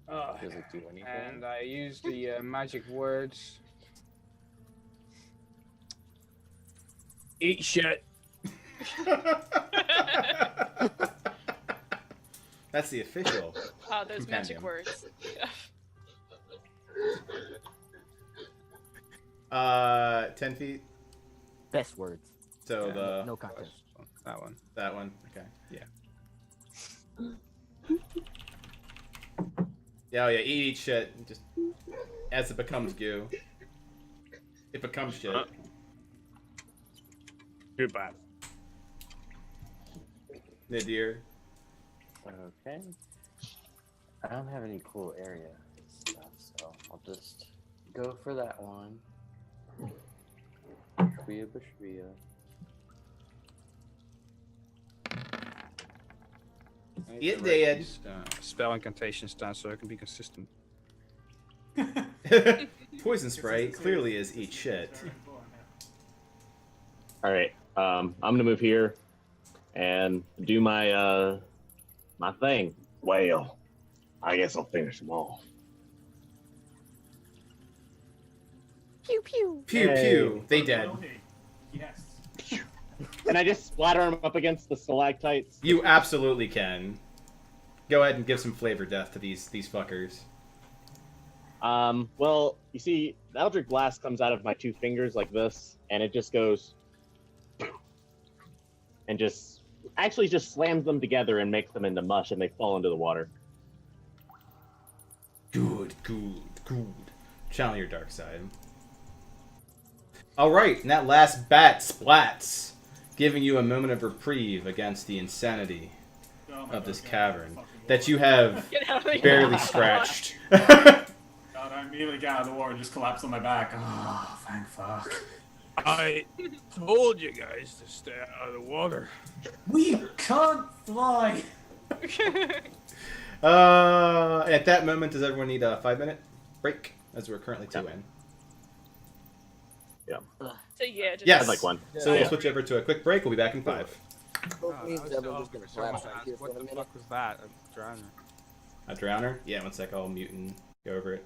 Does it do anything?
And I use the magic words. Eat shit.
That's the official.
Wow, those magic
Compendium.
words.
10 feet.
Best words.
So
Yeah, no contest.
That one.
that one. Okay. Yeah. Yeah, oh yeah. Eat shit. Just as it becomes goo. It becomes shit.
Too bad.
Nadir.
Okay. I don't have any cool area stuff, so I'll just go for that one. Bashvia, bashvia.
I need
It
to write
did.
these, spell incantations down so I can be consistent.
Poison spray clearly is eat shit.
All right. I'm gonna move here and do my my thing.
Well, I guess I'll finish them off.
Pew pew.
Pew
Hey.
pew. They dead.
Yes.
And I just splatter them up against the stalactites.
You absolutely can. Go ahead and give some flavor death to these fuckers.
Well, you see, the Eldritch Blast comes out of my two fingers like this, and it just goes and just slams them together and makes them into mush, and they fall into the water.
Good. Channel your dark side. Alright, and that last bat splats, giving you a moment of reprieve against the insanity of this cavern that you have
Get out of the
barely scratched.
God, I immediately get out of the water and just collapse on my back. Oh, thank fuck.
I told you guys to stay out of the water.
We can't fly.
At that moment, does everyone need a 5-minute break? As we're currently 2 in.
So yeah, just
Yes.
I'd like one.
So we'll switch over to a quick break. We'll be back in 5.
Me and Zevlin just gonna collapse right here for
What
a
the
minute.
fuck was that? A drowner.
A drowner? Yeah, one sec. I'll mute and go over it.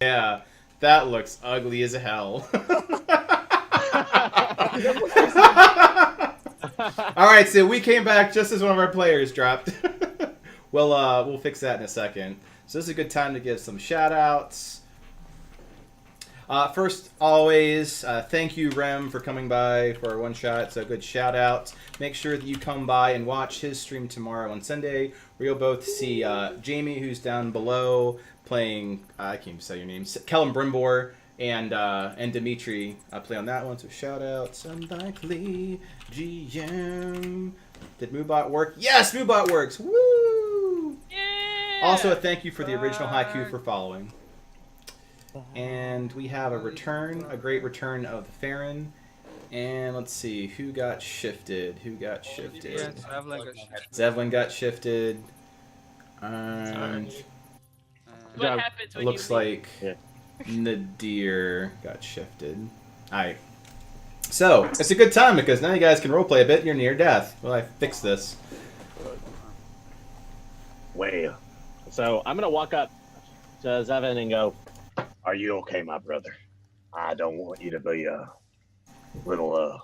Yeah, that looks ugly as hell. All right, so we came back just as one of our players dropped. Well, we'll fix that in a second. So this is a good time to give some shout-outs. First, always, thank you, Rem, for coming by for our one-shot. So good shout-out. Make sure that you come by and watch his stream tomorrow on Sunday, where you'll both see Jamie, who's down below, playing, I can't even say your name, Kellum Brimbor, and Dimitri play on that one. So shout-outs. Unlikely GM. Did Moobot work? Yes, Moobot works! Woo!
Yeah!
Also, a thank you for the original haiku for following. And we have a return, a great return of the Farron. And let's see, who got shifted? Who got shifted?
Yeah,
Zevlin got shifted. And
What happens
it
when
looks
you leave?
like Nadir got shifted. Alright. So, it's a good time because now you guys can roleplay a bit. You're near death. Well, I fixed this.
Well, so I'm gonna walk up to Zevin and go, "Are you okay, my brother? I don't want you to be a little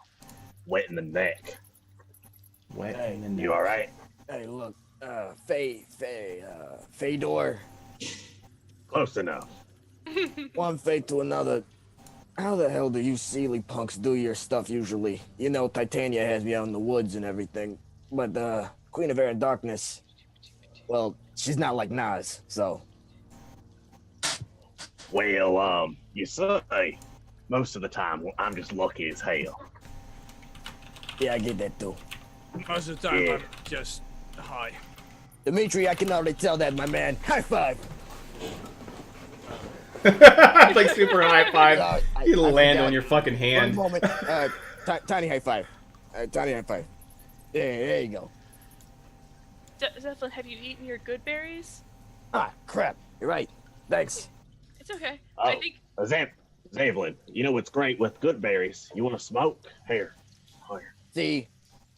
wet in the neck.
Wet in the neck.
You all right?"
Hey, look, Fedor.
Close enough.
One fate to another. How the hell do you Sealy punks do your stuff usually? You know, Titania has me out in the woods and everything. But, Queen of Air and Darkness, well, she's not like Nas, so.
Well, you say most of the time I'm just lucky as hell.
Yeah, I get that too.
Most of the time,
Yeah.
I'm just high.
Dimitri, I can already tell that, my man. High five!
Like super high five.
I
You land
forgot.
on your fucking hand.
One moment. Tiny high five. Tiny high five. There you go.
Zeppelin, have you eaten your good berries?
Ah, crap. You're right. Thanks.
It's okay.
Oh,
I think
Zavelin, you know what's great with good berries? You want to smoke? Here.
See,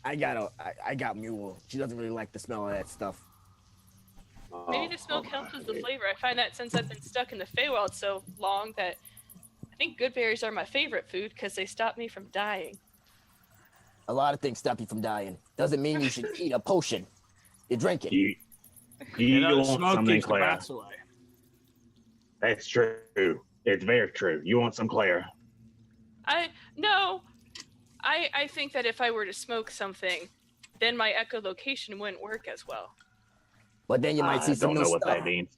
I got Mule. She doesn't really like the smell of that stuff.
maybe the smoke helps with the flavor. I find that since I've been stuck in the Feywild so long that I think good berries are my favorite food because they stop me from dying.
A lot of things stop you from dying. Doesn't mean you should eat a potion. You drink it.
You
The
want
smoke
something,
keeps the
Clara?
bats away.
That's true. It's very true. You want some, Clara?
I think that if I were to smoke something, then my echolocation wouldn't work as well.
But then you might see some
I don't
new
know what
stuff.
that means.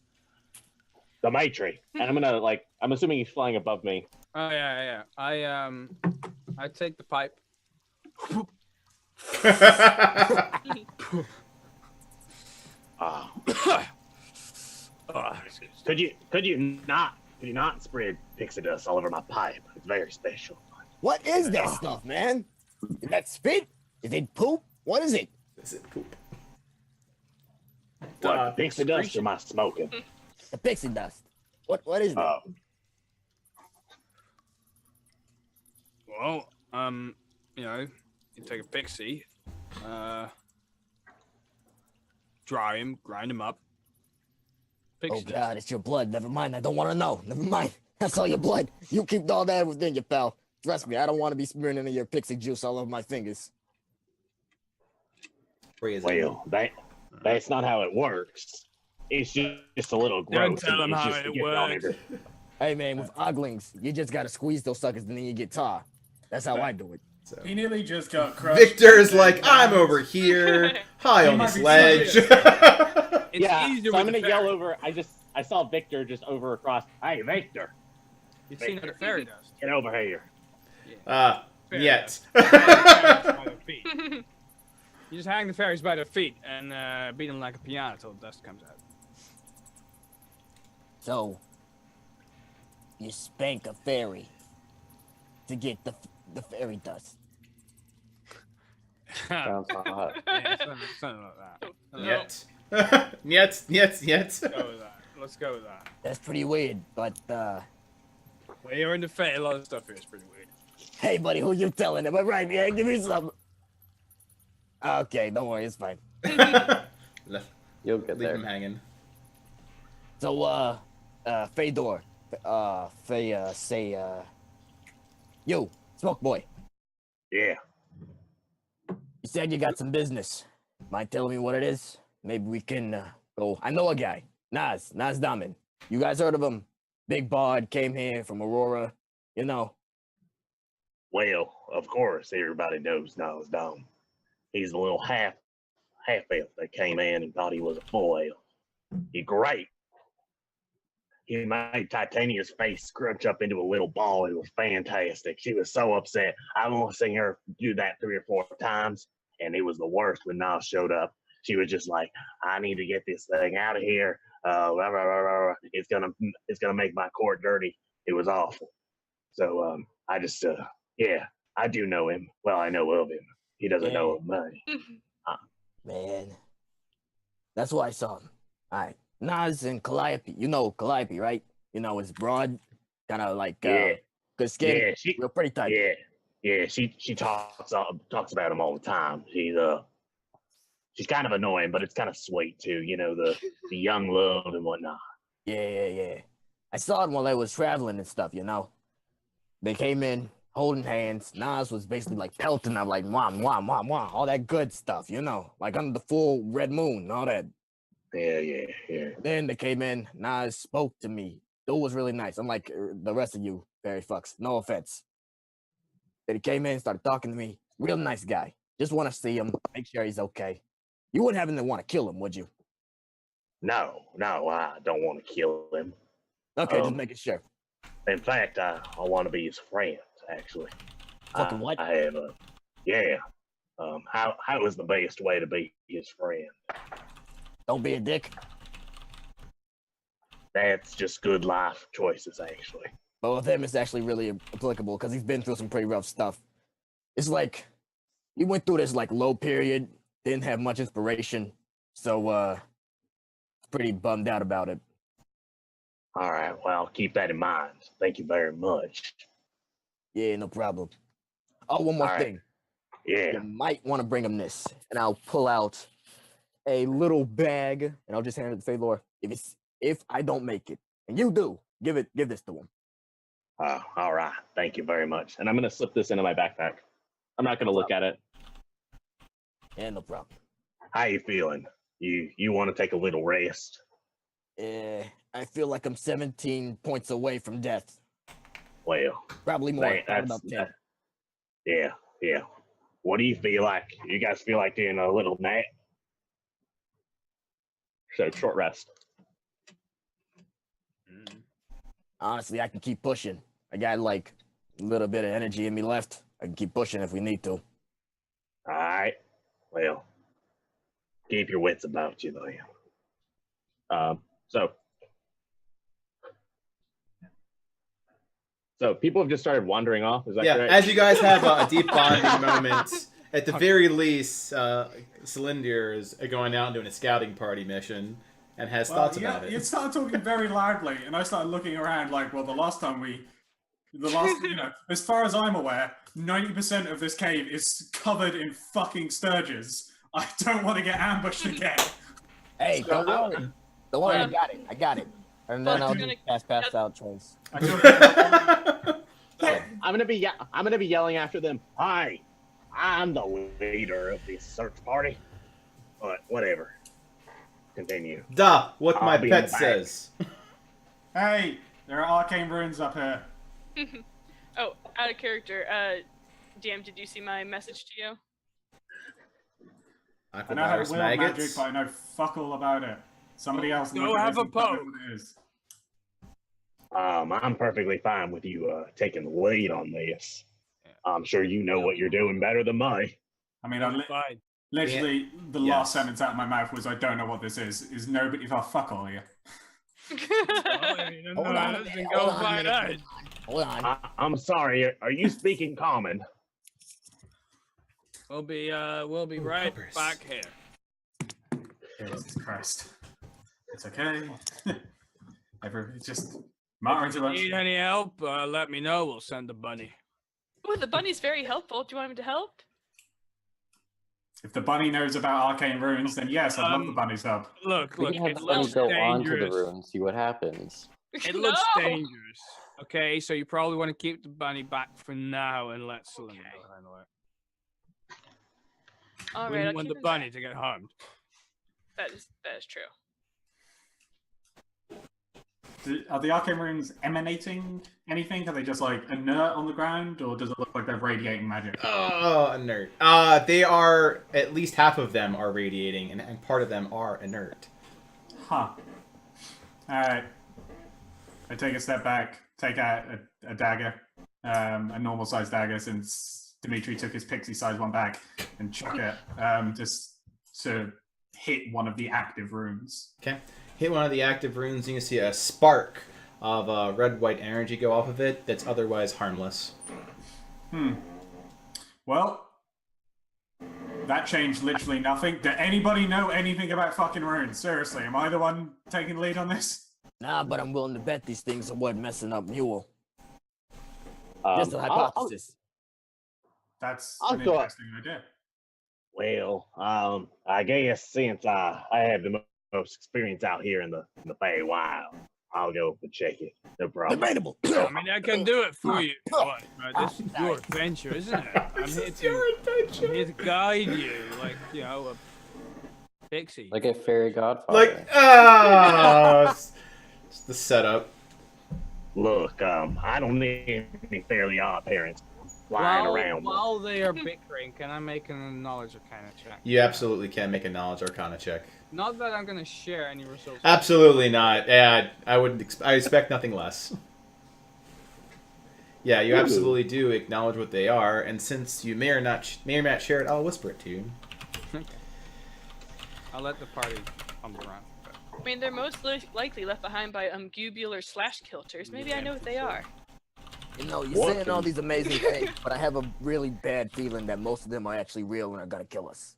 The Maitri. And I'm assuming he's flying above me.
Oh yeah. I take the pipe.
Could you not spread pixie dust all over my pipe? It's very special.
What is that stuff, man? Is that spit? Is it poop? What is it?
Is it poop?
What, pixie dust or my smoking?
The pixie dust. What is that?
Well, you take a pixie, dry him, grind him up.
Oh
Pixie dust.
God, it's your blood. Never mind. I don't want to know. Never mind. That's all your blood. You keep all that within you, pal. Trust me, I don't want to be smearing any of your pixie juice all over my fingers.
Well, that's not how it works. It's just a little
Don't
gross.
tell him
It's
how
just to
it
get on
works.
it.
Hey man, with oglings, you just gotta squeeze those suckers and then you get tar. That's how I do it.
So.
He nearly just got crushed.
Victor's like, I'm over here, high
He
on
might
this
be
ledge.
serious.
It's
Yeah,
easier
so I'm
with
gonna
the
yell
fairy.
over. I saw Victor just over across. Hey, Victor,
You've seen how the fairy does.
get over here.
Yet.
You just hang the fairies by their feet and beat them like a piano till the dust comes out.
So, you spank a fairy to get the fairy dust.
Sounds hot.
Yeah, something like that.
Yet. Yet.
Let's go with that. Let's go with that.
That's pretty weird, but
When you're in the fair, a lot of stuff here is pretty weird.
hey buddy, who you telling? Am I right? Yeah, give me some. Okay, don't worry, it's fine.
You'll get
Leave
there.
him hanging.
So, Fedor, Yo, Smoke Boy.
Yeah.
You said you got some business. Mind telling me what it is? Maybe we can go. I know a guy, Nas Daman. You guys heard of him? Big bard, came here from Aurora. You know.
Well, of course, everybody knows Nas Dom. He's a little half elf that came in and thought he was a full elf. He's great. He made Titania's face scrunch up into a little ball. It was fantastic. She was so upset. I've only seen her do that 3 or 4 times, and it was the worst when Nas showed up. She was just like, "I need to get this thing out of here. It's gonna make my court dirty." It was awful. So I just yeah, I do know him. Well, I know of him. He doesn't know of me.
Man, that's why I saw him. All right, Nas and Calliope. You know Calliope, right? You know his broad, kind of like good skin.
Yeah, she
real pretty type.
Yeah. She talks about him all the time. She's kind of annoying, but it's kind of sweet too. You know, the young love and whatnot.
Yeah. I saw it while I was traveling and stuff. You know, they came in holding hands. Nas was basically like pelting them, like mwah, all that good stuff. You know, like under the full red moon, all that.
Yeah.
Then they came in. Nas spoke to me. Dude was really nice. Unlike the rest of you, fairy fucks. No offense. Then he came in, started talking to me. Real nice guy. Just want to see him, make sure he's okay. You wouldn't happen to want to kill him, would you?
No, I don't want to kill him.
Okay, just making sure.
In fact, I want to be his friend. Actually,
Fucking what?
I have how is the best way to be his friend?
Don't be a dick.
That's just good life choices, actually.
But with him, it's actually really applicable because he's been through some pretty rough stuff. It's like he went through this like low period, didn't have much inspiration, so pretty bummed out about it.
All right, well, keep that in mind. Thank you very much.
Yeah, no problem. Oh, one more thing.
Yeah.
You might want to bring him this, and I'll pull out a little bag, and I'll just hand it to Phalor. If I don't make it, and you do, give this to him.
All right. Thank you very much. And I'm going to slip this into my backpack. I'm not going to look at it.
Yeah, no problem.
How you feeling? You want to take a little rest?
I feel like I'm 17 points away from death.
Well,
probably more. About 10.
Yeah. What do you feel like? You guys feel like doing a little nap?
So short rest.
Honestly, I can keep pushing. I got like a little bit of energy in me left. I can keep pushing if we need to.
All right. Well, keep your wits about you, though.
So people have just started wandering off. Is that correct?
As you guys have a deep bonding moment, at the very least, Cylinder is going out and doing a scouting party mission and has thoughts about it.
You started talking very loudly, and I started looking around like, well, as far as I'm aware, 90% of this cave is covered in fucking sturges. I don't want to get ambushed again.
Hey, don't worry, I got it. And then I'll pass out choice.
I'm gonna be yelling after them.
Hi, I'm the leader of this search party. But whatever. Continue.
Duh, what my pet says.
Hey, there are arcane runes up here.
Oh, out of character. DM, did you see my message to you?
I know how to wield magic, but I know fuck all about it. Somebody else
Go have a poke.
I'm perfectly fine with you taking the lead on this. I'm sure you know what you're doing better than me.
I mean, literally, the last sentence out of my mouth was, "I don't know what this is." Is nobody? Oh, fuck all you.
Hold on.
I'm sorry. Are you speaking common?
We'll be right back here.
Jesus Christ. It's okay. Just muttering to us.
Need any help? Let me know. We'll send a bunny.
Oh, the bunny's very helpful. Do you want him to help?
If the bunny knows about arcane runes, then yes, I'd love the bunny's help.
Look,
we can have
it's
the bunny
less
go onto the
dangerous.
runes, see what happens.
It looks
No!
dangerous. Okay, so you probably want to keep the bunny back for now and let Cylinder handle it.
All
We
right, I'll
didn't want
keep
the
him
bunny
back.
to get harmed.
That is true.
Are the arcane runes emanating anything? Are they just like inert on the ground, or does it look like they're radiating magic?
Oh, inert. They are, at least half of them are radiating, and part of them are inert.
Huh. Alright. I take a step back, take out a dagger, a normal sized dagger, since Dimitri took his pixie sized one back, and chuck it just to hit one of the active runes.
Okay. Hit one of the active runes, and you can see a spark of red-white energy go off of it that's otherwise harmless.
Well, that changed literally nothing. Did anybody know anything about fucking runes? Seriously, am I the one taking the lead on this?
Nah, but I'm willing to bet these things are what messing up Mule.
Um,
Just a hypothesis.
That's
I'll
an
go-
interesting idea.
Well, I guess since I have the most experience out here in the Feywild, I'll go and check it. No problem.
Debatable.
I mean, I can do it for you. What? This is your adventure, isn't it? I'm here to guide you, like, you know, a pixie.
Like a fairy godfather.
Like, it's the setup.
Look, I don't need any fairly odd parents flying around.
While they are bickering, can I make a knowledge arcana check?
You absolutely can make a knowledge arcana check.
Not that I'm gonna share any results.
Absolutely not. Yeah, I expect nothing less. Yeah, you absolutely do acknowledge what they are, and since you may or not share it, I'll whisper it to you.
Okay. I'll let the party come around.
I mean, they're most likely left behind by gubular slash kilters. Maybe I know what they are.
You know, you're saying all these amazing things, but I have a really bad feeling that most of them are actually real and are gonna kill us.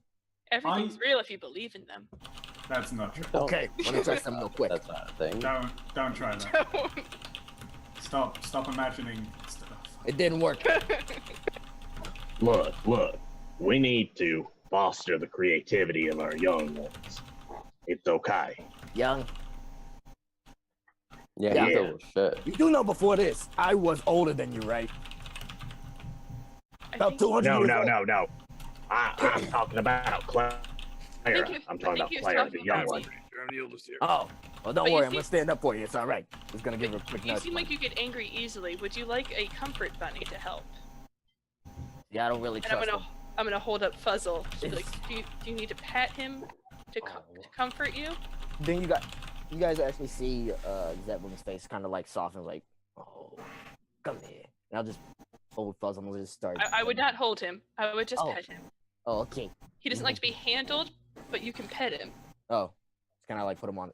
Everything's real if you believe in them.
That's not true.
Okay, let me try something real quick.
That's not a thing.
Don't try that. Stop imagining stuff.
It didn't work.
Look, we need to foster the creativity of our young ones. It's okay.
Young.
Yeah, he's old as shit.
You do know before this, I was older than you, right? About 200 years old.
No. I'm talking about Clara. I'm talking about Clara, the young one.
Oh, well, don't
But you
worry. I'm
see-
gonna stand up for you. It's all right. Just gonna give her a quick
You
nudge.
seem like you get angry easily. Would you like a comfort bunny to help?
Yeah, I don't really
And
trust him.
I'm gonna hold up Fuzzle. She'll be like, do you need to pat him to comfort you?
Then you guys actually see Zevlin's face kind of like soften, like, oh, come here. And I'll just hold Fuzzle and we'll just start.
I would not hold him. I would just
Oh.
pet him.
Oh, okay.
He doesn't like to be handled, but you can pet him.
Oh, it's kind of like put him on.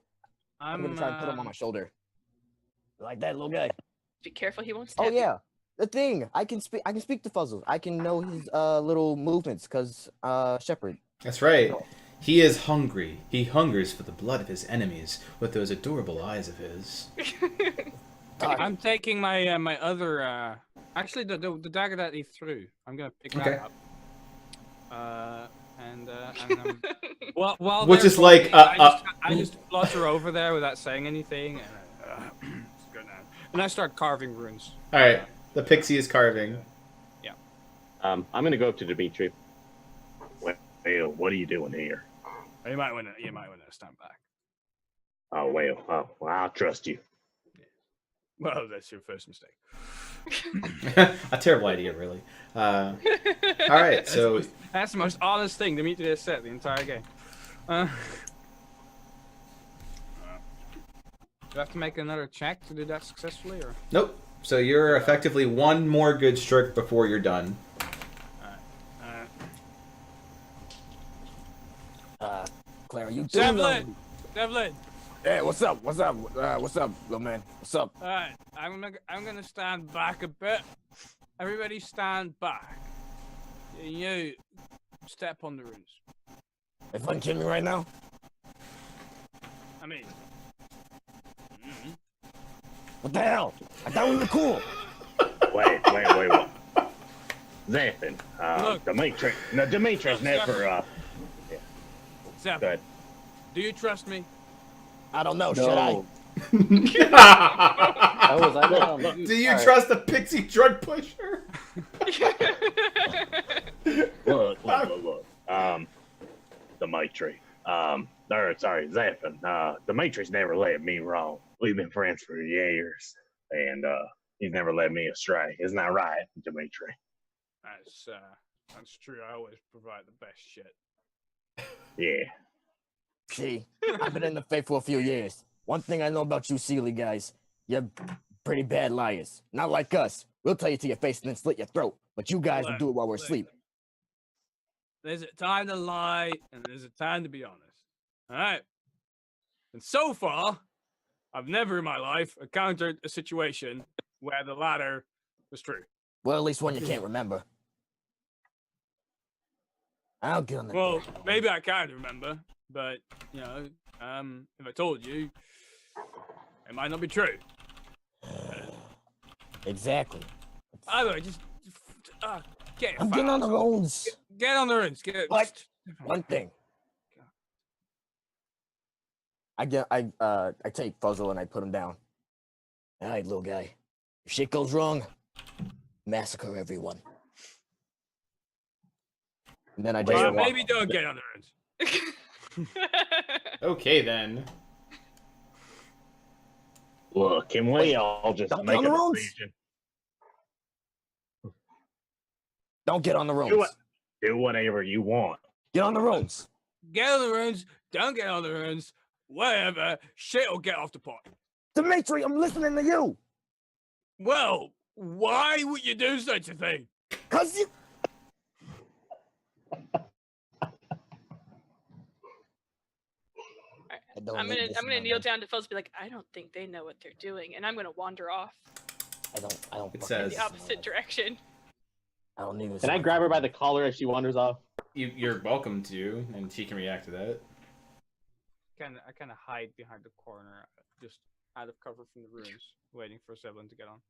I'm gonna try and put him on my shoulder. Like that, little guy.
Be careful, he won't stab
Oh
you.
yeah, the thing. I can speak to Fuzzle. I can know his little movements because Shepherd.
That's right. He is hungry. He hungers for the blood of his enemies with those adorable eyes of his.
I'm taking my my other actually the dagger that he threw. I'm gonna pick
Okay.
that up. While
Which
they're
is like,
talking, I just flutter over there without saying anything, and it's good now. And I start carving runes.
All right, the pixie is carving.
I'm gonna go up to Dimitri. Well, what are you doing here?
You might want to stand back.
Oh well, I'll trust you.
Well, that's your first mistake.
A terrible idea, really. All right, so
That's the most honest thing Dimitri has said the entire game. Do I have to make another check to do that successfully, or?
nope. So you're effectively one more good stroke before you're done.
Clara, you too.
Devlin! Devlin!
Hey, what's up? What's up, little man? What's up?
Alright, I'm gonna stand back a bit. Everybody stand back. You step on the runes.
If you kidding me right now?
I mean,
What the hell? I thought we were cool.
Wait. Zephyr,
Look.
Dimitri's never,
Zephyr,
good.
do you trust me?
I don't know. Should I?
Oh, was I
Do you
Alright.
trust the pixie drug pusher?
Look. Dimitri. Sorry, Zephyr. Dimitri's never led me wrong. We've been friends for years, and he's never led me astray. Isn't that right, Dimitri?
That's true. I always provide the best shit.
Yeah.
See, I've been in the faith for a few years. One thing I know about you Sealy guys, you're pretty bad liars. Not like us. We'll tell you to your face and then slit your throat. But you guys will do it while we're asleep.
There's a time to lie, and there's a time to be honest. All right? And so far, I've never in my life encountered a situation where the latter was true.
Well, at least one you can't remember. I'll get on the
Well, maybe I can remember, but, you know, if I told you, it might not be true.
Exactly.
Either just get.
I'm getting on the runes.
Get on the runes.
But one thing. I take Fuzzle and I put him down. All right, little guy. If shit goes wrong, massacre everyone. And then I just walk
maybe
off.
don't get on the runes.
Okay, then.
Look, can we all just
Don't
make
get on
a
the runes.
decision?
Don't get on the runes.
Do whatever you want.
Get on the runes.
Get on the runes. Don't get on the runes. Whatever. Shit will get off the pot.
Dimitri, I'm listening to you.
Well, why would you do such a thing?
'Cause you...
I'm gonna kneel down to Phil's and be like, I don't think they know what they're doing, and I'm gonna wander off
I don't
It
fucking
says-
the opposite direction.
I don't need this.
Can I grab her by the collar as she wanders off?
You're welcome to, and she can react to that.
I kind of hide behind the corner, just out of cover from the runes, waiting for Zevlin to get on.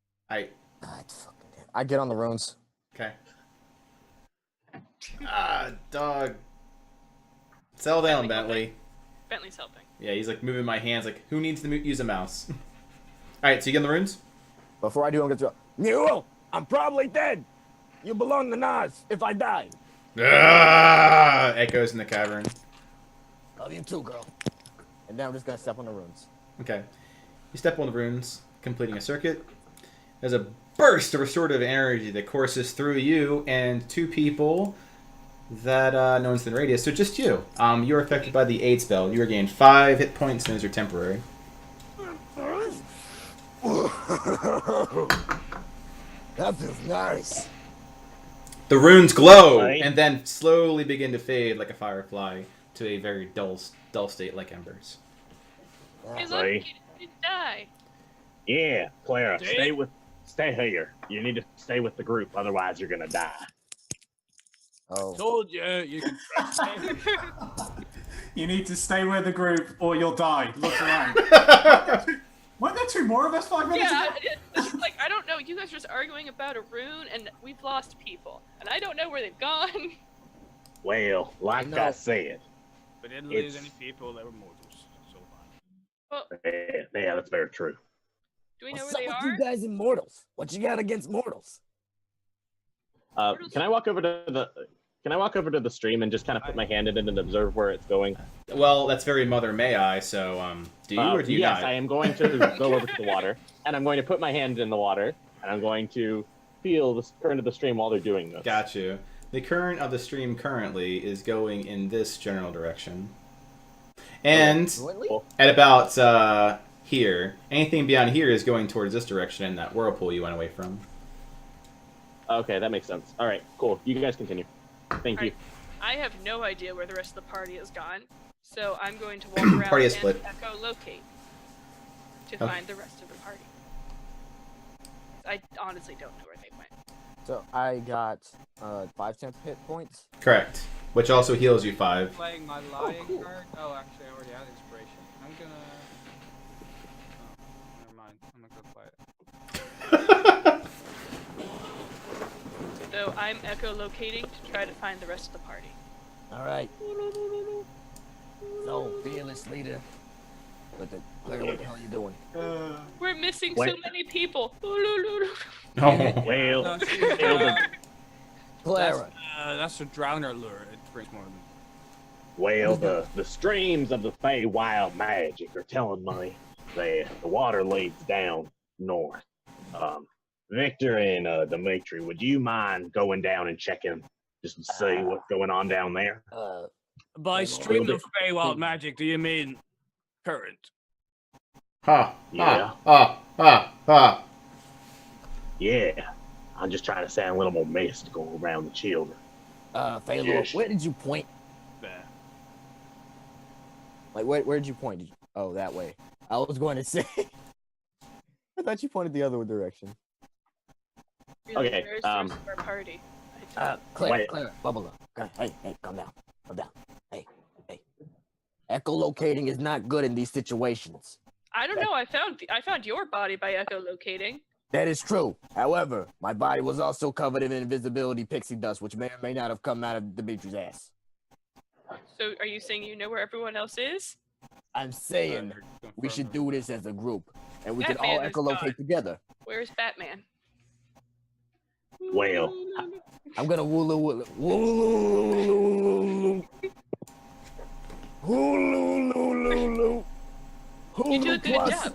I get on the runes.
Okay. Dog. Settle down, Bentley.
Bentley's helping.
Yeah, he's like moving my hands like, who needs to use a mouse? Alright, so you get in the runes?
Before I do, I'm gonna throw. Mule, I'm probably dead. You belong to Nas if I die.
Echoes in the cavern.
Love you too, girl. And then I'm just gonna step on the runes.
Okay. You step on the runes, completing a circuit. There's a burst of restorative energy that courses through you and two people that no one's in the radius. So just you. You're affected by the aid spell. You regain 5 hit points, and those are temporary.
That feels nice.
The runes glow
Right.
and then slowly begin to fade like a firefly to a very dull state like embers.
Hey, look,
Right.
you didn't die.
Yeah, Clara,
Dave?
stay here. You need to stay with the group, otherwise you're gonna die.
Oh.
Told you, you can trust me.
You need to stay with the group or you'll die. Look around. Weren't there 2 more of us 5 minutes
Yeah,
ago?
it's like, I don't know. You guys are just arguing about a rune, and we've lost people, and I don't know where they've gone.
Well, like
know.
I said,
We didn't lose
It's-
any people, they were mortals. So far.
Well,
yeah, that's very true.
do we know
What's
where they
up with
are?
you guys and mortals? What you got against mortals?
Can I walk over to the stream and just kind of put my hand in it and observe where it's going?
Well, that's very Mother May I, so do you or do you
yes,
not?
I am going to go over to the water, and I'm going to put my hand in the water, and I'm going to feel the current of the stream while they're doing this.
Got you. The current of the stream currently is going in this general direction. And
Really?
at about here, anything beyond here is going towards this direction in that whirlpool you went away from.
Okay, that makes sense. All right, cool. You guys continue. Thank you.
Alright. I have no idea where the rest of the party has gone, so I'm going to walk around
Party is
and
split.
echolocate to
Okay.
find the rest of the party. I honestly don't know where they went.
So I got 5 temp hit points.
Correct. Which also heals you 5.
Playing my lying
cool.
card. Oh, actually, I already had inspiration. I'm gonna. Oh, never mind. I'm not gonna play it.
So I'm echolocating to try to find the rest of the party.
All right. So, fearless leader, Claire, what the hell are you doing?
We're missing
Wait.
so many people.
Oh.
Well,
No, see,
Clara.
that's a drowner lure. It brings more than.
well, the streams of the Feywild magic are telling me that the water leads down north. Victor and Dimitri, would you mind going down and checking just to see what's going on down there?
By stream of Feywild magic, do you mean current?
Ha.
Yeah.
Ha.
Yeah. I'm just trying to sound a little more mystical around the children.
Phaelor,
Yes.
where did you point?
There.
Like, where did you point? Oh, that way. I was going to say. I thought you pointed the other direction.
Really,
Okay,
where's the rest of our party?
Claire,
Wait.
bubble up. Hey, calm down. Hey. Echolocating is not good in these situations.
I don't know. I found your body by echolocating.
That is true. However, my body was also covered in invisibility pixie dust, which may or may not have come out of Dimitri's ass.
So are you saying you know where everyone else is?
I'm saying we should do this as a group, and we can all
Batman is
echolocate
gone.
together.
Where's Batman?
Well,
I'm gonna wooloo.
You do a good job.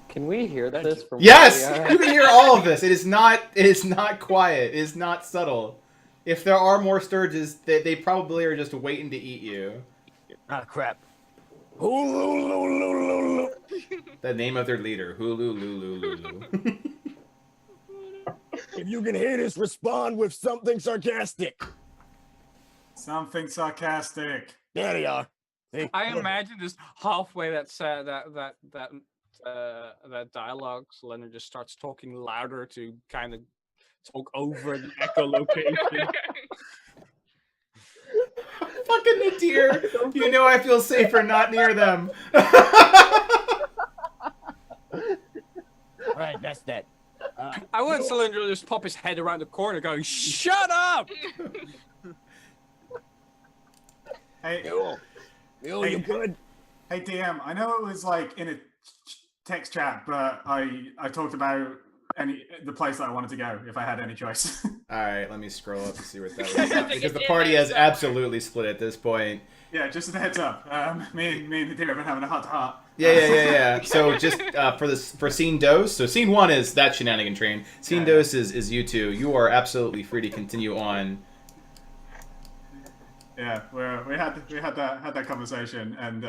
Can we hear this from?
Yes,
where we
you
are?
can hear all of this. It is not quiet. It is not subtle. If there are more Sturges, they probably are just waiting to eat you.
Ah, crap.
The name of their leader, Hulu.
If you can hear this, respond with something sarcastic.
Something sarcastic.
There they are. See?
I imagine just halfway that dialogue, Selena just starts talking louder to kind of talk over the echolocation.
Fucking Nadir, you know I feel safer not near them.
Alright, that's that.
I want Selena to just pop his head around the corner going, "Shut up!"
Hey,
Yo,
Hey.
you good?
hey, DM. I know it was like in a text chat, but I talked about the place that I wanted to go if I had any choice.
Alright, let me scroll up to see what that was.
Like
Because the
it's
party
in there
has
somewhere.
absolutely split at this point.
Yeah, just a heads up. Me and the deer have been having a heart-to-heart.
Yeah. So just for scene dose. So scene 1 is that shenanigan train. Scene
Yeah.
dose is you two. You are absolutely free to continue on.
Yeah, we had that conversation, and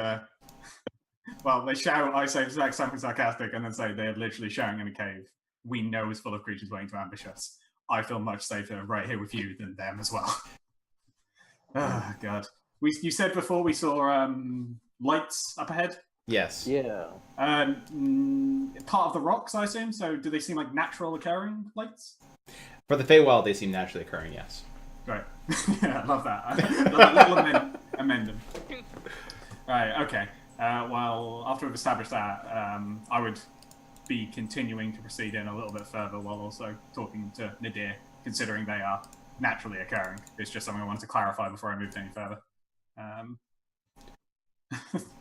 well, they shout. I say something sarcastic, and then say they're literally shouting in a cave. We know is full of creatures waiting to ambush us. I feel much safer right here with you than them as well. Oh God. You said before we saw lights up ahead.
Yes.
Yeah.
Part of the rocks, I assume. So do they seem like natural occurring lights?
For the Feywild, they seem naturally occurring, yes.
Great. Yeah, I love that. I love that little amendment. Right, okay. Well, after we've established that, I would be continuing to proceed in a little bit further while also talking to Nadir, considering they are naturally occurring. It's just something I wanted to clarify before I moved any further.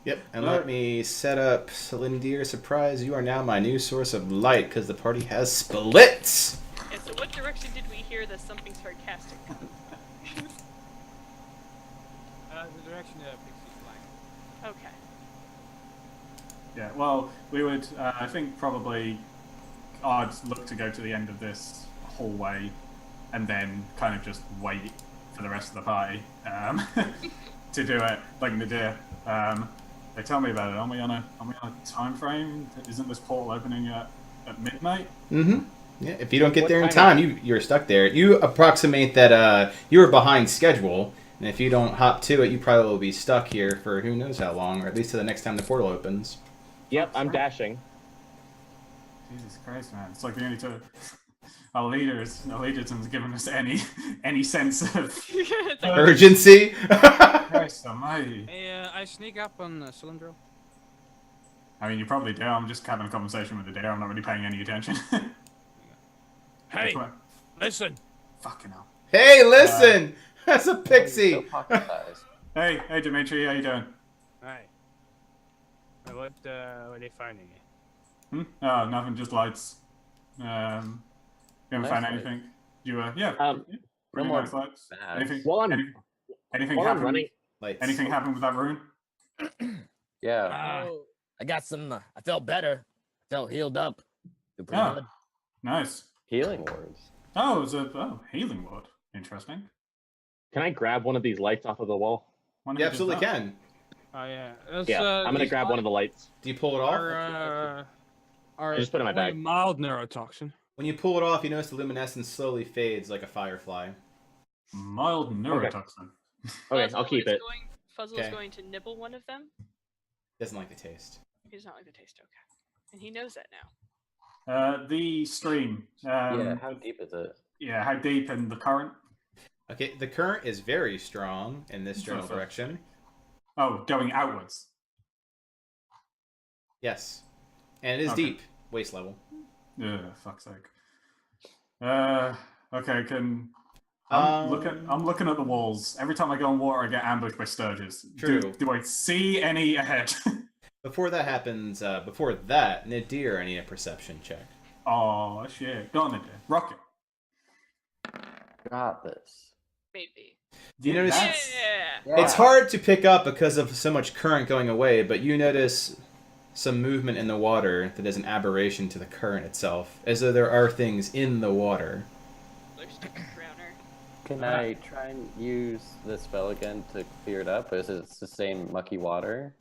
Yep, and let me set up Celindir. Surprise, you are now my new source of light because the party has splits!
And so what direction did we hear the something sarcastic?
The direction of Pixie's flag.
Okay.
Yeah, well, we would, I think probably I'd look to go to the end of this hallway and then kind of just wait for the rest of the party to do it, like Nadir. They tell me about it. Are we on a time frame? Isn't this portal opening at midnight?
Mm-hmm. Yeah, if you don't get
What
there in
time
time, you're stuck there. You approximate that you were behind schedule, and if you don't hop to it, you probably will be stuck here for who knows how long, or at least to the next time the portal opens.
Yep, I'm dashing.
Jesus Christ, man! It's like the only two. Our leaders hasn't given us any sense of
It's like,
Urgency?
Christ almighty.
Hey, I sneak up on Cylindro.
I mean, you probably do. I'm just having a conversation with the deer. I'm not really paying any attention.
Hey,
Come on.
listen.
Fucking hell.
Hey, listen! That's a
So
pixie!
pocket-sized.
Hey, Dimitri, how you doing?
Hey. What are they finding?
Oh, nothing, just lights. You haven't
Nice
found
lights.
anything? You yeah,
No
pretty
more
nice lights.
bad.
Anything?
While I'm
Anything
while I'm
happen?
running,
Lights.
Anything happen with that rune?
Yeah.
Oh, I got some. I felt better. I felt healed up. Feel pretty
Oh,
good.
nice.
Healing words.
Oh, it was a healing ward. Interesting.
can I grab one of these lights off of the wall?
You absolutely can.
Oh yeah.
Yeah, I'm gonna grab one of the lights.
Do you pull it off?
Our
Just put it in my
only
bag.
mild neurotoxin.
When you pull it off, you notice the luminescence slowly fades like a firefly.
Mild neurotoxin.
Okay, I'll keep it.
Fuzzle
Okay.
is going to nibble one of them.
Doesn't like the taste.
He does not like the taste. Okay, and he knows that now.
The stream.
Yeah. How deep is it?
Yeah, how deep in the current?
Okay, the current is very strong in this general
So-
direction.
Oh, going outwards.
Yes. And it is
Okay.
deep, waist level.
Yeah, fuck's sake. Okay, I'm looking at the walls. Every time I go in water, I get ambushed by sturges.
True.
Do I see any ahead?
Before that happens, before that, Nadir, I need a perception check.
Oh shit! Go on, Nadir. Rocket.
Got this.
Maybe.
Do you notice?
Yeah.
It's hard to pick up because of so much current going away, but you notice some movement in the water that is an aberration to the current itself, as though there are things in the water.
Drowner.
Can I try and use the spell again to clear it up? Is it the same mucky water?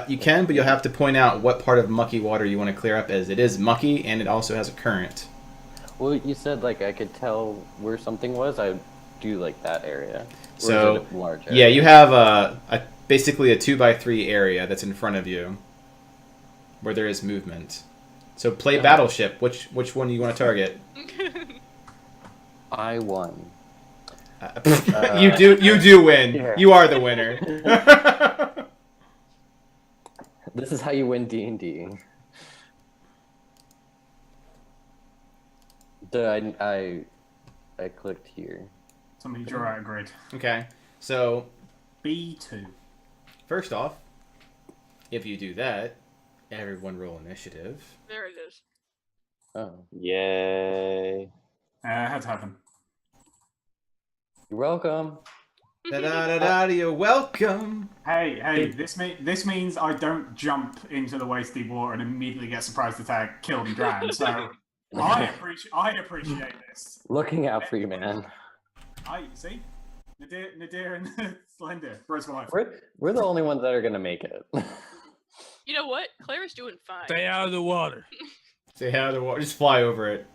You can, but you'll have to point out what part of mucky water you want to clear up, as it is mucky and it also has a current.
Well, you said like I could tell where something was. I do like that area. Or
So,
is it a large
yeah,
area?
you have basically a 2x3 area that's in front of you, where there is movement. So play Battleship. Which one do you want to target?
I won.
You do win.
Yeah.
You are the winner.
This is how you win D&D. I clicked here.
Somebody draw out a grid.
Okay, so
B2.
first off, if you do that, everyone roll initiative.
There it is.
Oh,
Yay!
Had to happen.
you're welcome.
Da da da da. You're welcome.
Hey! This means I don't jump into the waist deep water and immediately get surprise attack, killed and drowned. So I appreciate this.
Looking out for you, man.
See, Nadir and Slender, bros for life.
We're the only ones that are gonna make it.
You know what? Claire's doing fine.
Stay out of the water.
Say how the water. Just fly over it.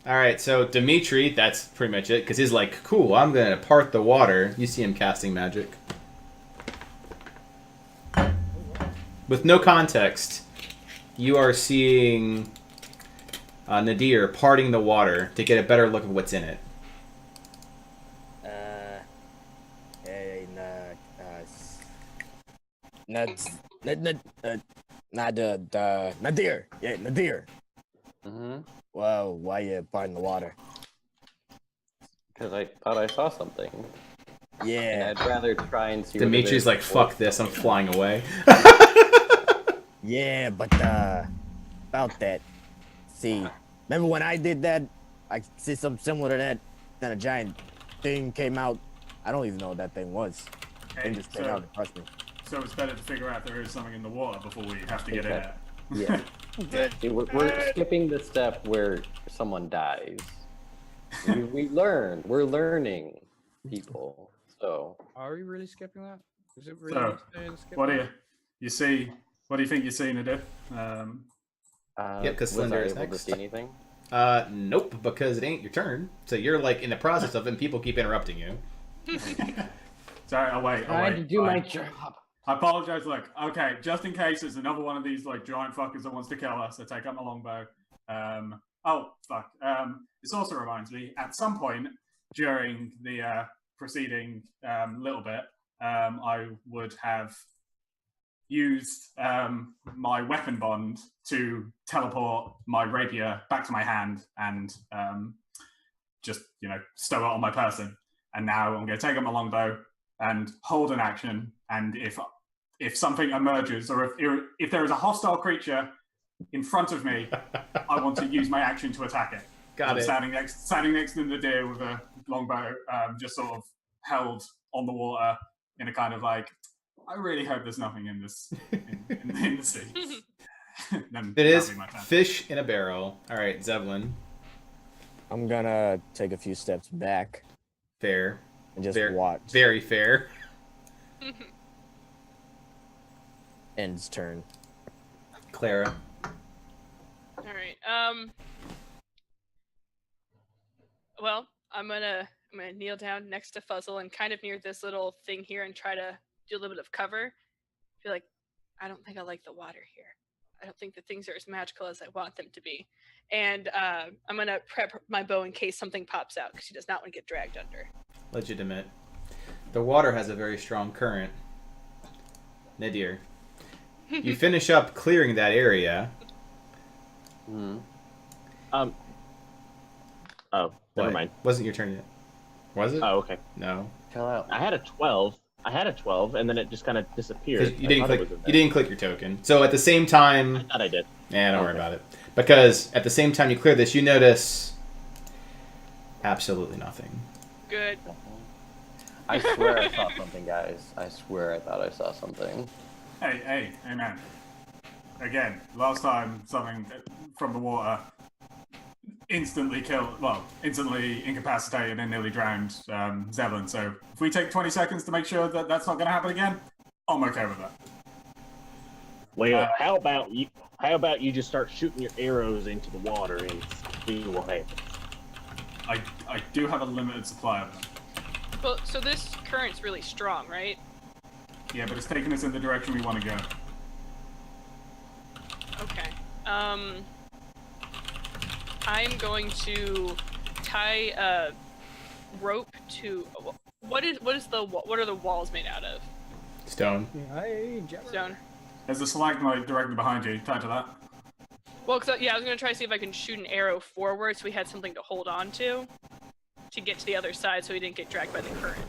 All right, so Dimitri, that's pretty much it, because he's like, cool, I'm gonna part the water. You see him casting magic. With no context, you are seeing Nadir parting the water to get a better look of what's in it.
Hey, Nadir. Yeah, Nadir.
Mm-hmm.
Well, why you parting the water?
Because I thought I saw something.
Yeah.
And I'd rather try and see. what it
Dimitri's
is
like,
before-
fuck this, I'm flying away.
Yeah, but about that. See, remember when I did that? I see something similar to that. Then a giant thing came out. I don't even know what that thing was. Thing just came out and crushed me.
So it's better to figure out there is something in the water before we have to get in
Okay.
it.
Yeah. See, we're skipping the step where someone dies. We learn. We're learning, people. So
Are we really skipping that? Is it really
So,
necessary to skip
What do
that?
you see? What do you think you see, Nadir?
Yep, 'cause
was
Slender
I
is
able to
next.
see anything?
Nope, because it ain't your turn. So you're like in the process of it and people keep interrupting you.
Sorry, I'll wait.
Trying to do my
Alright.
job.
I apologize. Look, okay, just in case there's another one of these like giant fuckers that wants to kill us, I take up my longbow. Oh fuck. This also reminds me. At some point during the preceding little bit, I would have used my weapon bond to teleport my rapier back to my hand and just stow it on my person. And now I'm going to take up my longbow and hold an action. And if if something emerges or if there is a hostile creature in front of me, I want to use my action to attack it.
Got it.
Standing next to the deer with a longbow, just sort of held on the water in a kind of like, I really hope there's nothing in this in the sea.
It is fish in a barrel. All right, Zevlin.
I'm gonna take a few steps back.
Fair.
And just watch.
Very fair.
End's turn.
Clara.
All right. Well, I'm gonna kneel down next to Fuzzle and kind of near this little thing here and try to do a little bit of cover. Feel like I don't think I like the water here. I don't think the things are as magical as I want them to be. And I'm gonna prep my bow in case something pops out because she does not want to get dragged under.
Legitimate. The water has a very strong current. Nadir. You finish up clearing that area.
Oh, never
What?
mind.
Wasn't your turn yet? Was it?
Oh, okay.
No.
Chill out.
I had a 12, and then it just kind of disappeared.
You didn't click your token. So at the same time,
I thought I did.
don't worry about it. Because at the same time you clear this, you notice absolutely nothing.
Good.
I swear I saw something, guys. I swear I thought I saw something.
Hey, man. Again, last time something from the water instantly incapacitated and nearly drowned Zevlin. So if we take 20 seconds to make sure that that's not going to happen again, I'm okay with that.
Well, how about you just start shooting your arrows into the water and see what happens?
I do have a limited supply of them.
Well, so this current's really strong, right?
Yeah, but it's taking us in the direction we want to go.
Okay. I'm going to tie a rope to what are the walls made out of?
Stone.
Stone.
There's a stalagmite directly behind you. Tied to that.
Well, I was gonna try to see if I can shoot an arrow forward so we had something to hold on to get to the other side so we didn't get dragged by the current.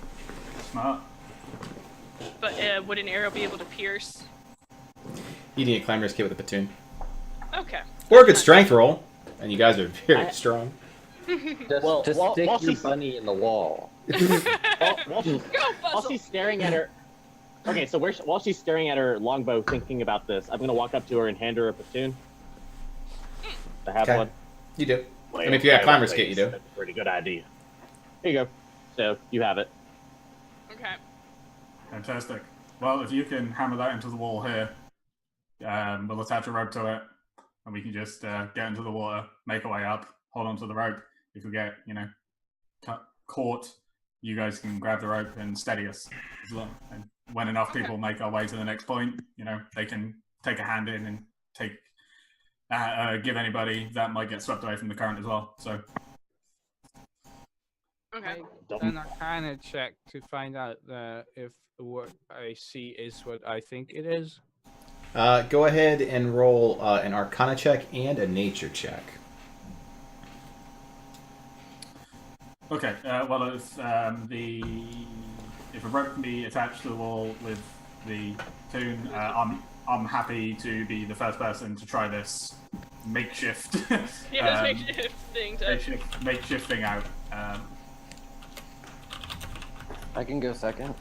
Smart.
But would an arrow be able to pierce?
You need a climber's kit with a platoon.
Okay.
Or a good strength roll. And you guys are very strong.
Just stick your bunny in the wall.
While she's staring at her... Okay, so while she's staring at her longbow thinking about this, I'm going to walk up to her and hand her a platoon. I have one.
You do.
Well,
I mean, if you have climber's kit, you do.
That's a pretty good idea. Here you go. So, you have it.
Okay.
Fantastic. Well, if you can hammer that into the wall here, we'll attach a rope to it, and we can just get into the water, make our way up, hold onto the rope. If we get, caught, you guys can grab the rope and steady us. And when enough people make our way to the next point, they can take a hand in and give anybody that might get swept away from the current as well. So.
Okay.
An Arcana check to find out if what I see is what I think it is.
Go ahead and roll an Arcana check and a Nature check.
Okay. Well, if a rope can be attached to the wall with the tune, I'm happy to be the first person to try this makeshift. Makeshift thing out.
I can go second.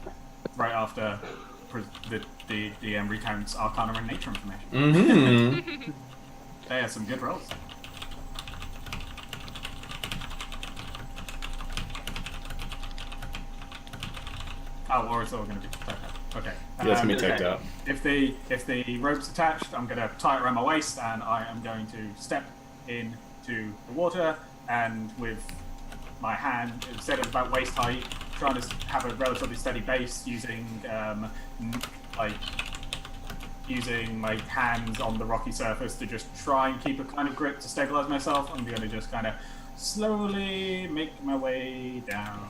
Right after the DM recounts Arcana and Nature information.
Mm-hmm.
They are some good rolls. Oh, or it's all going to be tacked up. Okay.
Yeah, it's going to be tacked up.
If the rope's attached, I'm going to tie it around my waist, and I am going to step into the water, and with my hand, instead of about waist height, trying to have a relatively steady base using my hands on the rocky surface to just try and keep a kind of grip to stabilize myself. I'm going to just kind of slowly make my way down.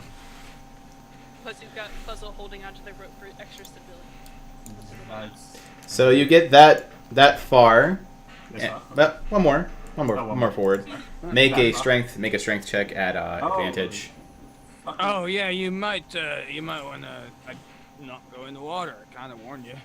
Plus you've got Puzzle holding onto the rope for extra stability.
So you get that far.
Far?
But one more forward. Make a strength check at advantage.
Oh yeah, you might want to not go in the water. I kind of warned you.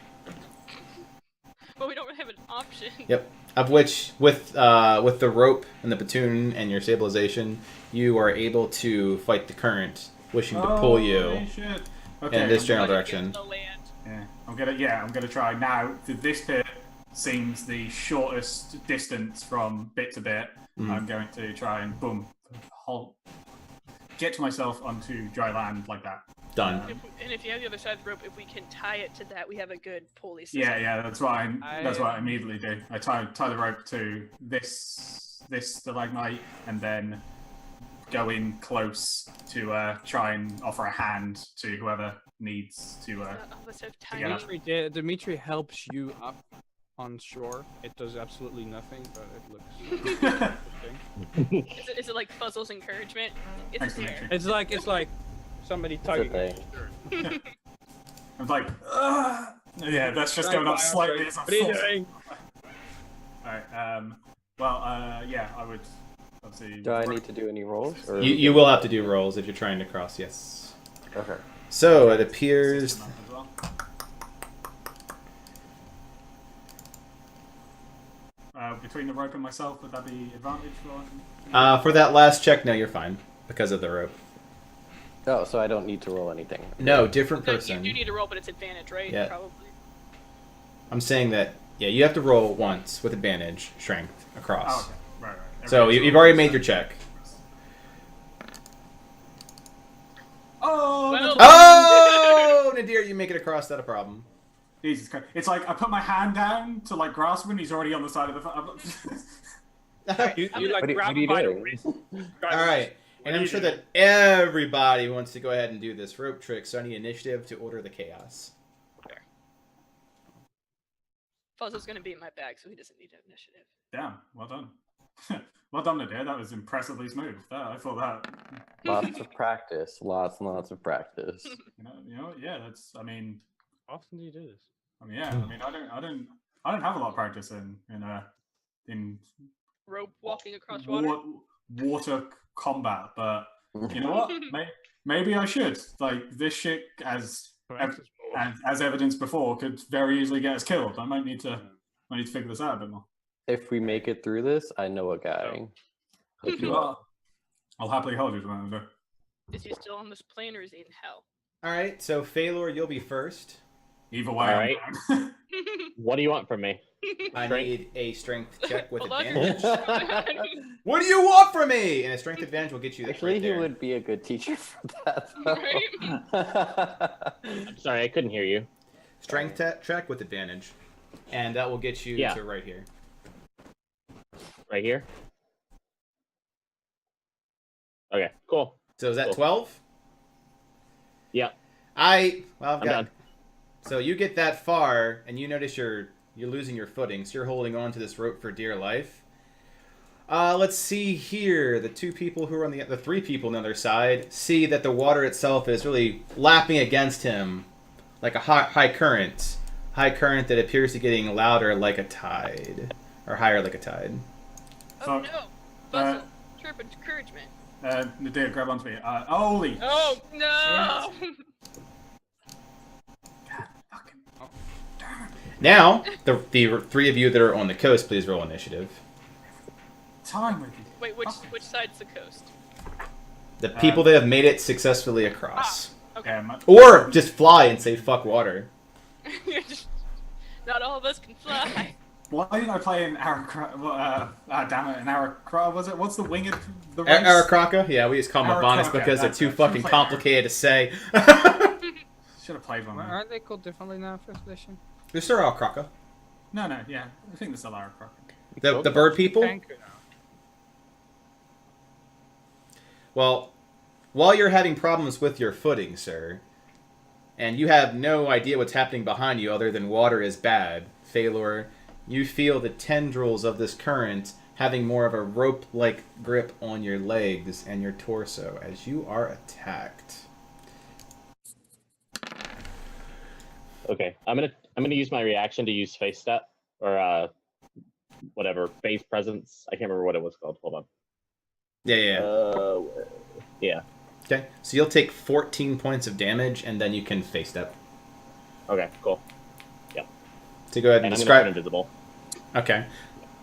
But we don't have an option.
Yep. Of which, with the rope and the platoon and your stabilization, you are able to fight the current, wishing to pull you
Holy shit. Okay,
in this
I'm
general
Gonna
direction.
get the land.
I'm gonna try now. This pit seems the shortest distance from bit to bit. I'm going to try and boom, get myself onto dry land like that.
Done.
And if you have the other side of the rope, if we can tie it to that, we have a good pulley system.
Yeah, that's what I immediately do. I tie the rope to this stalagmite and then go in close to try and offer a hand to whoever needs to.
Let's have
get up.
tiny.
Dimitri helps you up on shore. It does absolutely nothing, but it looks interesting.
Is it like Fuzzle's encouragement?
Thanks,
It's there.
Dimitri.
It's like somebody tugging.
thing.
I'm like, yeah, that's just going up slightly as I'm
What are you
forcing.
doing?
Alright, yeah, I would obviously.
Do I need to do any rolls? Or...
You will have to do rolls if you're trying to cross, yes.
Okay.
So, it appears...
Between the rope and myself, would that be advantage
for that last check, no, you're fine. Because of the rope.
Oh, so I don't need to roll anything.
No, different
So
person.
you do need to roll, but it's advantage, right?
Yeah.
Probably.
I'm saying that, yeah, you have to roll once with advantage, strength, across.
Oh, okay. Right.
So, you've already made your check.
Oh!
Well,
Oh! Nadir, you make it across, not a problem.
Jesus Christ. It's like I put my hand down to like grasp him, he's already on the side of the.
You like
What do
grab
you
him by the
do?
wrist.
Alright, and I'm sure that everybody wants to go ahead and do this rope trick, so I need initiative to order the chaos.
Fuzzle's gonna be in my bag, so he doesn't need initiative.
Damn, well done. Well done, Nadir. That was impressively smooth. I thought that.
Lots of practice. Lots and lots of practice.
Yeah. That's. I mean,
How often do you do this?
yeah. I don't have a lot of practice in
Rope walking across water.
water combat, but you know what? Maybe I should. Like this shit, as evidenced before, could very easily get us killed. I might need to figure this out a bit more.
If we make it through this, I know a guy. Hook you up.
I'll happily hold you to that.
Is he still on this plane or is he in hell?
Alright, so Phalor, you'll be first.
Either way,
All right.
I'm
What do you want from me?
I
Strength.
need a strength check with
Hold on.
advantage. What do you want from me? And a strength advantage will get you
Actually,
right
he
there.
would be a good teacher for that.
I'm sorry, I couldn't hear you.
Strength check with advantage. And that will get you
Yeah.
to right here.
Right here? Okay, cool.
So is that
Cool.
12?
Yeah,
I've
I'm
got.
done.
So you get that far, and you notice you're losing your footing, so you're holding on to this rope for dear life. Let's see here. The two people who are on the three people on the other side see that the water itself is really lapping against him, like a high current that appears to be getting louder like a tide, or higher like a tide.
Oh
So,
no! Fuzzle, chirp encouragement.
Nadir, grab onto me. Holy.
Oh no!
Now, the three of you that are on the coast, please roll initiative.
Time with you.
Wait, which side's the coast?
The people that have made it successfully across.
Okay.
Or just fly and say fuck water.
Not all of us can fly.
Why didn't I play an Arhor'ha? Damn it, an Arhor'ha was it? What's the winged? The
Arhor'ha? Yeah, we just call them Abanis
Arhor'ha,
because they're
that's
too
it.
fucking
Play
complicated to say.
Should have played one. Man.
Aren't they called differently now, first edition?
They're still Arhor'ha.
No, yeah. I think this is Arhor'ha.
The bird people?
Tanker now.
Well, while you're having problems with your footing, sir, and you have no idea what's happening behind you other than water is bad, Phalor, you feel the tendrils of this current having more of a rope-like grip on your legs and your torso as you are attacked.
Okay, I'm gonna use my reaction to use face step or whatever phase presence. I can't remember what it was called. Hold on.
Yeah.
Yeah.
Okay, so you'll take 14 points of damage, and then you can face step.
Okay, cool. Yeah.
So go ahead and
I'm gonna
describe.
turn invisible.
Okay.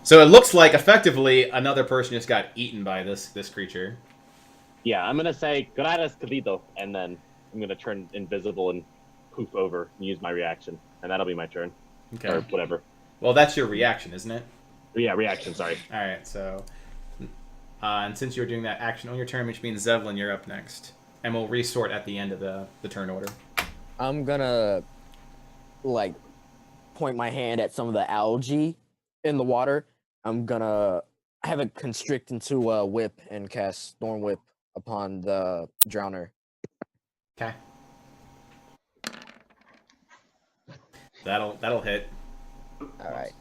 So it looks like effectively another person just got eaten by this creature.
Yeah, I'm gonna say "Gracias, querido," and then I'm gonna turn invisible and poof over and use my reaction, and that'll be my turn.
Okay.
Or whatever.
Well, that's your reaction, isn't it?
Yeah, reaction. Sorry.
All right. So, and since you're doing that action on your turn, which means Zevlin, you're up next, and we'll resort at the end of the turn order.
I'm gonna like point my hand at some of the algae in the water. I'm gonna have it constrict into a whip and cast Storm Whip upon the drowner.
Okay. That'll hit.
All right.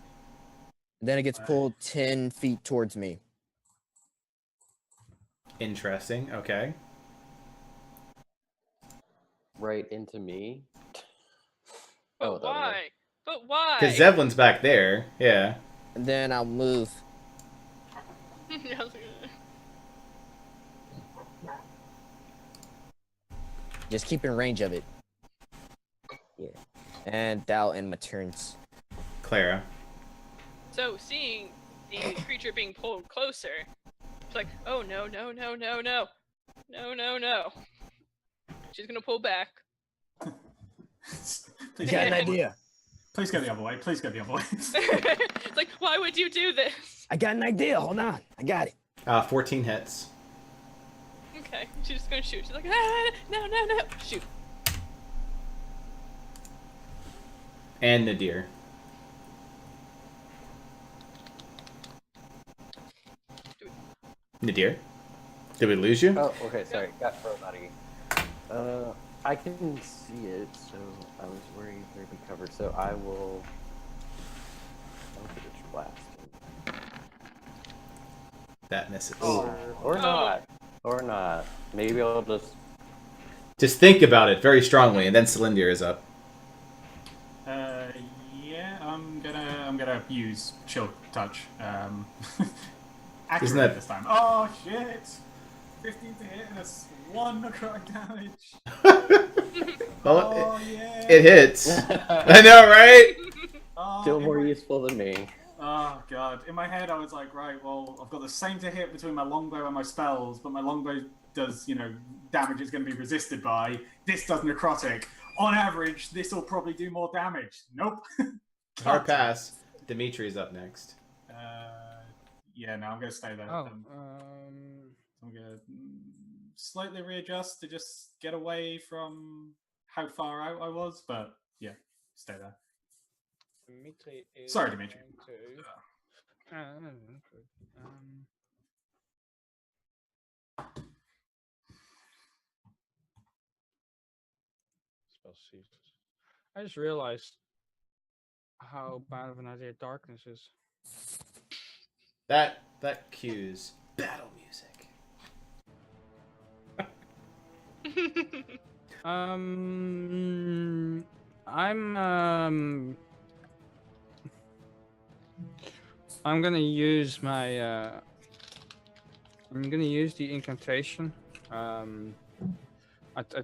Then it gets pulled 10 feet towards me.
Interesting. Okay.
Right into me.
But why? But why?
Because Zevlin's back there. Yeah.
And then I'll move.
Yeah, I was gonna-
Just keep in range of it. Yeah. And that'll end my turns.
Clara.
So seeing the creature being pulled closer, it's like, oh no, no, no, no, no. No, no, no. She's gonna pull back.
Please,
Got an idea.
please go the other way. Please go the other way.
It's like, why would you do this?
I got an idea. Hold on. I got it.
14 hits.
Okay, she's just gonna shoot. She's like, ah, no, no, no. Shoot.
And Nadir. Nadir? Did we lose you?
Oh, okay, sorry. Got thrown out again. I can see it, so I was worried they'd be covered. So I will. Eldritch Blast.
That misses.
Or not. Or not. Maybe I'll just.
Just think about it very strongly, and then Cylindia is up.
Yeah, I'm gonna use Chill Touch.
Isn't
Accurate
that-
this time. Oh shit! 15 to hit and that's 1 necrotic damage.
Well,
Oh yeah.
it hits. I know, right?
Oh,
Still
in
more
my-
useful than me.
Oh god. In my head I was like, right, well, I've got the same to hit between my longbow and my spells, but my longbow does, damage it's going to be resisted by. This does necrotic. On average, this will probably do more damage. Nope.
Hard pass. Dimitri's up next.
Yeah, no, I'm going to stay there.
Oh,
I'm going to slightly readjust to just get away from how far out I was, but yeah, stay there.
Dimitri is
Sorry, Dimitri.
Spell ceases. I just realized how bad of an idea darkness is.
That cues battle music.
I'm gonna use my I'm gonna use the incantation. I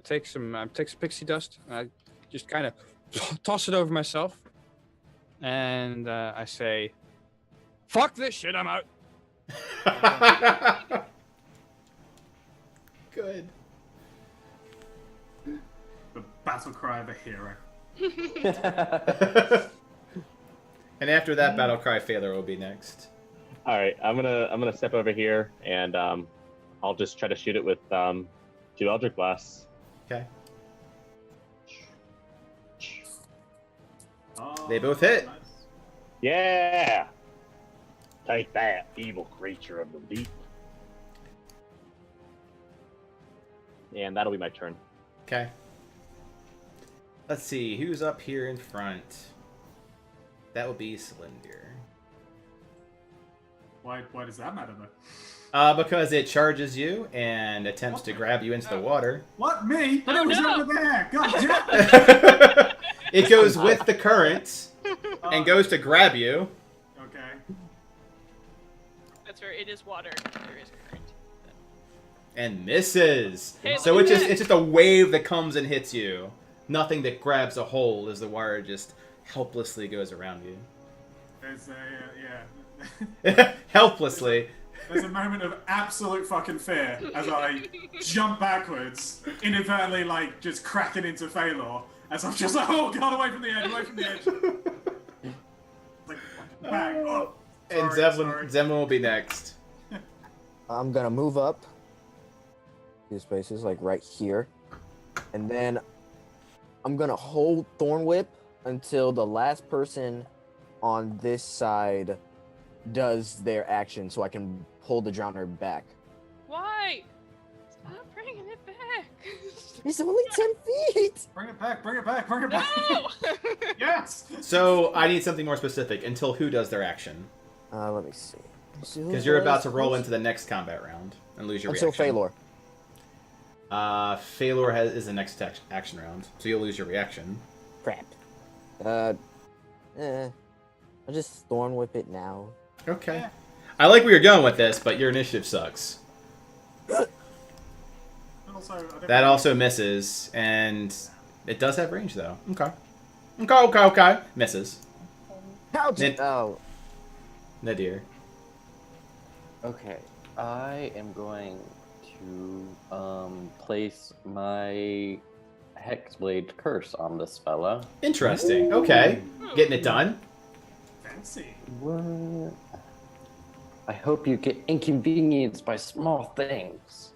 take some pixie dust and I just kind of toss it over myself, and I say, "Fuck this shit, I'm out."
Good.
The battle cry of a hero.
And after that, battle cry failure will be next.
All right, I'm gonna step over here and I'll just try to shoot it with 2 Eldritch Blasts.
Okay.
Oh,
They both hit.
nice.
Yeah. Take that, evil creature of the deep. And that'll be my turn.
Okay. Let's see, who's up here in front? That will be Cylinder.
Why does that matter though?
Because it charges you and attempts to grab you into the water.
What, me?
Oh,
I was
no.
over there! God damn!
It goes with the current and goes to grab you.
Okay.
That's where it is water. There is current.
And misses.
Hey,
So
look
it's
at
just
that.
it's just a wave that comes and hits you. Nothing that grabs a hold as the wire just helplessly goes around you.
There's a
Helplessly.
There's a moment of absolute fucking fear as I jump backwards, inadvertently like just cracking into Phalor, as I'm just like, oh god, away from the edge, away from the edge. Like, back. Oh,
And
sorry.
Zemlin will be next.
I'm gonna move up two spaces, like right here, and then I'm gonna hold Thorn Whip until the last person on this side does their action, so I can pull the Drowner back.
Why? Stop bringing it back.
It's only 10 feet.
Bring it back, bring it back, bring it back.
No.
Yes.
So I need something more specific. Until who does their action?
Let me see.
Because you're about to roll into the next combat round and lose your
until
reaction.
Phalor.
Phalor is the next action round, so you'll lose your reaction.
Crap. I'll just Thorn Whip it now.
Okay.
Yeah.
I like where you're going with this, but your initiative sucks.
And also, I don't
That
really-
also misses, and it does have range, though. Okay. Misses.
Ouch!
Nid-
Oh,
Nadir.
Okay, I am going to place my Hexblade Curse on this fella.
Interesting. Okay. Getting it done.
Fancy.
What? I hope you get inconvenienced by small things.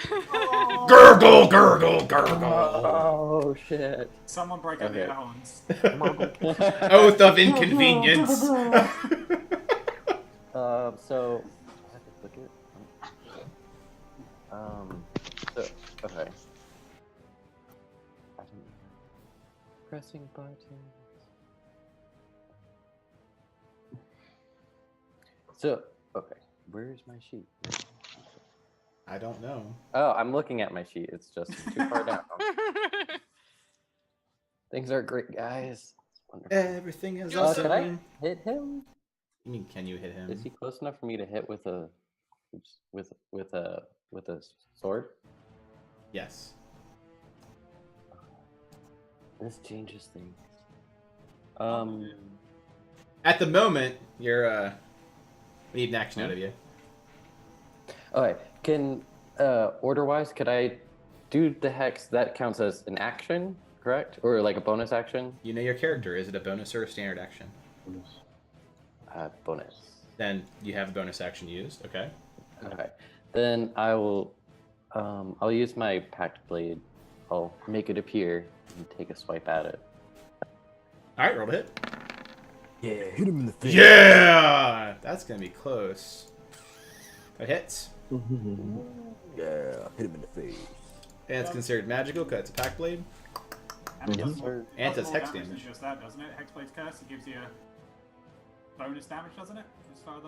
Gurgle, gurgle, gurgle.
Oh shit.
Someone break out the
Okay.
air horns.
Oath of inconvenience.
So I have to click it. So okay. I don't know. Pressing buttons. So okay, where's my sheet?
I don't know.
Oh, I'm looking at my sheet. It's just too far down. Things are great, guys. It's wonderful.
Everything is
Can
awesome.
I hit him?
I mean, can you hit him?
Is he close enough for me to hit with a sword?
Yes.
This changes things.
At the moment, you're we need an action out of you.
Okay. Can order-wise, could I do the hex? That counts as an action, correct? Or like a bonus action?
You know your character. Is it a bonus or a standard action?
Bonus.
Then you have a bonus action used. Okay.
Okay. Then I will. I'll use my Pact Blade. I'll make it appear and take a swipe at it.
All right, roll to hit.
yeah, hit him in the face.
Yeah, that's gonna be close. That hits,
Yeah, hit him in the face.
and it's considered magical because it's a pack blade.
And it does
sir.
And it does
more
hex
than
damage.
just that, doesn't it? Hexblade's Curse, it gives you a bonus damage, doesn't it? As far as